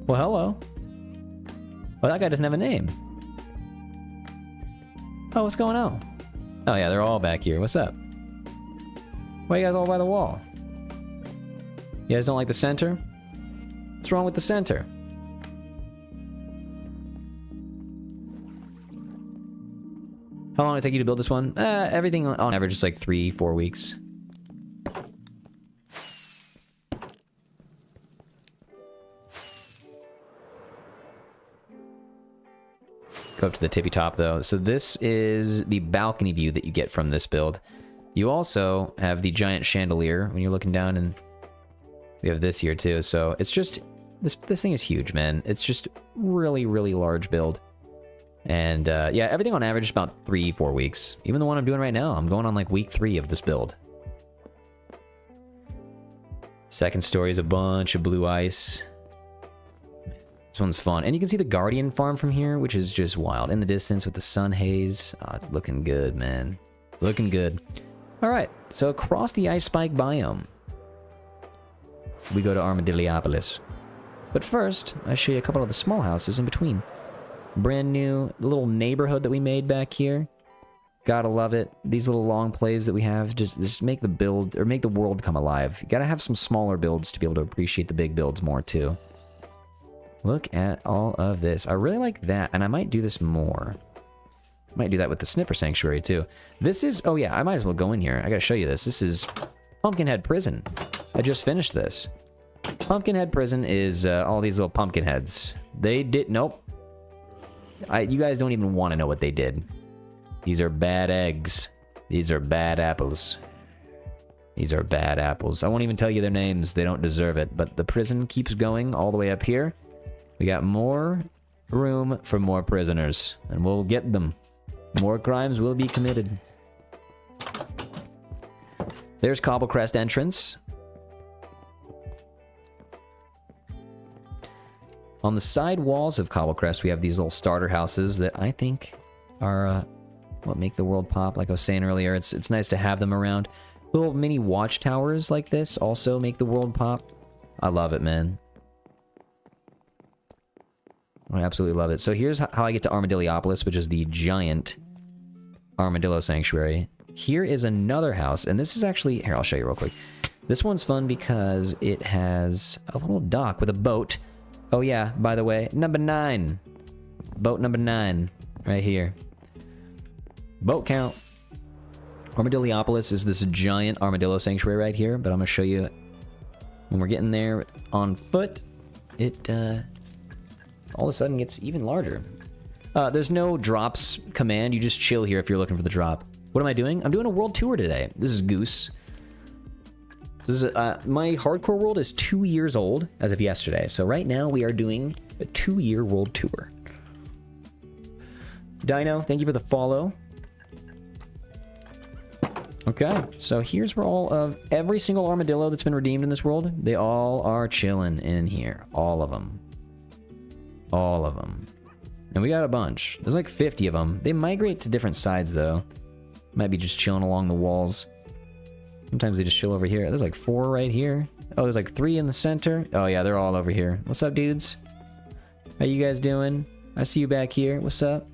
Well, hello. Well, that guy doesn't have a name. Oh, what's going on? Oh, yeah, they're all back here. What's up? Why are you guys all by the wall? You guys don't like the center? What's wrong with the center? How long did it take you to build this one? Everything on average is like 3-4 weeks. Go up to the tippy top, though. So this is the balcony view that you get from this build. You also have the giant chandelier when you're looking down, and we have this here, too. So it's just... This thing is huge, man. It's just really, really large build. And, yeah, everything on average is about 3-4 weeks. Even the one I'm doing right now, I'm going on, like, week 3 of this build. Second story is a bunch of blue ice. This one's fun. And you can see the Guardian farm from here, which is just wild. In the distance with the sun haze. Oh, looking good, man. Looking good. Alright, so across the Ice Spike biome, we go to Armadillopolis. But first, I show you a couple of the small houses in between. Brand new little neighborhood that we made back here. Gotta love it. These little long plays that we have just make the build, or make the world come alive. You gotta have some smaller builds to be able to appreciate the big builds more, too. Look at all of this. I really like that, and I might do this more. Might do that with the sniffer sanctuary, too. This is... Oh, yeah, I might as well go in here. I gotta show you this. This is Pumpkinhead Prison. I just finished this. Pumpkinhead Prison is all these little pumpkin heads. They did... Nope. You guys don't even want to know what they did. These are bad eggs. These are bad apples. These are bad apples. I won't even tell you their names. They don't deserve it. But the prison keeps going all the way up here. We got more room for more prisoners. And we'll get them. More crimes will be committed. There's Cobblecrest entrance. On the side walls of Cobblecrest, we have these little starter houses that I think are what make the world pop. Like I was saying earlier, it's nice to have them around. Little mini watchtowers like this also make the world pop. I love it, man. I absolutely love it. So here's how I get to Armadillopolis, which is the giant armadillo sanctuary. Here is another house, and this is actually... Here, I'll show you real quick. This one's fun because it has a little dock with a boat. Oh yeah, by the way, number 9. Boat number 9, right here. Boat count. Armadillopolis is this giant armadillo sanctuary right here, but I'm gonna show you when we're getting there on foot. It all of a sudden gets even larger. There's no drops command. You just chill here if you're looking for the drop. What am I doing? I'm doing a world tour today. This is Goose. This is my hardcore world is 2 years old as of yesterday. So right now we are doing a 2-year world tour. Dino, thank you for the follow. Okay, so here's where all of every single armadillo that's been redeemed in this world, they all are chilling in here. All of them. All of them. And we got a bunch. There's like 50 of them. They migrate to different sides, though. Might be just chilling along the walls. Sometimes they just chill over here. There's like 4 right here. Oh, there's like 3 in the center. Oh, yeah, they're all over here. What's up, dudes? How you guys doing? I see you back here. What's up?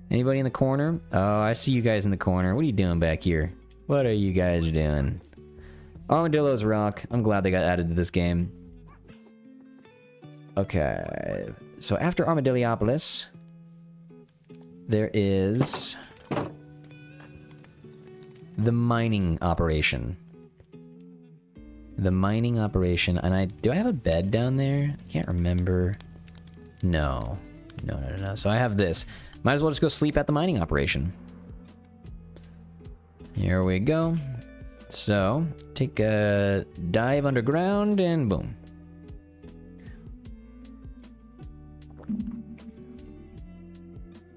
Anybody in the corner? Oh, I see you guys in the corner. What are you doing back here? What are you guys doing? Armadillos rock. I'm glad they got added to this game. Okay. So after Armadillopolis, there is the mining operation. The mining operation, and do I have a bed down there? I can't remember. No. No. So I have this. Might as well just go sleep at the mining operation. Here we go. So, take a dive underground and boom.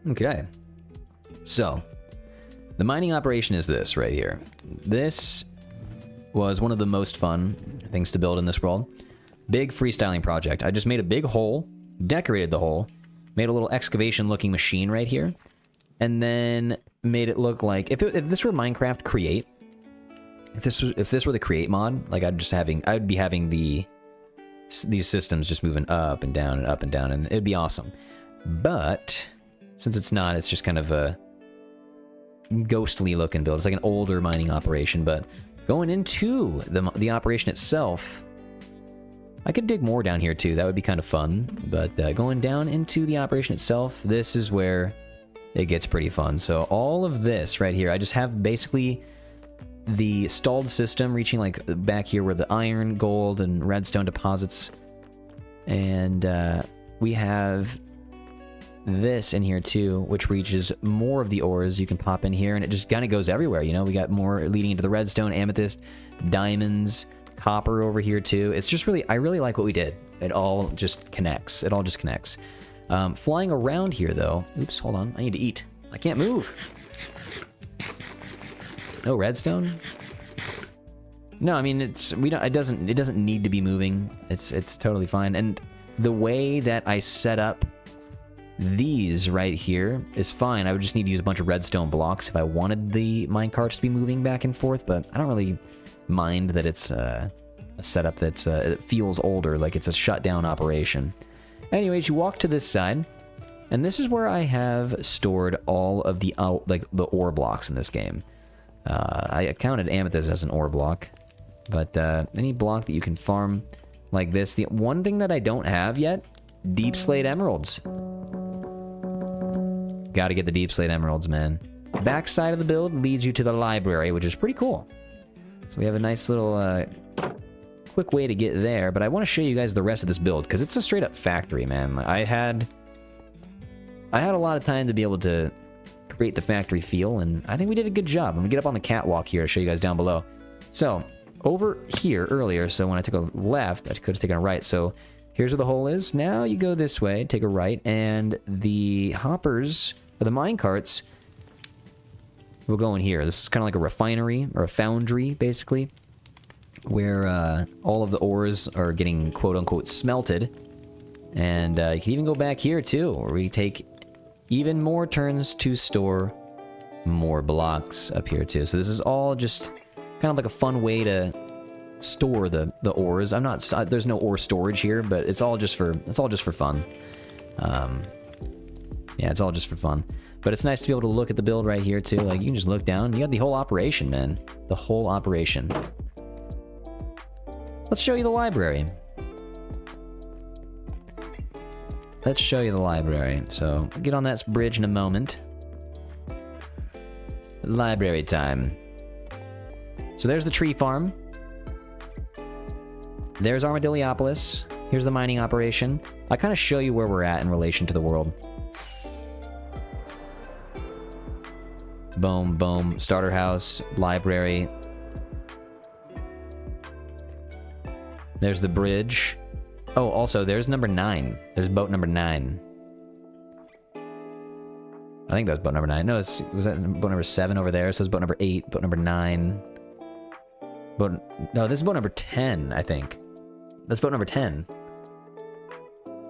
Okay. So, the mining operation is this right here. This was one of the most fun things to build in this world. Big freestyling project. I just made a big hole, decorated the hole, made a little excavation looking machine right here, and then made it look like if this were Minecraft Create, if this were the Create mod, like I'd be having these systems just moving up and down and up and down, and it'd be awesome. But since it's not, it's just kind of a ghostly looking build. It's like an older mining operation, but going into the operation itself, I could dig more down here too. That would be kind of fun. But going down into the operation itself, this is where it gets pretty fun. So all of this right here, I just have basically the stalled system reaching like back here where the iron, gold, and redstone deposits. And we have this in here too, which reaches more of the ores. You can pop in here and it just kind of goes everywhere, you know? We got more leading into the redstone, amethyst, diamonds, copper over here too. It's just really, I really like what we did. It all just connects. It all just connects. Flying around here though. Oops, hold on. I need to eat. I can't move. No redstone? No, I mean it doesn't need to be moving. It's totally fine. And the way that I set up these right here is fine. I would just need to use a bunch of redstone blocks if I wanted the minecarts to be moving back and forth, but I don't really mind that it's a setup that's it feels older, like it's a shutdown operation. Anyways, you walk to this side, and this is where I have stored all of the the ore blocks in this game. I counted amethyst as an ore block, but any block that you can farm like this. The one thing that I don't have yet, Deepslate emeralds. Gotta get the Deepslate emeralds, man. Backside of the build leads you to the library, which is pretty cool. So we have a nice little quick way to get there, but I want to show you guys the rest of this build because it's a straight up factory, man. I had a lot of time to be able to create the factory feel, and I think we did a good job. I'm gonna get up on the catwalk here to show you guys down below. So over here earlier, so when I took a left, I could have taken a right. So here's where the hole is. Now you go this way, take a right, and the hoppers, or the mine carts, will go in here. This is kind of like a refinery, or a foundry, basically, where all of the ores are getting quote-unquote smelted. And you can even go back here, too, where we take even more turns to store more blocks up here, too. So this is all just kind of like a fun way to store the ores. There's no ore storage here, but it's all just for fun. Yeah, it's all just for fun. But it's nice to be able to look at the build right here too. Like you can just look down. You got the whole operation, man. The whole operation. Let's show you the library. Let's show you the library. So get on that bridge in a moment. Library time. So there's the tree farm. There's Armadillopolis. Here's the mining operation. I kind of show you where we're at in relation to the world. Boom, boom. Starter house, library. There's the bridge. Oh, also, there's number 9. There's boat number 9. I think that was boat number 9. No, was that boat number 7 over there? So it's boat number 8, boat number 9. No, this is boat number 10, I think. That's boat number 10.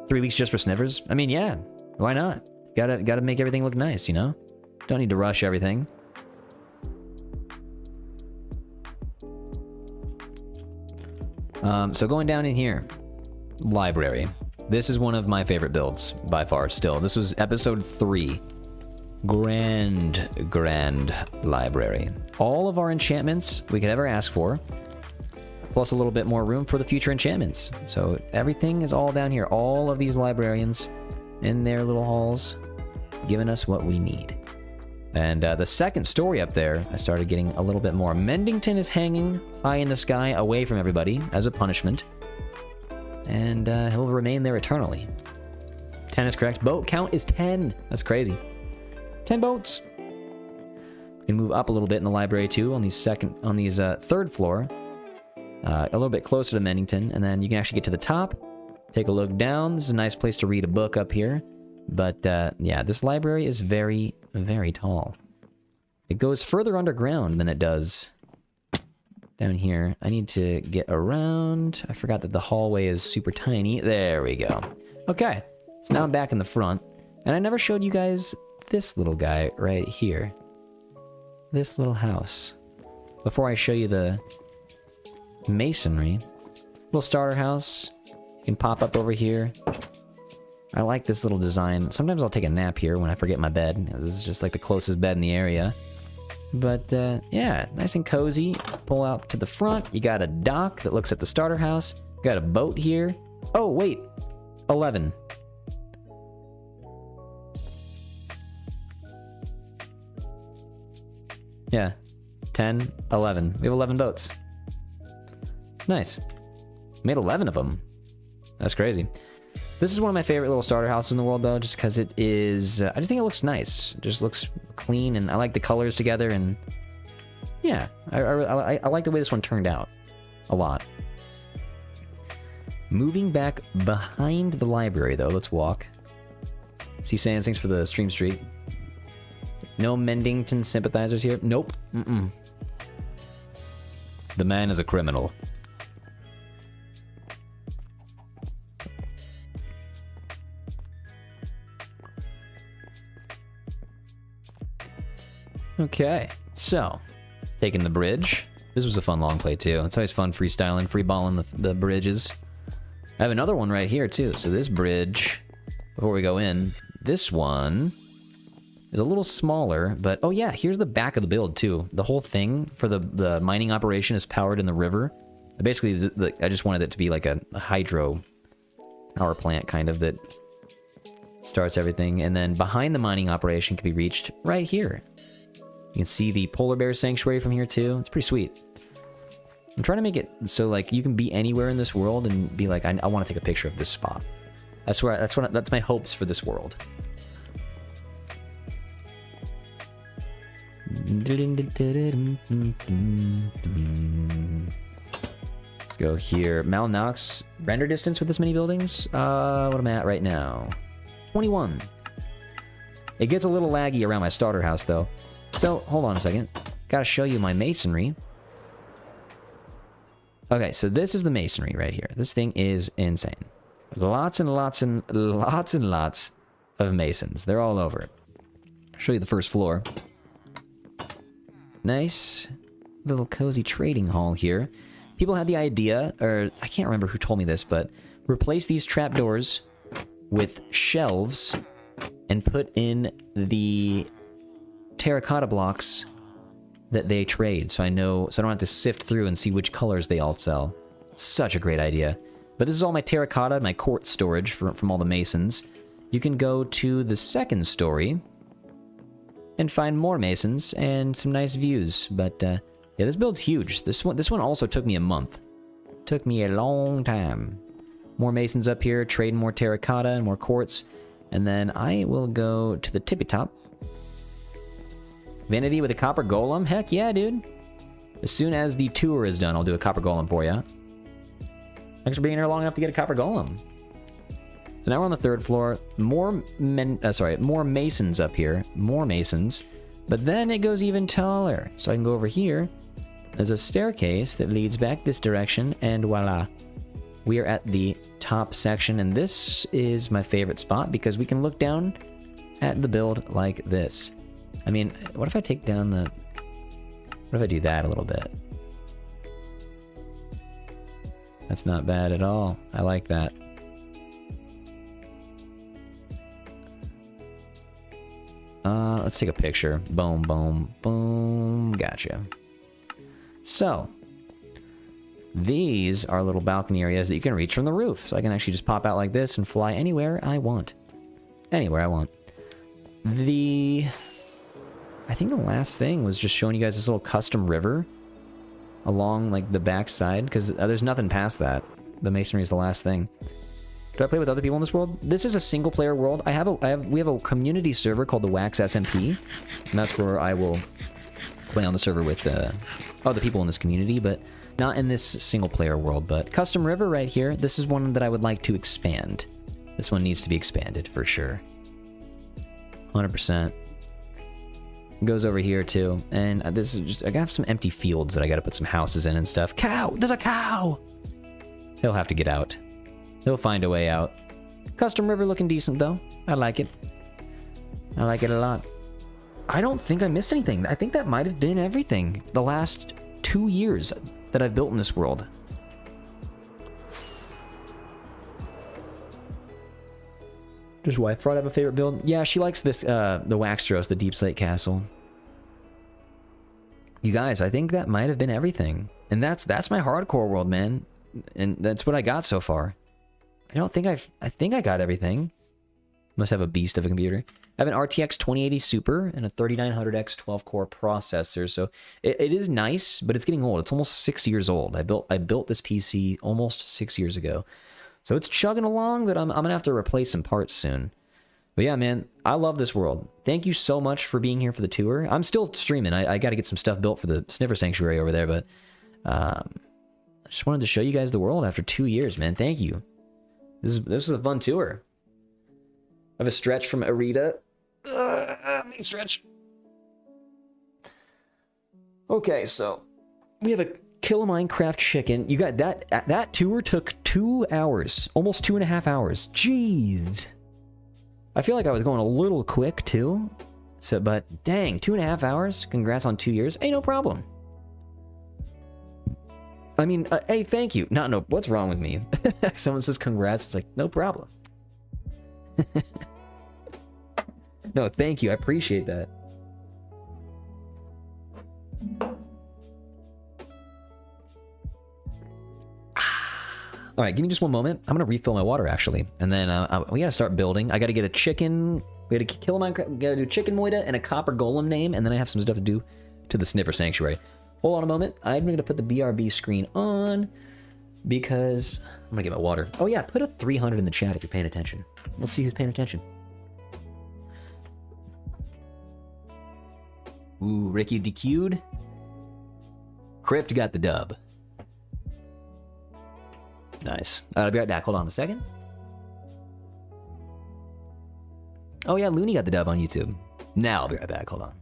3 weeks just for sniffers? I mean, yeah. Why not? Gotta make everything look nice, you know? Don't need to rush everything. So going down in here. Library. This is one of my favorite builds, by far, still. This was episode 3. Grand library. All of our enchantments we could ever ask for. plus a little bit more room for the future enchantments. So everything is all down here. All of these librarians in their little halls, giving us what we need. And the second story up there, I started getting a little bit more. Mendington is hanging high in the sky away from everybody as a punishment. And he'll remain there eternally. 10 is correct. Boat count is 10. That's crazy. 10 boats. We can move up a little bit in the library too on these third floor. A little bit closer to Mendington, and then you can actually get to the top. Take a look down. This is a nice place to read a book up here. But yeah, this library is very, very tall. It goes further underground than it does down here. I need to get around. I forgot that the hallway is super tiny. There we go. Okay, so now I'm back in the front. And I never showed you guys this little guy right here. This little house. Before I show you the masonry. Little starter house. You can pop up over here. I like this little design. Sometimes I'll take a nap here when I forget my bed. This is just like the closest bed in the area. But yeah, nice and cozy. Pull out to the front. You got a dock that looks at the starter house. Got a boat here. Oh, wait. 11. Yeah. 10, 11. We have 11 boats. Nice. Made 11 of them. That's crazy. This is one of my favorite little starter houses in the world, though, just because it is... I just think it looks nice. It just looks clean, and I like the colors together, and... Yeah, I like the way this one turned out. A lot. Moving back behind the library, though. Let's walk. See Sans, thanks for the stream streak. No Mendington sympathizers here? Nope. Mm-mm. The man is a criminal. Okay, so, taking the bridge. This was a fun long play, too. It's always fun freestyling, freeballing the bridges. I have another one right here, too. So this bridge, before we go in, this one is a little smaller, but... Oh, yeah, here's the back of the build, too. The whole thing for the mining operation is powered in the river. Basically, I just wanted it to be like a hydro power plant, kind of, that starts everything. And then behind the mining operation can be reached right here. You can see the polar bear sanctuary from here too. It's pretty sweet. I'm trying to make it so like you can be anywhere in this world and be like, I want to take a picture of this spot. That's my hopes for this world. Let's go here. Malnox render distance with this many buildings. What am I at right now? 21. It gets a little laggy around my starter house though. So, hold on a second. Gotta show you my masonry. Okay, so this is the masonry right here. This thing is insane. Lots and lots and lots and lots of masons. They're all over it. I'll show you the first floor. Nice little cozy trading hall here. People had the idea, or I can't remember who told me this, but replace these trapdoors with shelves and put in the terracotta blocks that they trade, so I don't have to sift through and see which colors they all sell. Such a great idea. But this is all my terracotta, my quartz storage from all the masons. You can go to the second story and find more masons and some nice views. But yeah, this build's huge. This one also took me a month. Took me a long time. More masons up here, trade more terracotta and more quartz, and then I will go to the tippy top. Vanity with a copper golem? Heck yeah, dude. As soon as the tour is done, I'll do a copper golem for you. Thanks for being here long enough to get a copper golem. So now we're on the third floor. More masons up here. More masons. But then it goes even taller. So I can go over here. There's a staircase that leads back this direction, and voila. We are at the top section, and this is my favorite spot because we can look down at the build like this. I mean, what if I take down the... What if I do that a little bit? That's not bad at all. I like that. Let's take a picture. Boom, boom, boom. Gotcha. So, These are little balcony areas that you can reach from the roof. So I can actually just pop out like this and fly anywhere I want. Anywhere I want. I think the last thing was just showing you guys this little custom river along like the back side, because there's nothing past that. The masonry is the last thing. Do I play with other people in this world? This is a single player world. We have a community server called the Wax SMP, and that's where I will play on the server with other people in this community, but not in this single player world. But custom river right here, this is one that I would like to expand. This one needs to be expanded for sure. 100%. Goes over here too, and this is just, I have some empty fields that I gotta put some houses in and stuff. Cow! There's a cow! He'll have to get out. He'll find a way out. Custom river looking decent though. I like it. I like it a lot. I don't think I missed anything. I think that might have been everything the last 2 years that I've built in this world. Does wife Fraud have a favorite build? Yeah, she likes this, the Waxsteros, the Deepslate Castle. You guys, I think that might have been everything. And that's my hardcore world, man. And that's what I got so far. I think I got everything. Must have a beast of a computer. I have an RTX 2080 Super and a 3900X 12-core processor. So it is nice, but it's getting old. It's almost 6 years old. I built this PC almost 6 years ago. So it's chugging along, but I'm going to have to replace some parts soon. But yeah, man, I love this world. Thank you so much for being here for the tour. I'm still streaming. I got to get some stuff built for the sniffer sanctuary over there, but I just wanted to show you guys the world after 2 years, man. Thank you. This was a fun tour. I have a stretch from Arita. Stretch. Okay, so we have a kill a Minecraft chicken. You got that tour took 2 hours, almost 2.5 hours. Jeez. I feel like I was going a little quick too. So, but dang, 2.5 hours. Congrats on 2 years. Hey, no problem. I mean, hey, thank you. No, what's wrong with me? Someone says congrats. It's like, no problem. No, thank you. I appreciate that. All right, give me just one moment. I'm gonna refill my water actually, and then we gotta start building. I gotta get a chicken. We gotta kill a Minecraft. We gotta do chicken moida and a copper golem name, and then I have some stuff to do to the sniffer sanctuary. Hold on a moment. I'm gonna put the BRB screen on because I'm gonna get my water. Oh yeah, put a 300 in the chat if you're paying attention. Let's see who's paying attention. Ooh, Ricky DQ'd. Crypt got the dub. Nice. I'll be right back. Hold on a second. Oh yeah, Looney got the dub on YouTube. Now I'll be right back. Hold on.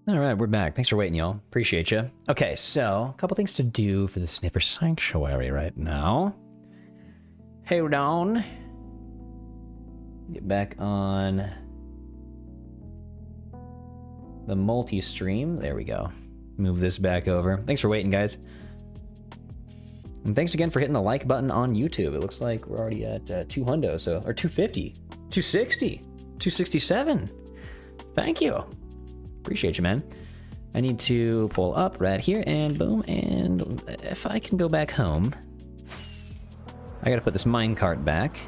All right, we're back. Thanks for waiting, y'all. Appreciate you. Okay, so a couple things to do for the sniffer sanctuary right now. Hold on. Get back on the multi-stream. There we go. Move this back over. Thanks for waiting, guys. And thanks again for hitting the like button on YouTube. It looks like we're already at 200, so, or 250, 260, 267. Thank you. Appreciate you, man. I need to pull up right here and boom. And if I can go back home, I gotta put this minecart back.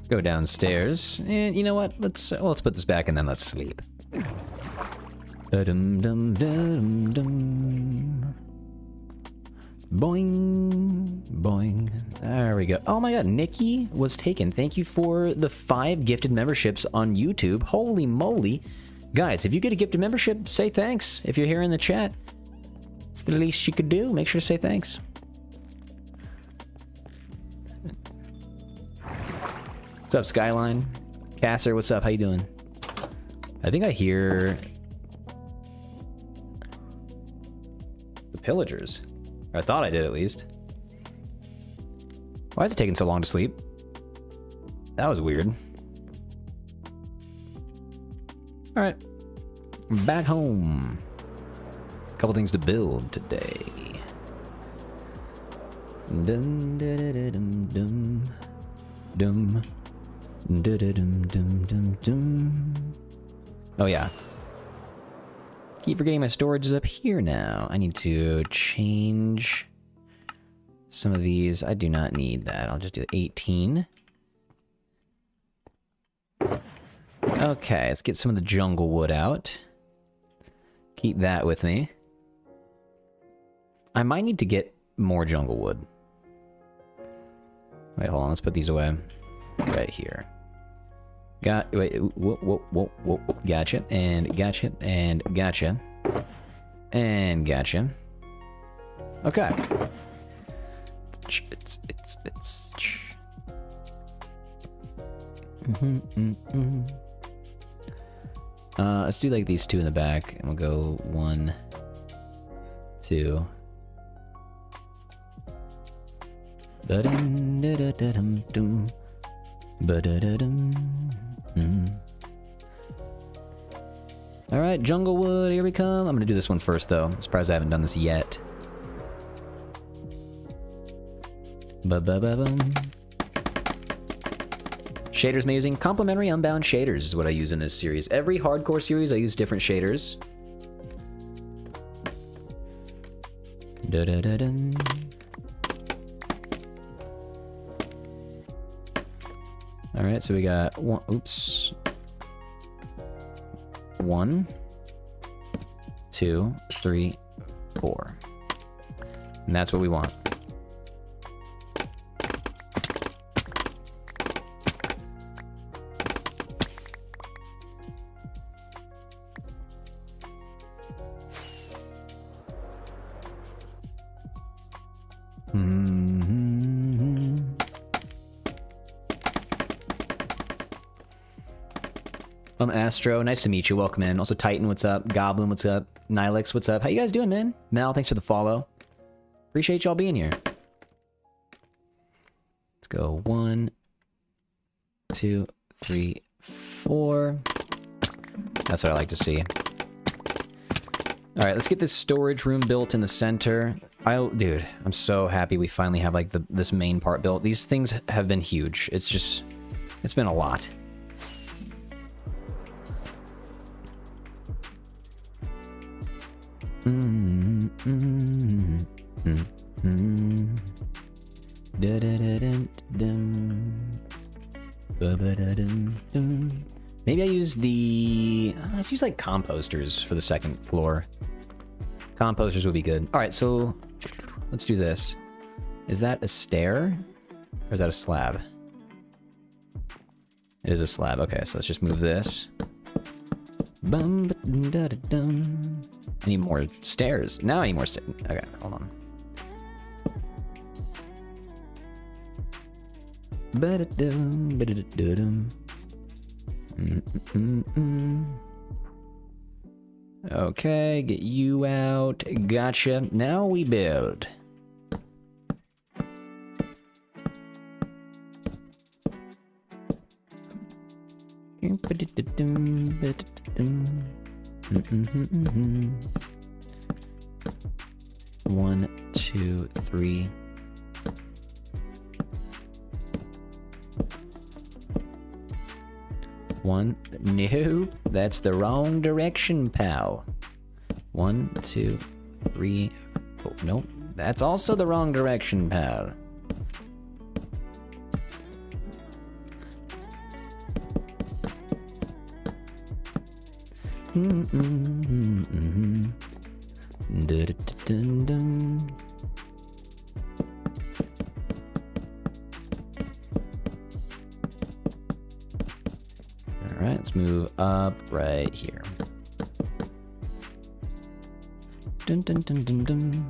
Go downstairs, and you know what? Let's put this back and then let's sleep. Da-dum-dum-dum-dum. Boing, boing. There we go. Oh my god, Nikki was taken. Thank you for the 5 gifted memberships on YouTube. Holy moly. Guys, if you get a gifted membership, say thanks. If you're here in the chat, it's the least you could do. Make sure to say thanks. What's up, Skyline? Casser, what's up? How you doing? I think I hear the pillagers. Or I thought I did, at least. Why is it taking so long to sleep? That was weird. Alright. Back home. A couple things to build today. Dum dum dum dum dum. Dum dum dum dum. Oh yeah. Keep forgetting my storage is up here now. I need to change some of these. I do not need that. I'll just do 18. Okay, let's get some of the jungle wood out. Keep that with me. I might need to get more jungle wood. Wait, hold on. Let's put these away. Right here. Wait, whoa. Gotcha, and gotcha, and gotcha. And gotcha. Okay. Let's do like these 2 in the back, and we'll go 1, 2. Ba-dum-da-da-da-dum-dum. Ba-da-da-dum. Alright, jungle wood, here we come. I'm gonna do this one first, though. I'm surprised I haven't done this yet. Ba-ba-ba-bum. Shaders I'm using. Complementary unbound shaders is what I use in this series. Every hardcore series, I use different shaders. Da-da-da-dum. Alright, so we got one. Oops. 1, 2, 3, 4. And that's what we want. Astro, nice to meet you. Welcome in. Also, Titan, what's up? Goblin, what's up? Nilix, what's up? How you guys doing, man? Mel, thanks for the follow. Appreciate y'all being here. Let's go 1, 2, 3, 4. That's what I like to see. All right, let's get this storage room built in the center. Dude, I'm so happy we finally have like this main part built. These things have been huge. It's been a lot. Maybe I use let's use like composters for the second floor. Composters would be good. All right, so let's do this. Is that a stair or is that a slab? It is a slab. Okay, so let's just move this. I need more stairs. Now I need more stairs. Okay, hold on. Ba-da-dum, ba-da-da-dum. Okay, get you out. Gotcha. Now we build. One, two, three. One. No, that's the wrong direction, pal. 1, 2, 3. Oh, nope, that's also the wrong direction, pal. Dun-dun-dun-dun. Alright, let's move up right here. Dun dun dun dun dun.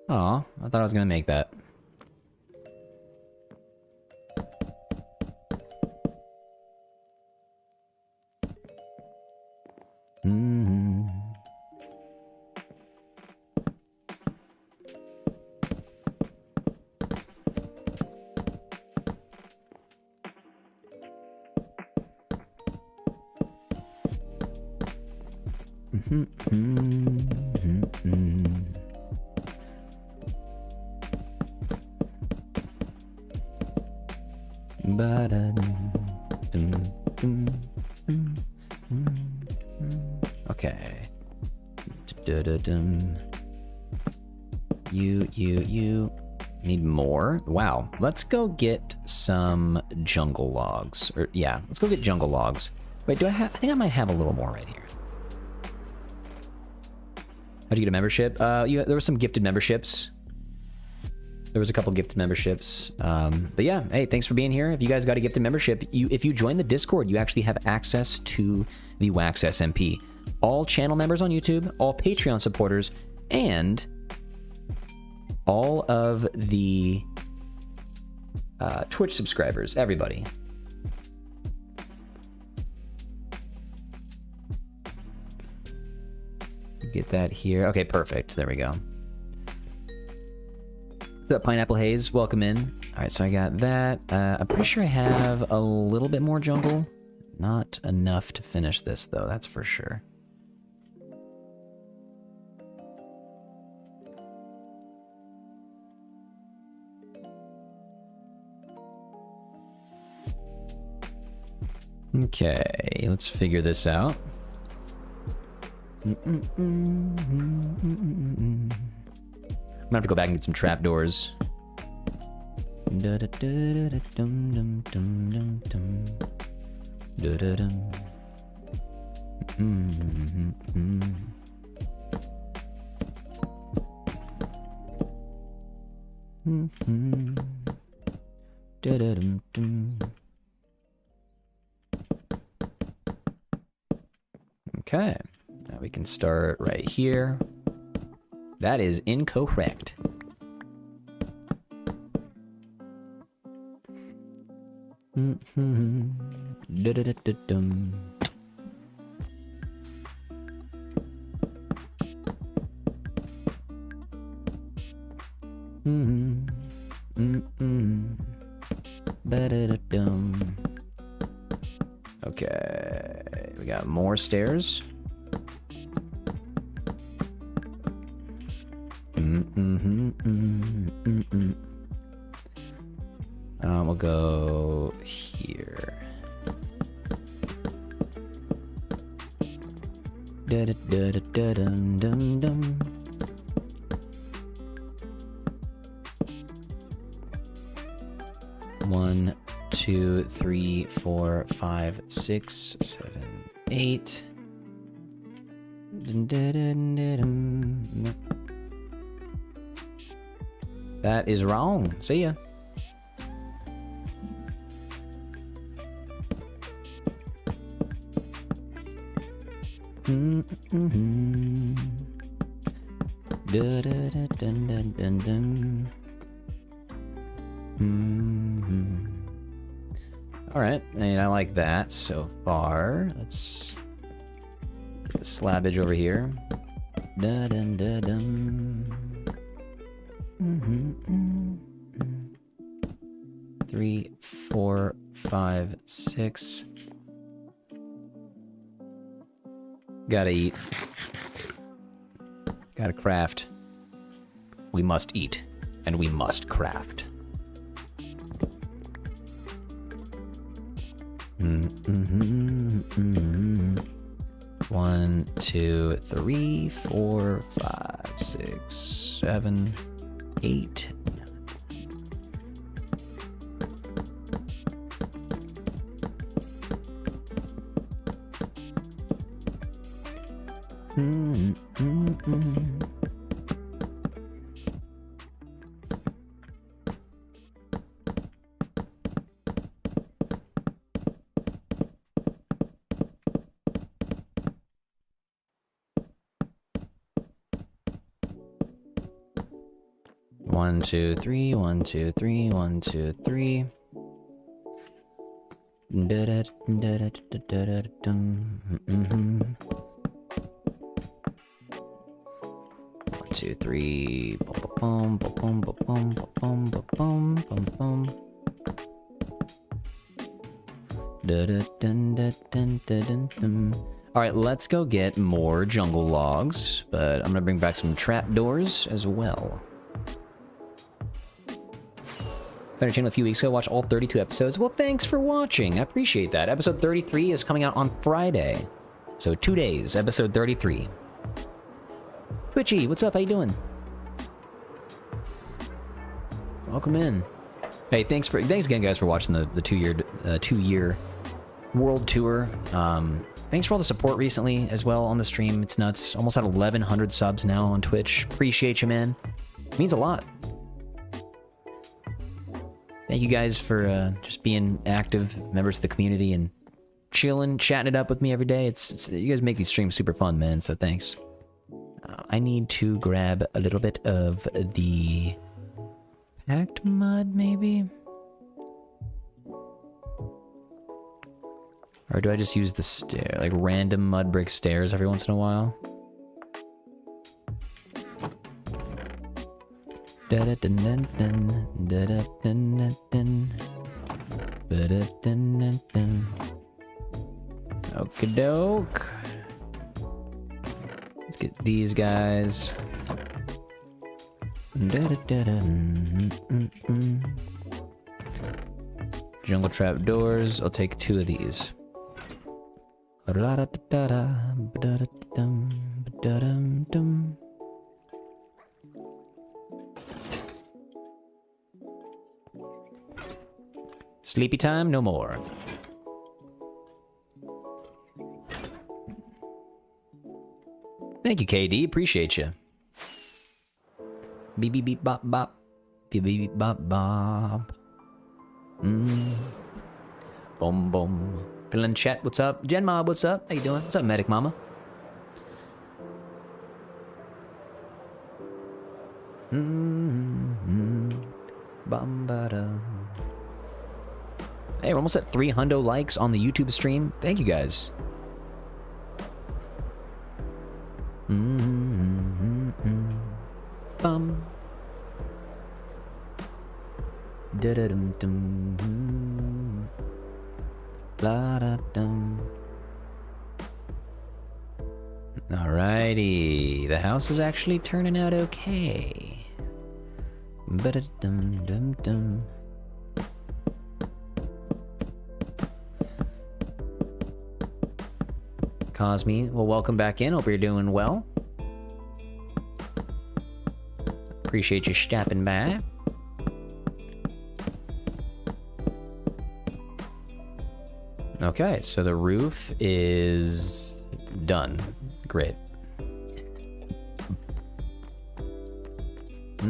Aw, I thought I was gonna make that. Okay. You need more. Wow. Let's go get some jungle logs. Or yeah, let's go get jungle logs. Wait, do I have? I think I might have a little more right here. How'd you get a membership? There were some gifted memberships. There was a couple gifted memberships. But yeah, hey, thanks for being here. If you guys got a gifted membership, if you join the Discord, you actually have access to the Wax SMP. All channel members on YouTube, all Patreon supporters, and all of the Twitch subscribers, everybody. Get that here. Okay, perfect. There we go. What's up, Pineapple Haze? Welcome in. All right, so I got that. I'm pretty sure I have a little bit more jungle. Not enough to finish this, though. That's for sure. Okay, let's figure this out. I'm gonna have to go back and get some trapdoors. Okay, now we can start right here. That is incorrect. Okay, we got more stairs. We'll go here. Da-da-da-da-da-dum-dum-dum. One, 2, 3, 4, 5, 6, 7, 8. That is wrong. See ya. All right, and I like that so far. Let's get the slabbage over here. 3, 4, 5, 6. Gotta eat. Gotta craft. We must eat, and we must craft. 1, 2, 3, 4, 5, 6, 7, 8. One, two, three, 1, 2, 3, 1, 2, 3. 2, 3. Boom, boom, boom, boom, boom, boom, boom, boom, boom. All right, let's go get more jungle logs, but I'm gonna bring back some trapdoors as well. Found your channel a few weeks ago, watched all 32 episodes. Well, thanks for watching. I appreciate that. Episode 33 is coming out on Friday. So 2 days, episode 33. Twitchy, what's up? How you doing? Welcome in. Hey, thanks again, guys, for watching the 2-year world tour. Thanks for all the support recently as well on the stream. It's nuts. Almost at 1,100 subs now on Twitch. Appreciate you, man. It means a lot. Thank you guys for just being active members of the community and chilling, chatting it up with me every day. You guys make these streams super fun, man. So thanks. I need to grab a little bit of the packed mud, maybe? Or do I just use the like random mud brick stairs every once in a while? Okie doke. Let's get these guys. Jungle trap doors. I'll take 2 of these. Sleepy time, no more. Thank you, KD. Appreciate you. Beep beep beep bop bop. Beep beep beep bop bop. Boom boom. Chat, what's up? Gen Mob, what's up? How you doing? What's up, Medic Mama? Hey, we're almost at 300 likes on the YouTube stream. Thank you guys. Bum. Da-da-dum-dum. La-da-dum. Alrighty, the house is actually turning out okay. Ba-da-dum-dum-dum. Cosme, well, welcome back in. Hope you're doing well. Appreciate you stepping by. Okay, so the roof is done. Great. I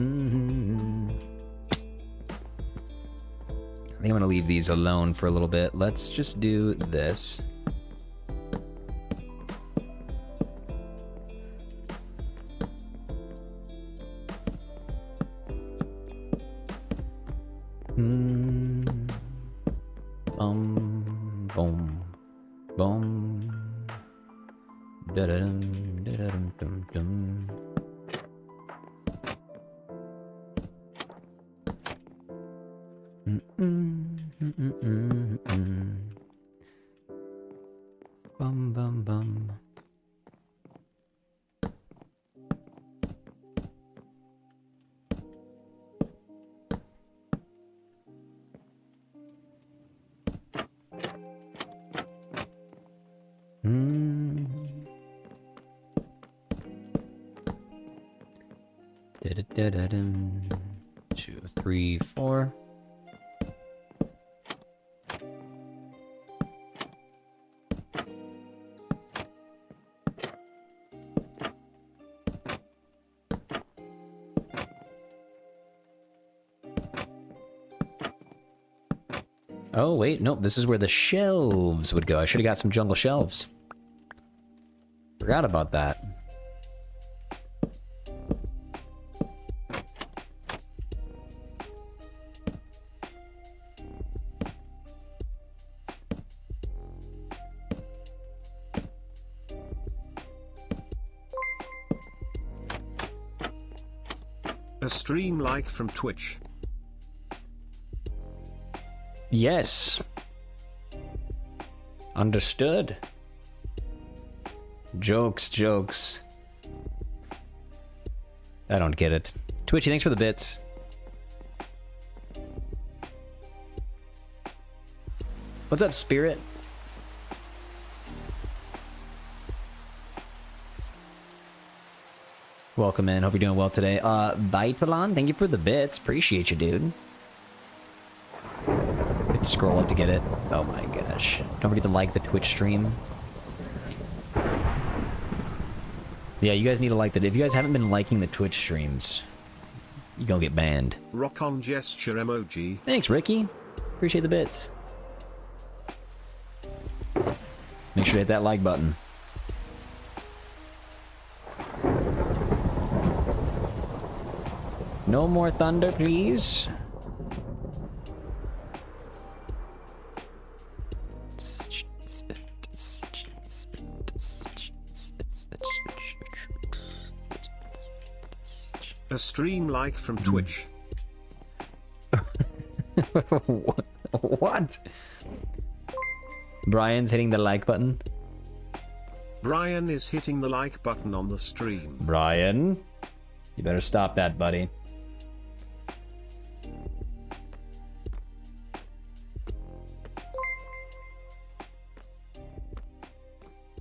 think I'm gonna leave these alone for a little bit. Let's just do this. boom, boom. Da da dum, da da dum dum dum. Bum bum bum. Da-da-da-da-dum. 2, 3, 4. Oh, wait, nope, this is where the shelves would go. I should have got some jungle shelves. Forgot about that. A stream like from Twitch. Yes. Understood. Jokes, jokes. I don't get it. Twitchy, thanks for the bits. What's up, Spirit? Welcome in. Hope you're doing well today. Bitelon, thank you for the bits. Appreciate you, dude. Scroll up to get it. Oh my gosh. Don't forget to like the Twitch stream. Yeah, you guys need to like that. If you guys haven't been liking the Twitch streams, you're gonna get banned. Rock on gesture emoji. Thanks, Ricky. Appreciate the bits. Make sure to hit that like button. No more thunder, please. A stream like from Twitch. What? Brian's hitting the like button. Brian is hitting the like button on the stream. Brian, you better stop that, buddy.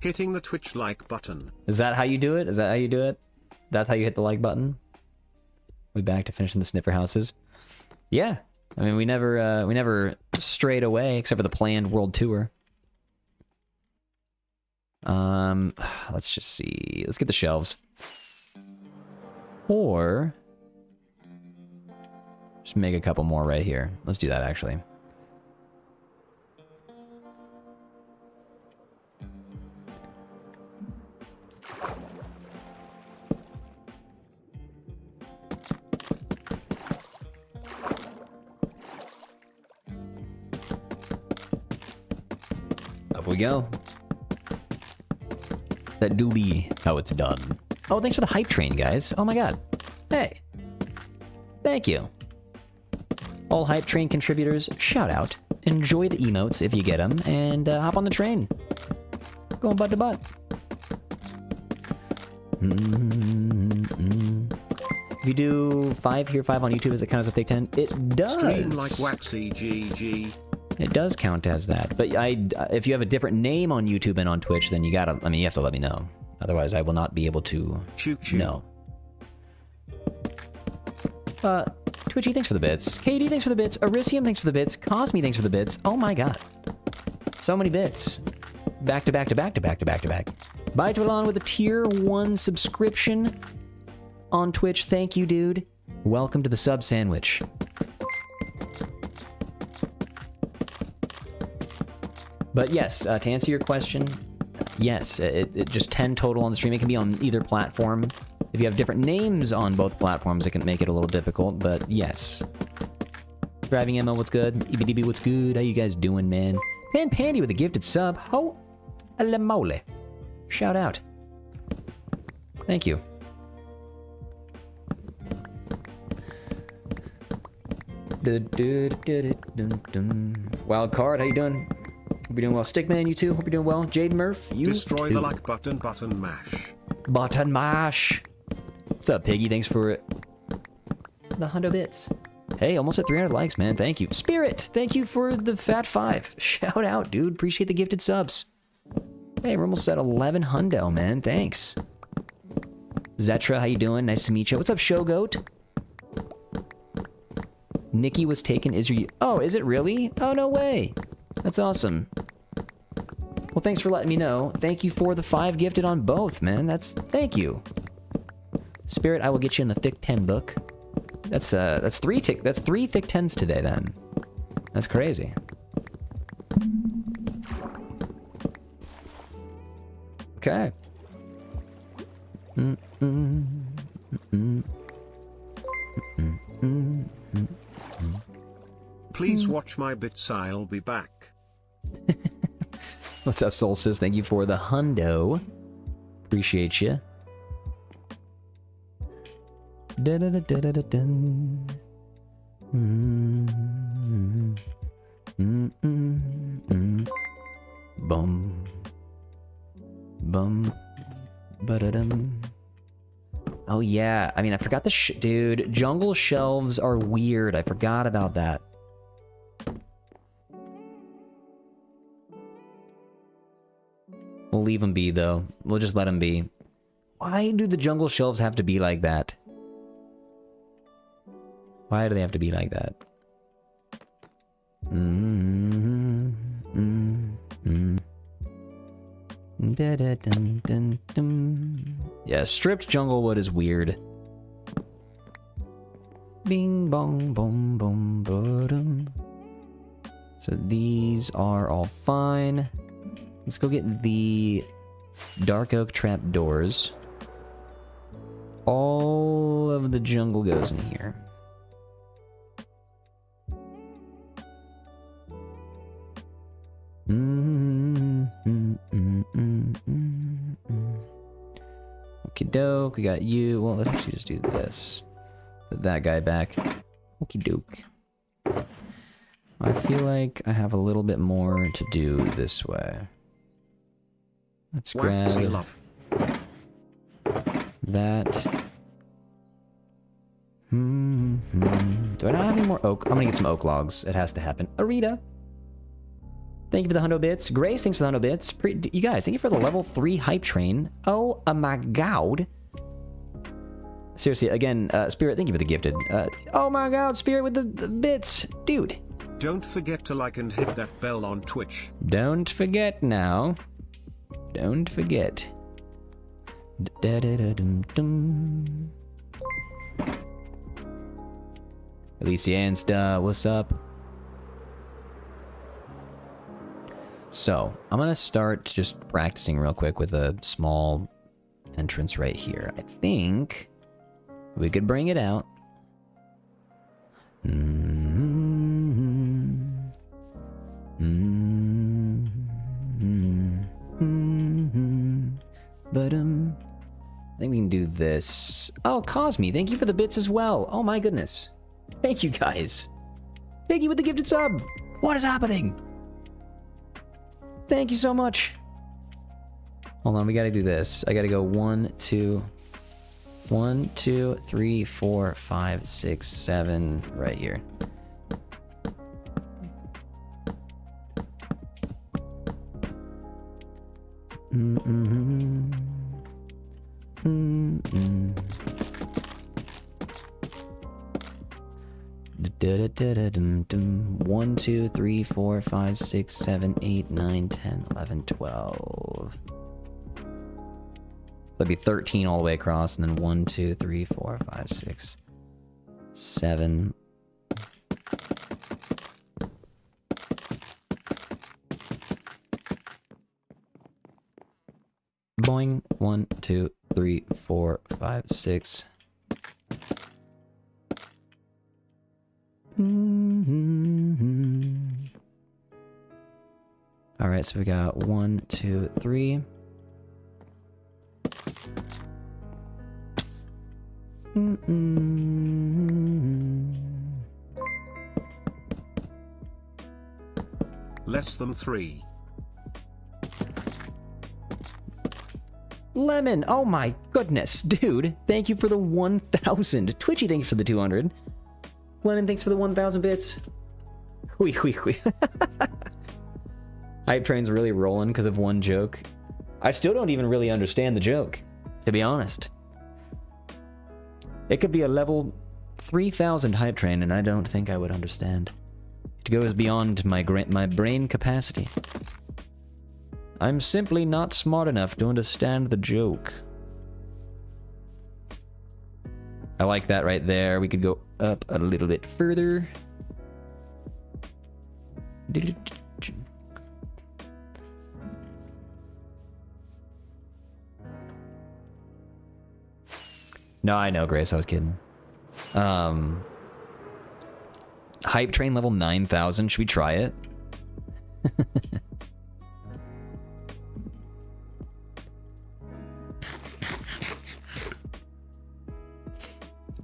Hitting the Twitch like button. Is that how you do it? Is that how you do it? That's how you hit the like button? We back to finishing the sniffer houses. Yeah. I mean, we never strayed away except for the planned world tour. Let's just see. Let's get the shelves. Or just make a couple more right here. Let's do that actually. Up we go. That do be how it's done. Oh, thanks for the hype train, guys. Oh my god. Hey. Thank you. All hype train contributors, shout out. Enjoy the emotes if you get them, and hop on the train. Going butt to butt. If you do 5 here, 5 on YouTube, does it count as a Thick 10? It does. Stream like Waxy GG. It does count as that, but if you have a different name on YouTube and on Twitch, then you have to let me know. Otherwise, I will not be able to know. Twitchy, thanks for the bits. Katie, thanks for the bits. Arisium, thanks for the bits. Cosme, thanks for the bits. Oh my god. So many bits. Back to back to back to back to back to back. Bye to Elon with a tier 1 subscription on Twitch. Thank you, dude. Welcome to the sub sandwich. But yes, to answer your question, yes, it just 10 total on the stream. It can be on either platform. If you have different names on both platforms, it can make it a little difficult, but yes. Driving Emma, what's good? EBDB, what's good? How you guys doing, man? And Pandy with a gifted sub. Ho la mole. Shout out. Thank you. Wild card, how you doing? Hope you're doing well. Stickman, you too. Hope you're doing well. Jade Murph, you Destroy too. the like button mash. Button mash. What's up, Piggy? Thanks for the 100 bits. Hey, almost at 300 likes, man. Thank you. Spirit, thank you for the fat 5. Shout out, dude. Appreciate the gifted subs. Hey, we're almost at 11 hundo, man. Thanks. Zetra, how you doing? Nice to meet you. What's up, Showgoat? Nikki was taken. Oh, is it really? Oh, no way. That's awesome. Well, thanks for letting me know. Thank you for the 5 gifted on both, man. Thank you. Spirit, I will get you in the thick 10 book. That's 3 thick 10s today then. That's crazy. Okay. Please watch my bits, I'll be back. What's up, Solstice? Thank you for the hundo. Appreciate you. Bum. Bum. Ba-da-dum. Oh yeah, I mean, I forgot the dude, jungle shelves are weird. I forgot about that. We'll leave them be, though. We'll just let them be. Why do the jungle shelves have to be like that? Why do they have to be like that? Yeah, stripped jungle wood is weird. Bing bong boom boom boom. So these are all fine. Let's go get the dark oak trap doors. All of the jungle goes in here. Okie doke, we got you. Well, let's actually just do this. Put that guy back. Okie doke. I feel like I have a little bit more to do this way. Let's grab that. Do I not have any more oak? I'm gonna get some oak logs. It has to happen. Arita, thank you for the 100 bits. Grace, thanks for the 100 bits. You guys, thank you for the level 3 hype train. Oh my god. Seriously, again, Spirit, thank you for the gifted. Oh my god, Spirit with the bits. Dude. Don't forget to like and hit that bell on Twitch. Don't forget now. Don't forget. Alicia Ansta, what's up? So, I'm gonna start just practicing real quick with a small entrance right here. I think we could bring it out. But I think we can do this. Oh, Cosme, thank you for the bits as well. Oh my goodness. Thank you guys. Thank you with the gifted sub. What is happening? Thank you so much. Hold on, we gotta do this. I gotta go 1, 2, 3, 4, 5, 6, 7, right here. One, 2, 3, 4, 5, 6, 7, 8, 9, 10, 11, 12. So that'd be 13 all the way across, and then 1, 2, 3, 4, 5, 6, 7. Boing. 1, 2, 3, 4, 5, 6. Alright, so we got 1, 2, 3. Less than 3. Lemon, oh my goodness, dude. Thank you for the 1,000. Twitchy, thanks for the 200. Lemon, thanks for the 1,000 bits. Whee, whee, whee. Hype train's really rolling because of one joke. I still don't even really understand the joke, to be honest. It could be a level 3,000 hype train, and I don't think I would understand. It goes beyond my brain capacity. I'm simply not smart enough to understand the joke. I like that right there. We could go up a little bit further. No, I know, Grace. I was kidding. Hype train level 9,000. Should we try it?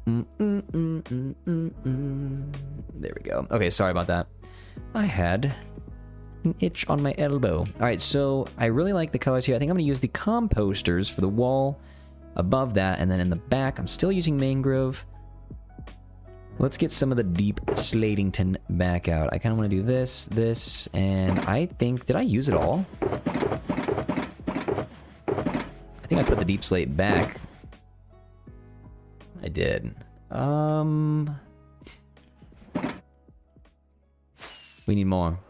There we go. Okay, sorry about that. I had an itch on my elbow. All right, so I really like the colors here. I think I'm going to use the composters for the wall above that, and then in the back, I'm still using mangrove. Let's get some of the deep slatington back out. I kind of want to do this, and I think... Did I use it all? I think I put the deep slate back. I did. We need more.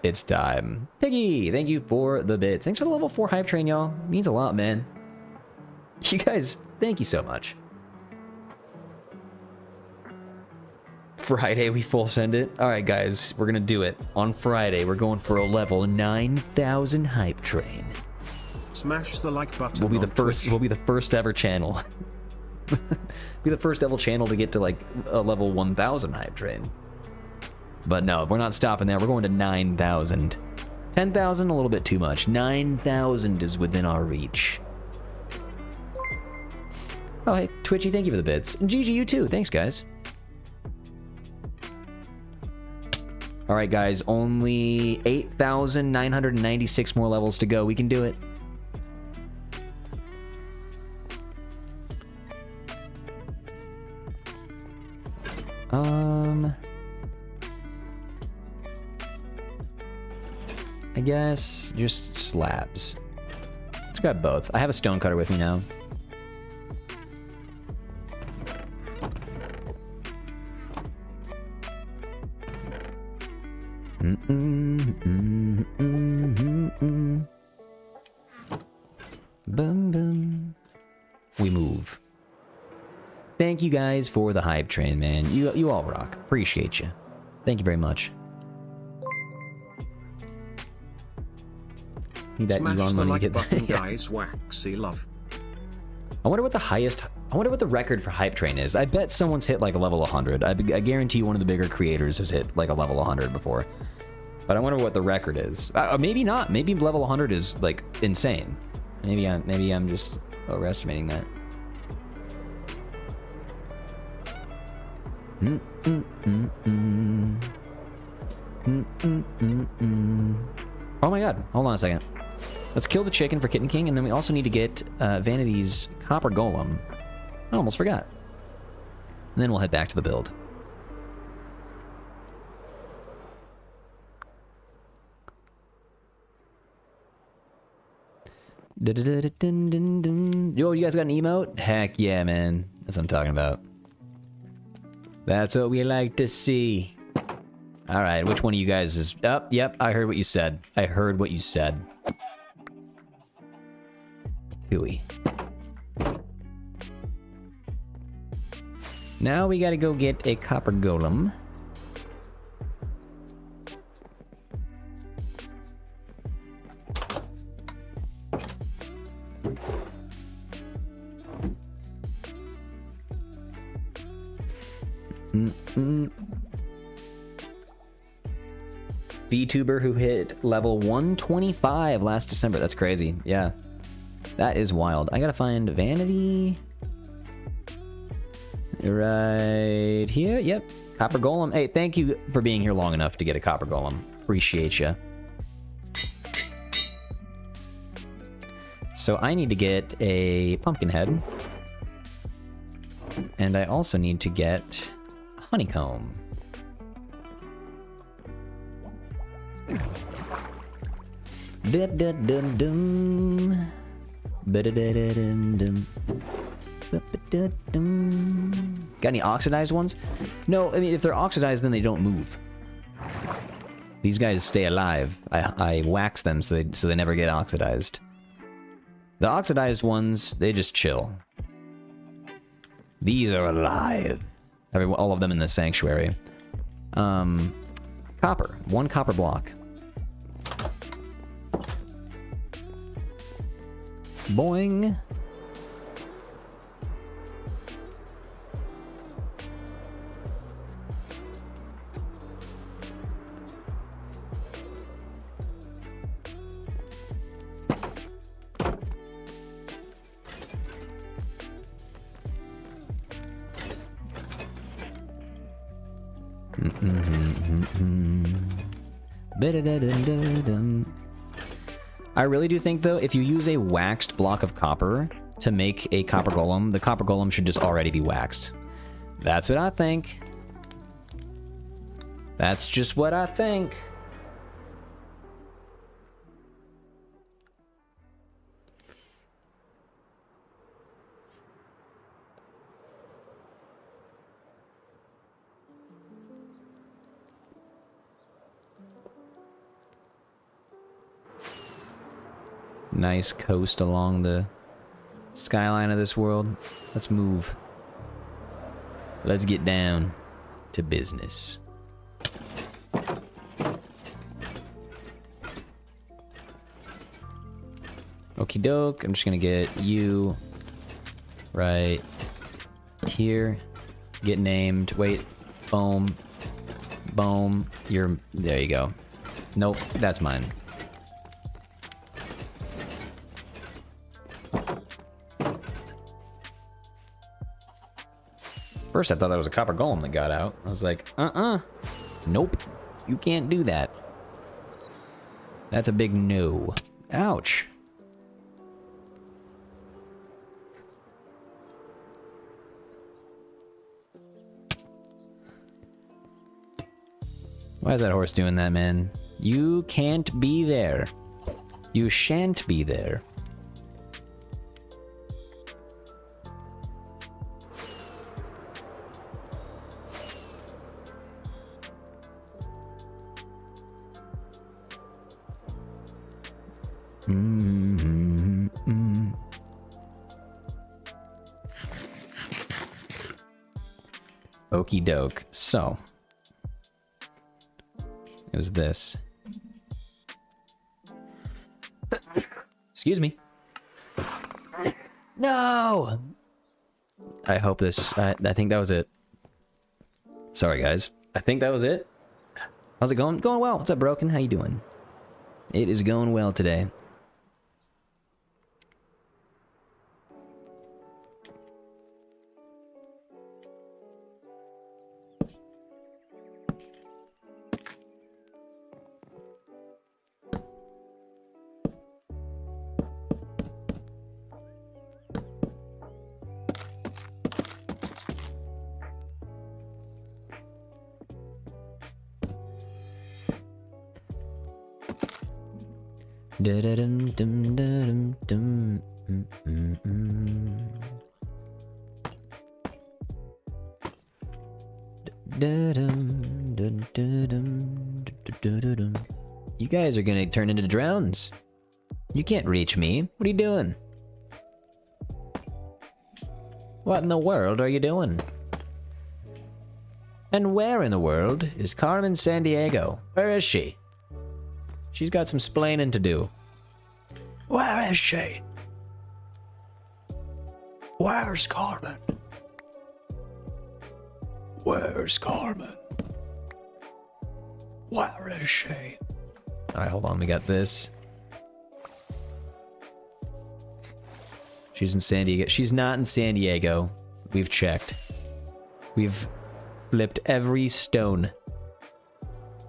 It's time. Piggy, thank you for the bits. Thanks for the level 4 hype train, y'all. Means a lot, man. You guys, thank you so much. Friday, we full send it. All right, guys, we're gonna do it. On Friday, we're going for a level 9,000 hype train. Smash the like button. We'll be the on first. Twitch. We'll be the first ever channel. Be the first ever channel to get to like a level 1,000 hype train. But no, we're not stopping there. We're going to 9,000. 10,000, a little bit too much. 9,000 is within our reach. Oh, hey, Twitchy, thank you for the bits. And GG, you too. Thanks, guys. All right, guys, only 8,996 more levels to go. We can do it. I guess just slabs. Let's grab both. I have a stone cutter with me now. Bum bum. We move. Thank you guys for the hype train, man. You all rock. Appreciate you. Thank you very much. Need that Smash Elon the money like to get button, that. guys. Waxy love. I wonder what the highest... I wonder what the record for hype train is. I bet someone's hit like a level 100. I guarantee you one of the bigger creators has hit like a level 100 before. But I wonder what the record is. Maybe not. Maybe level 100 is like insane. Maybe I'm just overestimating that. Oh my god. Hold on a second. Let's kill the chicken for Kitten King, and then we also need to get Vanity's copper golem. I almost forgot. And then we'll head back to the build. Yo, you guys got an emote? Heck yeah, man. That's what I'm talking about. That's what we like to see. All right, which one of you guys is... Oh, yep, I heard what you said. I heard what you said. Hooey. Now we gotta go get a copper golem. VTuber who hit level 125 last December. That's crazy. Yeah. That is wild. I gotta find Vanity. Right here. Yep. Copper Golem. Hey, thank you for being here long enough to get a Copper Golem. Appreciate you. So I need to get a pumpkin head. And I also need to get a honeycomb. Dum-dum-dum-dum. Ba-da-da-da-dum-dum. Ba-ba-da-dum. Got any oxidized ones? No, I mean, if they're oxidized, then they don't move. These guys stay alive. I wax them so they never get oxidized. The oxidized ones, they just chill. These are alive. All of them in the sanctuary. Copper. 1 copper block. Boing. I really do think, though, if you use a waxed block of copper to make a copper golem, the copper golem should just already be waxed. That's what I think. That's just what I think. Nice coast along the skyline of this world. Let's move. Let's get down to business. Okie doke. I'm just gonna get you right here. Get named. Wait. Boom. Boom. You're. There you go. Nope. That's mine. First, I thought that was a copper golem that got out. I was like, nope, you can't do that. That's a big no. Ouch. Why is that horse doing that, man? You can't be there. You shan't be there. Okie doke. So, it was this. Excuse me. No! I hope this... I think that was it. Sorry, guys. I think that was it. How's it going? Going well. What's up, Broken? How you doing? It is going well today. You guys are gonna turn into drones. You can't reach me. What are you doing? What in the world are you doing? And where in the world is Carmen Sandiego? Where is she? She's got some splaining to do. Where is she? Where's Carmen? Where's Carmen? Where is she? Alright, hold on, we got this. She's in San Diego. She's not in San Diego. We've checked. We've flipped every stone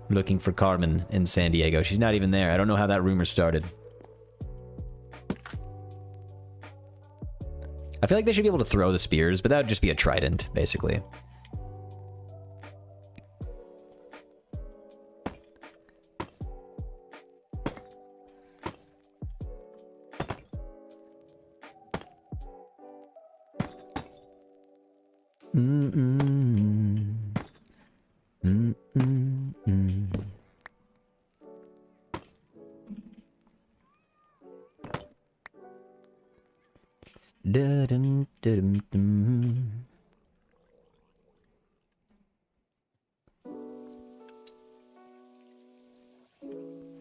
looking for Carmen in San Diego. She's not even there. I don't know how that rumor started. I feel like they should be able to throw the spears, but that would just be a trident, basically.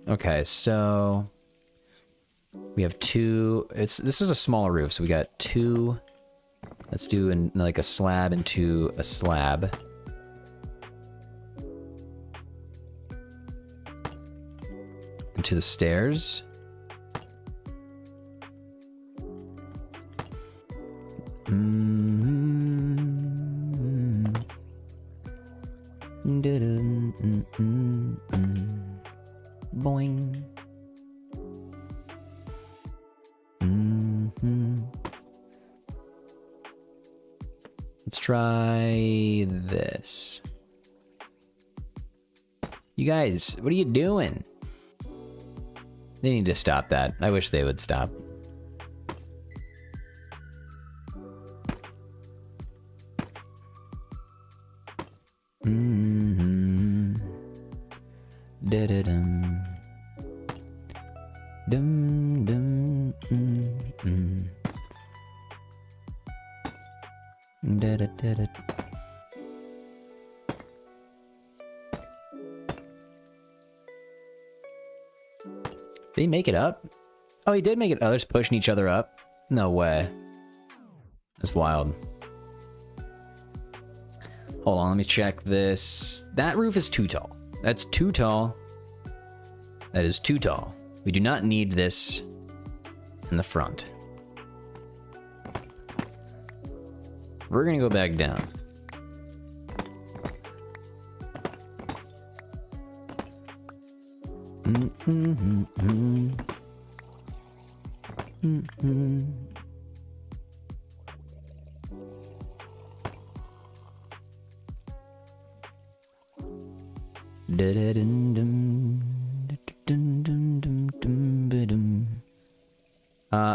Okay, so we have two. This is a smaller roof, so we got two. Let's do like a slab into a slab. Into the stairs. Boing. Let's try this. You guys, what are you doing? They need to stop that. I wish they would stop. Da-da-dum. Dum-dum. Da-da-da-da. Did he make it up? Oh, he did make it. Oh, they're just pushing each other up? No way. That's wild. Hold on, let me check this. That roof is too tall. That's too tall. That is too tall. We do not need this in the front. We're gonna go back down.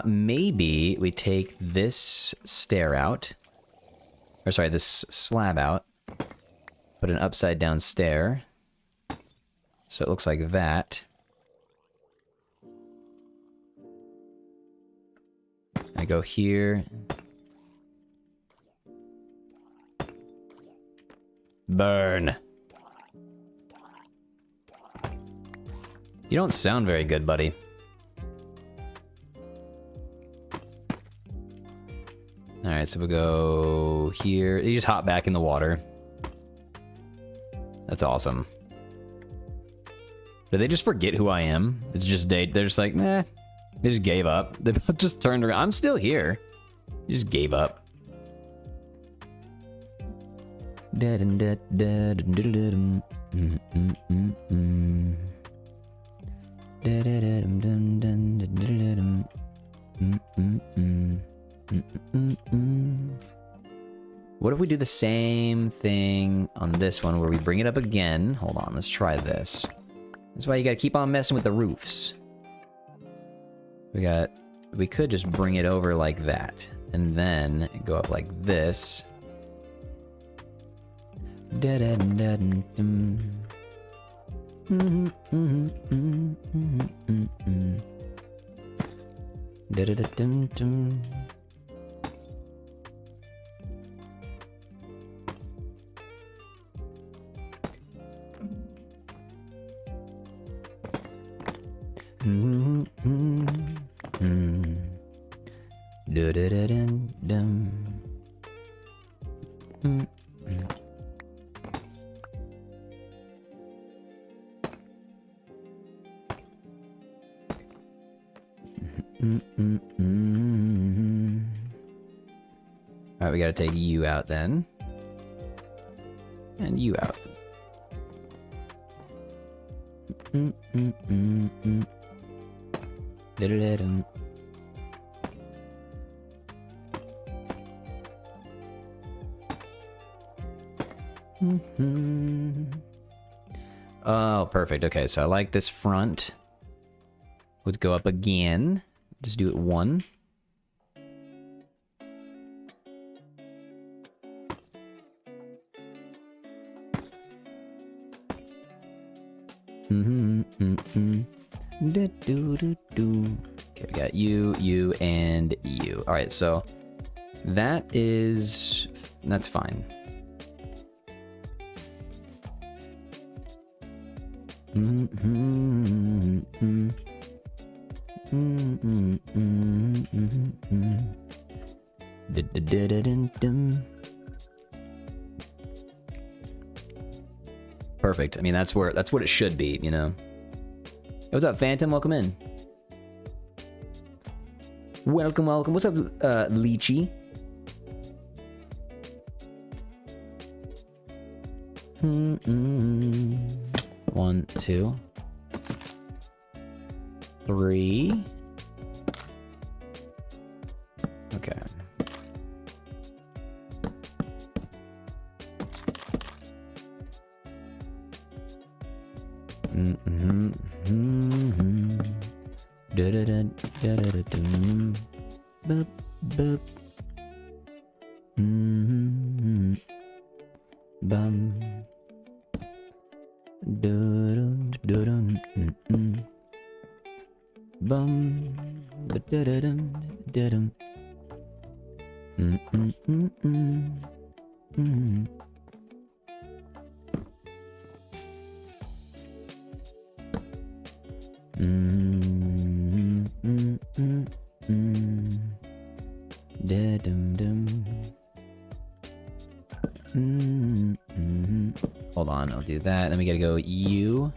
Maybe we take this stair out. Or sorry, this slab out. Put an upside down stair. So it looks like that. I go here. Burn. You don't sound very good, buddy. Alright, so we'll go here. You just hop back in the water. That's awesome. Did they just forget who I am? It's just they're just like, meh. They just gave up. They just turned around. I'm still here. They just gave up. What if we do the same thing on this one where we bring it up again? Hold on, let's try this. That's why you gotta keep on messing with the roofs. We could just bring it over like that, and then go up like this. Alright, we gotta take you out then. And you out. Diddle-diddle. Oh, perfect. Okay, so I like this front. Would go up again. Just do it one. Okay, we got you, and you. All right, so that's fine. Perfect. I mean, that's what it should be, you know. Hey, what's up, Phantom? Welcome in. Welcome. What's up, Lychee? One, two, three. Okay. Boop, boop. Bum. Bum. Ba-da-da-dum. Hold on, I'll do that. Then we gotta go you.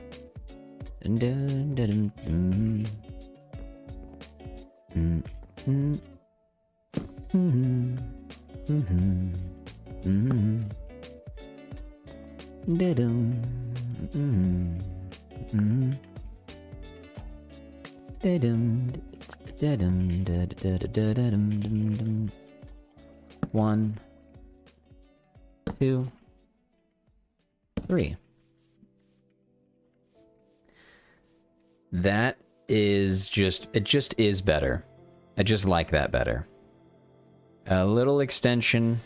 One, two, three. That is it just is better. I just like that better. A little extension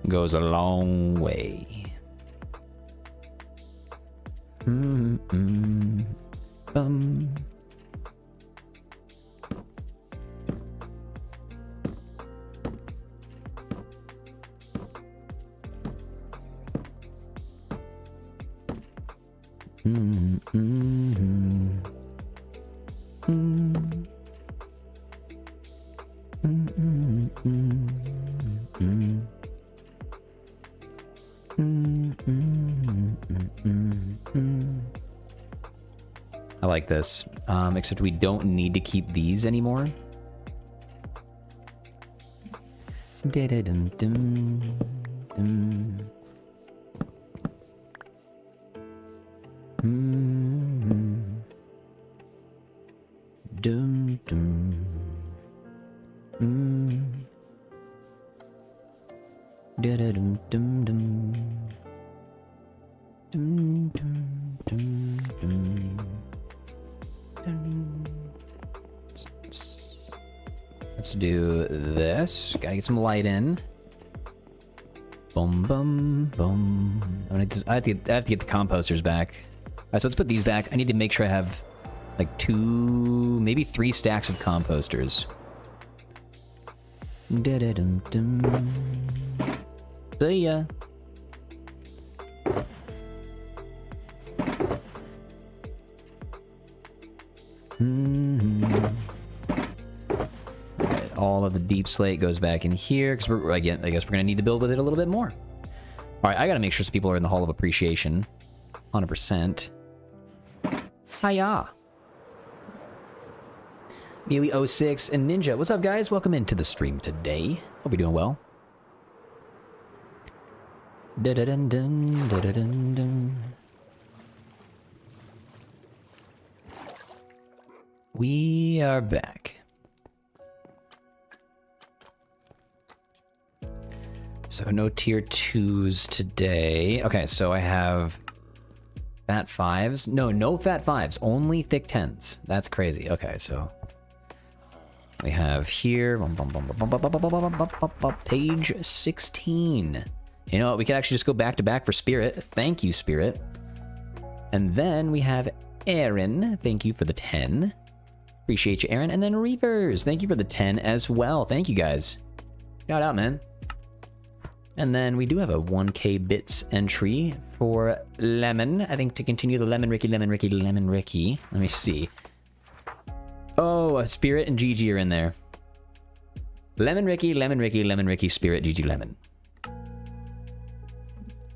goes a long way. Bum. I like this, except we don't need to keep these anymore. Let's do this. Gotta get some light in. Boom, boom, boom. I have to get the composters back. Alright, so let's put these back. I need to make sure I have like 2, maybe 3 stacks of composters. See ya. Alright, all of the deep slate goes back in here because I guess we're gonna need to build with it a little bit more. Alright, I gotta make sure some people are in the Hall of Appreciation. 100%. Hiya! Mewy06 and Ninja. What's up, guys? Welcome into the stream today. Hope you're doing well. Da-da-dun-dun, da-da-dun-dun. We are back. So no tier 2s today. Okay, so I have fat 5s. No fat 5s. Only thick 10s. That's crazy. Okay, so we have here page 16. You know what? We could actually just go back to back for Spirit. Thank you, Spirit. And then we have Aaron. Thank you for the 10. Appreciate you, Aaron. And then Reavers. Thank you for the 10 as well. Thank you, guys. Shout out, man. And then we do have a 1k bits entry for Lemon. I think to continue the Lemon Ricky. Let me see. Oh, Spirit and GG are in there. Lemon Ricky, Spirit, GG, Lemon.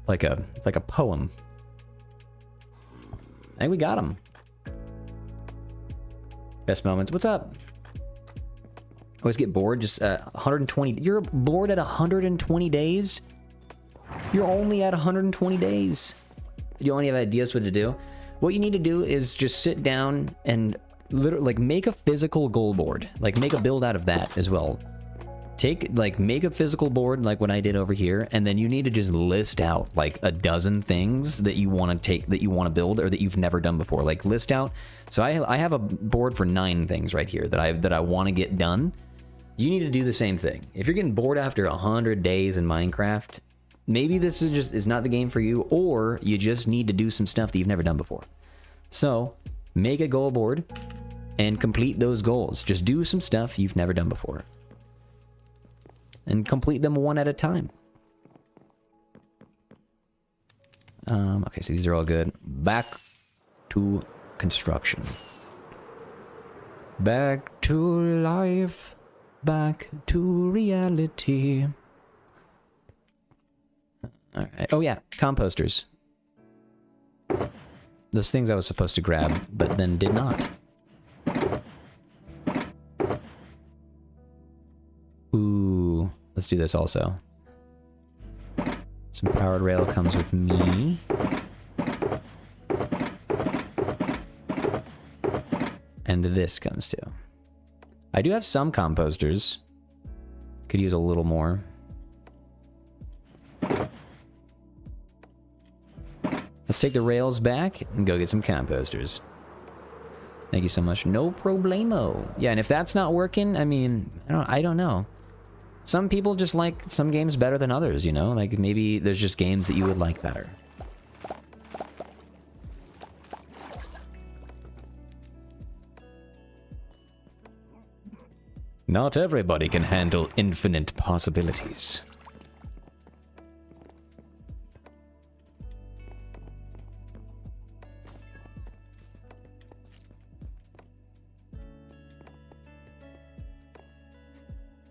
Like a poem. I think we got him. Best moments. What's up? Always get bored. Just 120. You're bored at 120 days? You're only at 120 days. You only have ideas what to do? What you need to do is just sit down and literally like make a physical goal board. Like make a build out of that as well. Make a physical board like what I did over here, and then you need to just list out like a dozen things that you want to build or that you've never done before. Like list out. So I have a board for 9 things right here that I want to get done. You need to do the same thing. If you're getting bored after 100 days in Minecraft, maybe this is not the game for you, or you just need to do some stuff that you've never done before. So make a goal board and complete those goals. Just do some stuff you've never done before. And complete them one at a time. Okay, so these are all good. Back to construction. Back to life. Back to reality. Alright. Oh yeah, composters. Those things I was supposed to grab, but then did not. Ooh, let's do this also. Some powered rail comes with me. And this comes too. I do have some composters. Could use a little more. Let's take the rails back and go get some composters. Thank you so much. No problemo. Yeah, and if that's not working, I mean, I don't know. Some people just like some games better than others, you know? Like, maybe there's just games that you would like better. Not everybody can handle infinite possibilities.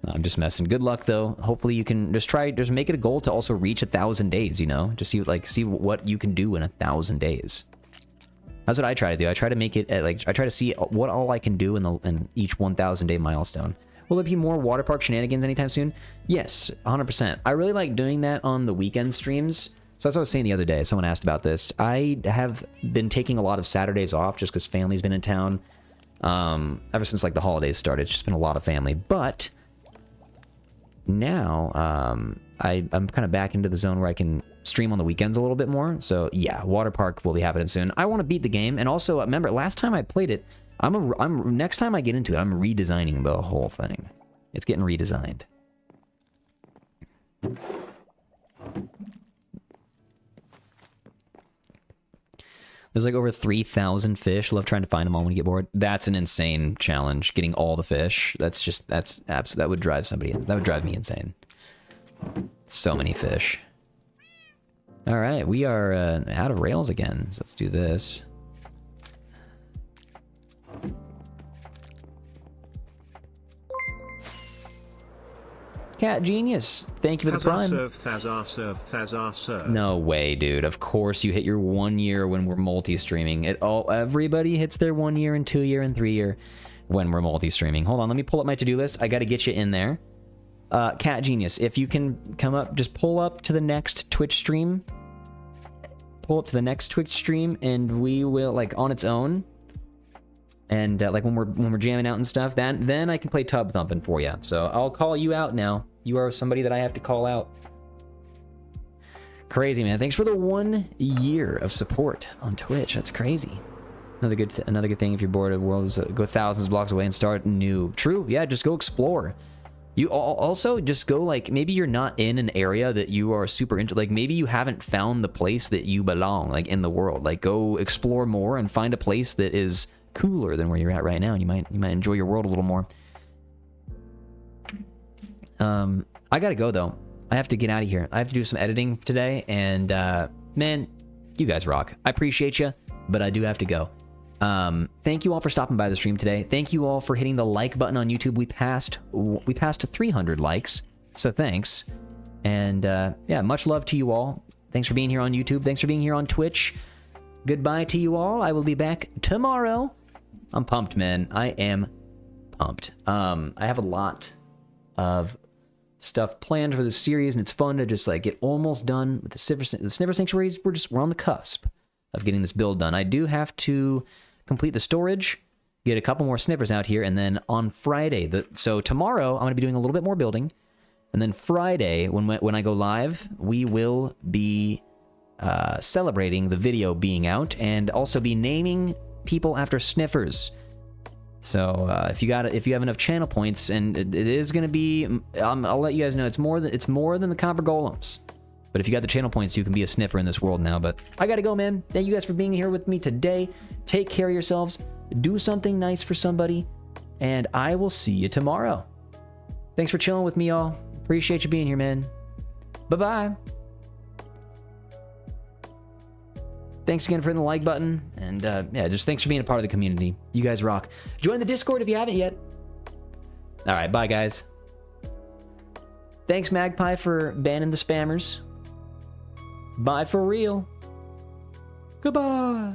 I'm just messing. Good luck though. Hopefully you can just make it a goal to also reach 1,000 days, you know? Just see what you can do in 1,000 days. That's what I try to do. I try to make it I try to see what all I can do in each 1,000 day milestone. Will there be more water park shenanigans anytime soon? Yes, 100%. I really like doing that on the weekend streams. So that's what I was saying the other day. Someone asked about this. I have been taking a lot of Saturdays off just because family's been in town. Ever since like the holidays started, it's just been a lot of family. But now I'm kind of back into the zone where I can stream on the weekends a little bit more. So yeah, water park will be happening soon. I want to beat the game, and also remember last time I played it, next time I get into it, I'm redesigning the whole thing. It's getting redesigned. There's like over 3,000 fish. Love trying to find them all when you get bored. That's an insane challenge. Getting all the fish. That would drive somebody. That would drive me insane. So many fish. All right, we are out of rails again. So let's do this. Cat Genius, thank you for the prime. No way, dude. Of course you hit your 1 year when we're multi-streaming. Everybody hits their 1 year and 2 year and 3 year. when we're multi-streaming. Hold on, let me pull up my to-do list. I got to get you in there. Cat Genius, if you can come up, just pull up to the next Twitch stream. Pull up to the next Twitch stream, and we will, like, on its own. And like when we're jamming out and stuff, then I can play tub thumping for you. So I'll call you out now. You are somebody that I have to call out. Crazy, man. Thanks for the 1 year of support on Twitch. That's crazy. Another good thing if you're bored of the world is go thousands of blocks away and start new. True, yeah. Just go explore. You also just go, like, maybe you're not in an area that you are super into. Like, maybe you haven't found the place that you belong, like, in the world. Like, go explore more and find a place that is cooler than where you're at right now, and you might enjoy your world a little more. I gotta go though. I have to get out of here. I have to do some editing today, and man, you guys rock. I appreciate you, but I do have to go. Thank you all for stopping by the stream today. Thank you all for hitting the like button on YouTube. We passed 300 likes, so thanks. And yeah, much love to you all. Thanks for being here on YouTube. Thanks for being here on Twitch. Goodbye to you all. I will be back tomorrow. I'm pumped, man. I am pumped. I have a lot of stuff planned for this series, and it's fun to just, like, get almost done with the sniffer sanctuaries. We're on the cusp of getting this build done. I do have to complete the storage, get a couple more sniffers out here, and then on Friday, so tomorrow I'm going to be doing a little bit more building, and then Friday, when I go live, we will be celebrating the video being out, and also be naming people after sniffers. So if you have enough channel points, and it is going to be, I'll let you guys know, it's more than the copper golems. But if you got the channel points, you can be a sniffer in this world now. But I gotta go, man. Thank you guys for being here with me today. Take care of yourselves. Do something nice for somebody, and I will see you tomorrow. Thanks for chilling with me, y'all. Appreciate you being here, man. Bye-bye. Thanks again for hitting the like button, and yeah, just thanks for being a part of the community. You guys rock. Join the Discord if you haven't yet. All right, bye, guys. Thanks, Magpie, for banning the spammers. Bye for real. Goodbye.